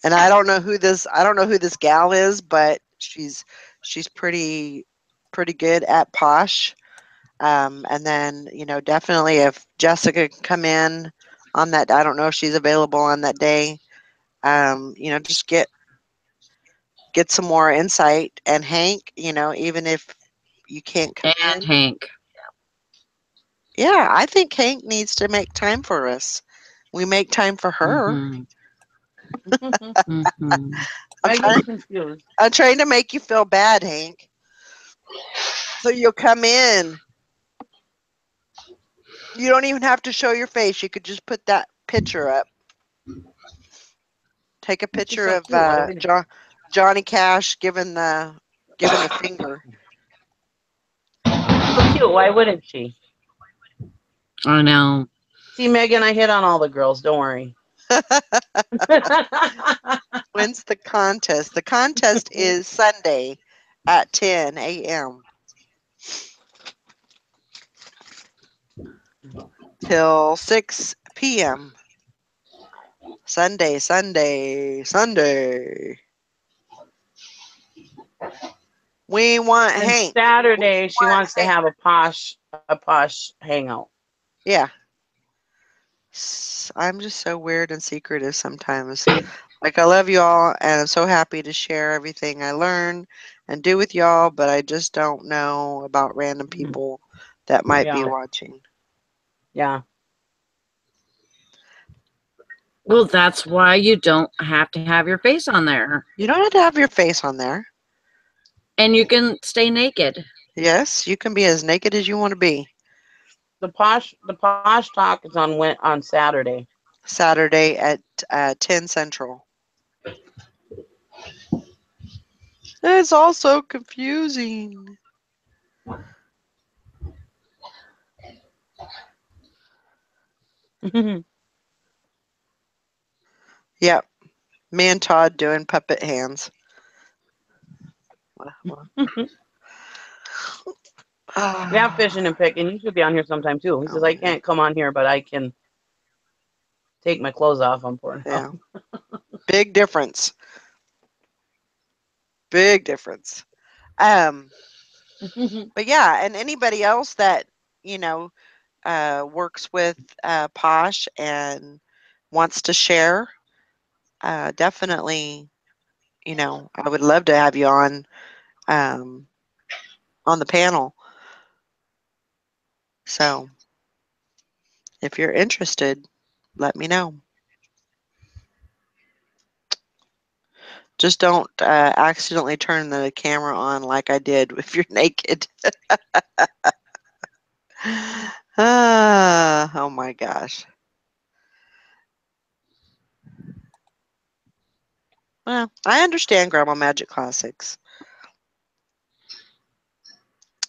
And I don't know who this gal is, but she's pretty good at Posh. And then, definitely if Jessica can come in on that, I don't know if she's available on that day. Just get some more insight. And Hank, even if you can't come And in. Hank. Yeah, I think Hank needs to make time for us. We make time for her. Mm-hmm. Megan's confused. I'm trying to make you feel bad, Hank. So you'll come in. You don't even have to show your face. You could just put that picture up. Take a She's picture so of cute. Why wouldn't Johnny Cash giving the finger. so cute? Why wouldn't she? I know. See, Megan, I hit on all the girls. Don't worry. When's the contest? The contest is Sunday at 10 a.m. till 6 p.m. Sunday. We want And Hank. Saturday, she wants to have a posh hangout. Yeah. I'm just so weird and secretive sometimes. Like, I love y'all, and I'm so happy to share everything I learn and do with y'all, but I just don't know about random people that might be watching. Yeah. Well, that's why you don't have to have your face on there. You don't have to have your face on there. And you can stay naked. Yes, you can be as naked as you want to be. The posh talk is on Saturday. Saturday at 10 Central. It's all so confusing. Yep. Me and Todd doing puppet hands. Yeah, fishing and picking. You should be on here sometime too. He says, I can't come on here, but I can take my clothes off. I'm pouring. Yeah. Big difference. Big difference. But yeah, and anybody else that, works with Posh and wants to share, definitely, I would love to have you on the panel. So if you're interested, let me know. Just don't accidentally turn the camera on like I did if you're naked. Oh my gosh. Well, I understand Grandma Magic Classics.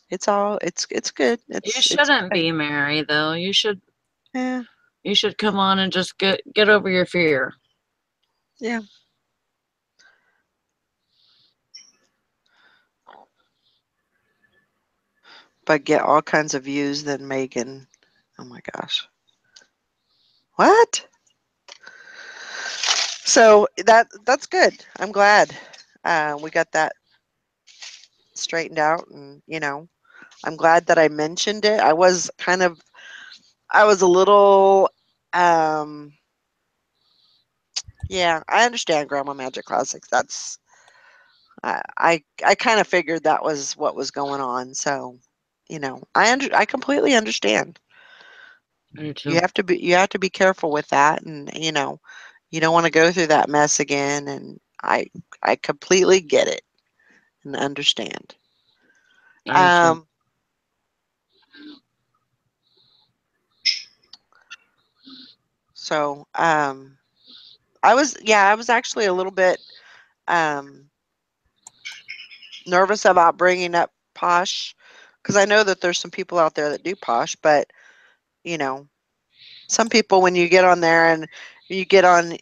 It's good. You shouldn't be, Mary, though. You should come on and just get over your fear. Yeah. But get all kinds of views than Megan. Oh my gosh. What? So that's good. I'm glad we got that straightened out, and I'm glad that I mentioned it. I was a little yeah, I understand Grandma Magic Classics. That's I kind of figured that was what was going on. So, I completely understand. Me too. You have to be careful with that, and you don't want to go through that mess again. And I completely get it and understand. So I was actually a little bit nervous about bringing up Posh, because I know that there's some people out there that do Posh, but some people, when you get on there and you get on,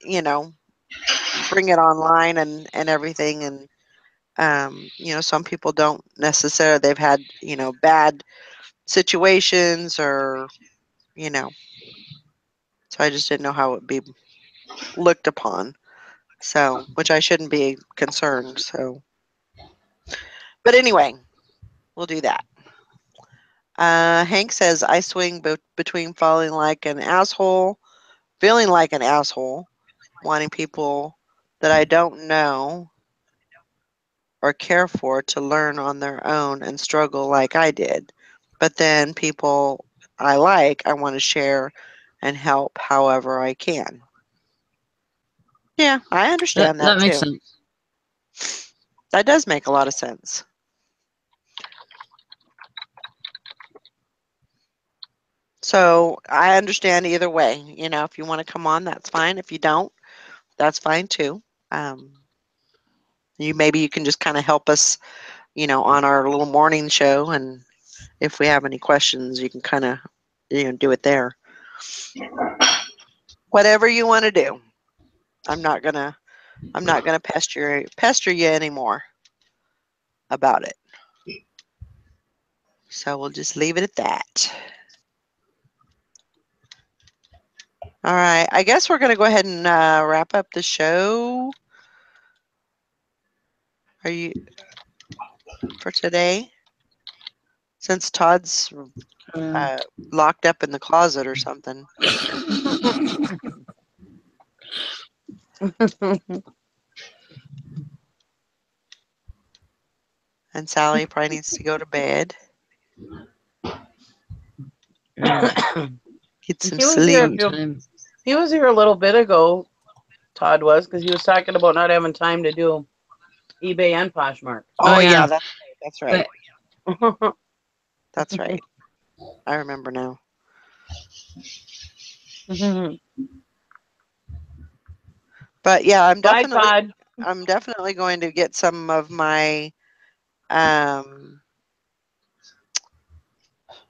bring it online and everything, and some people don't necessarily, they've had bad situations, or so I just didn't know how it would be looked upon. So, which I shouldn't be concerned. So, but anyway, we'll do that. Hank says, I swing between feeling like an asshole, wanting people that I don't know or care for to learn on their own and struggle like I did. But then people I want to share and help however I can. Yeah, I understand that makes too. sense. That does make a lot of sense. So I understand either way. You know, if you want to come on, that's fine. If you don't, that's fine too. Maybe you can just kind of help us, you know, on our little morning show, and if we have any questions, you can kind of, you know, do it there. Whatever you want to do. I'm not gonna pester you anymore about it. So we'll just leave it at that. All right. I guess we're gonna go ahead and wrap up the show. Are you for today? Since Todd's locked up in the closet or something. And Sally probably needs to go to bed. Get some sleep. He was here a little bit ago, Todd was, because he was talking about not having time to do eBay and Poshmark. Oh yeah, that's right. That's right. I remember now. But yeah, I'm definitely going to get some of my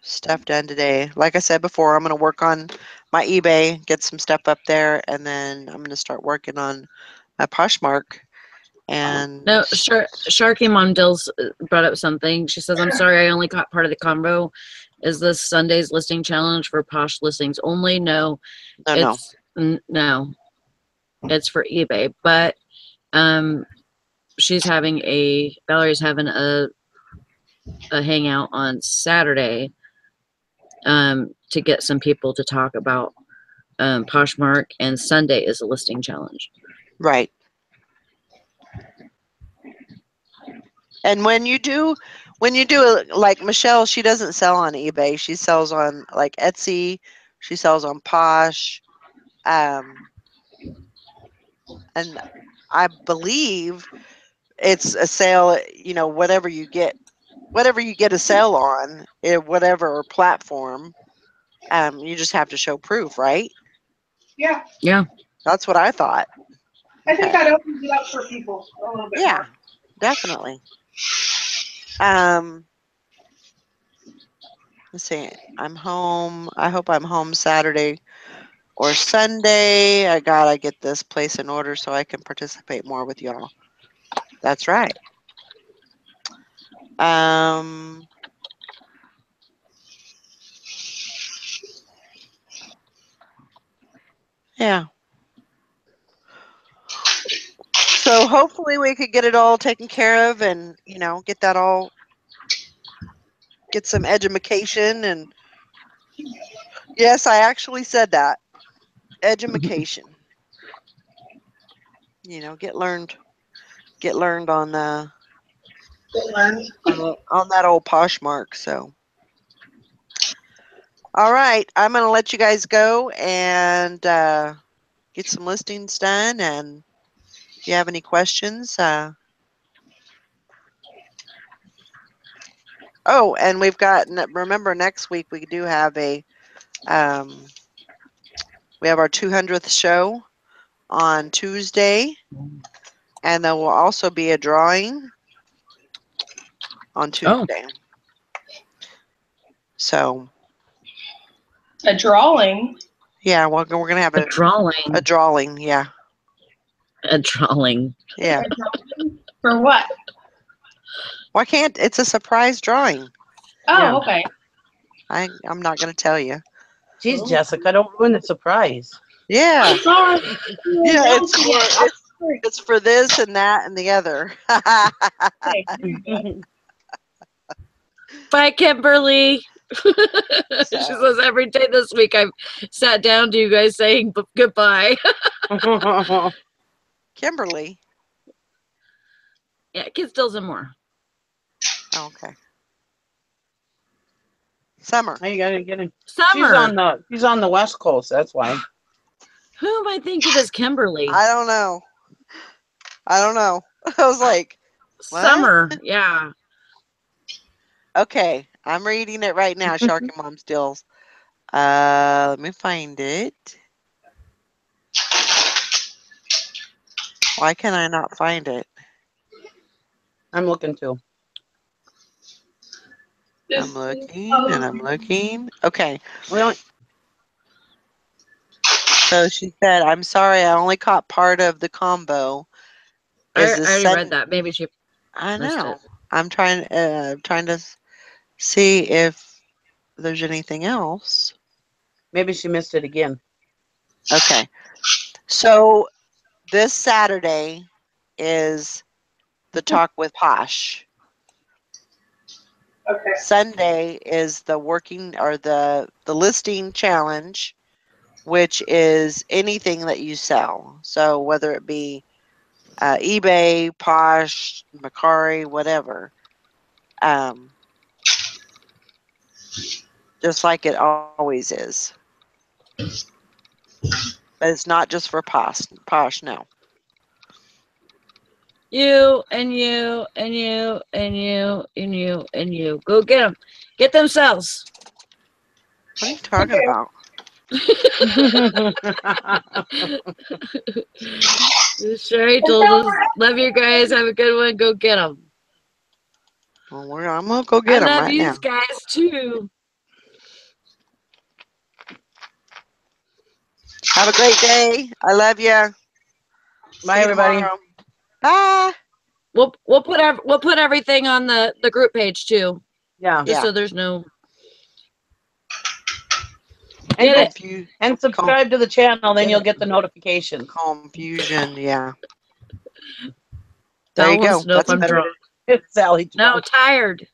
stuff done today. Like I said before, I'm going to work on my eBay, get some stuff up there, and then I'm going to start working on a Poshmark. And no, Sharky Mom Dills brought up something. She says, I'm sorry, I only caught part of the convo. Is this Sunday's listing challenge for Posh listings only? No. No. It's for eBay. But Valerie's having a hangout on Saturday to get some people to talk about Poshmark, and Sunday is a listing challenge. Right. And when you do like Michelle, she doesn't sell on eBay. She sells on like Etsy. She sells on Posh. And I believe it's a sale, you know, whatever you get a sale on, whatever platform, you just have to show proof, right? Yeah. Yeah. That's what I thought. I think that opens it up for people a little bit more. Definitely. Let's see. I'm home. I hope I'm home Saturday or Sunday. I gotta get this place in order so I can participate more with y'all. That's right. Yeah. So hopefully we could get it all taken care of and, you know, get some education. And yes, I actually said that. Education. You know, get learned on the on that old Poshmark. So all right, I'm gonna let you guys go and get some listings done. And if you have any questions, oh, and we've got, remember, next week we do have we have our 200th show on Tuesday, and there will also be a drawing on Tuesday. So a drawing. Yeah, well, we're gonna have a drawing. A drawing, yeah. A drawing. Yeah. For what? Why can't it's a surprise drawing? Oh, yeah. Okay. I'm not gonna tell you. Jeez, Jessica, don't ruin the surprise. Yeah. Sorry. Yeah, it's It's for this and that and the other. Bye, Kimberly. She says every day this week I've sat down to you guys saying goodbye. Kimberly. Yeah, Kid Stills and more. Oh, okay. Summer. How you gotta get in? Summer. She's on the West Coast. That's why. Who am I thinking is Kimberly? I don't know. I was like, what? Summer. Yeah. Okay, I'm reading it right now. Sharky Mom Stills. Let me find it. Why can I not find it? I'm looking too. I'm looking and I'm looking. Okay. Well, So she said, I'm sorry, I only caught part of the combo. I already read that. Maybe she I missed know. it. I'm trying to see if there's anything else. maybe she missed it again. Okay. So this Saturday is the Talk with Posh. Okay. Sunday is the working or the listing challenge, which is anything that you sell. So whether it be eBay, Posh, Macari, whatever. Just like it always is. But it's not just for Posh, no. You and you and you and you and you and you. Go get them. Get themselves. What are you talking about? Sherry told us, love you guys. Have a good one. Go get them. Well, I'm going to go get them I love right you now. guys too. Have a great day. I love you. Bye, everybody. Tomorrow. Bye. We'll put everything on the group page too. Yeah. Just so there's no. And subscribe to the channel, then you'll get the notifications. Confusion, yeah. There There you you go. wants to know if That's I'm better. drunk. It's Sally. No, tired.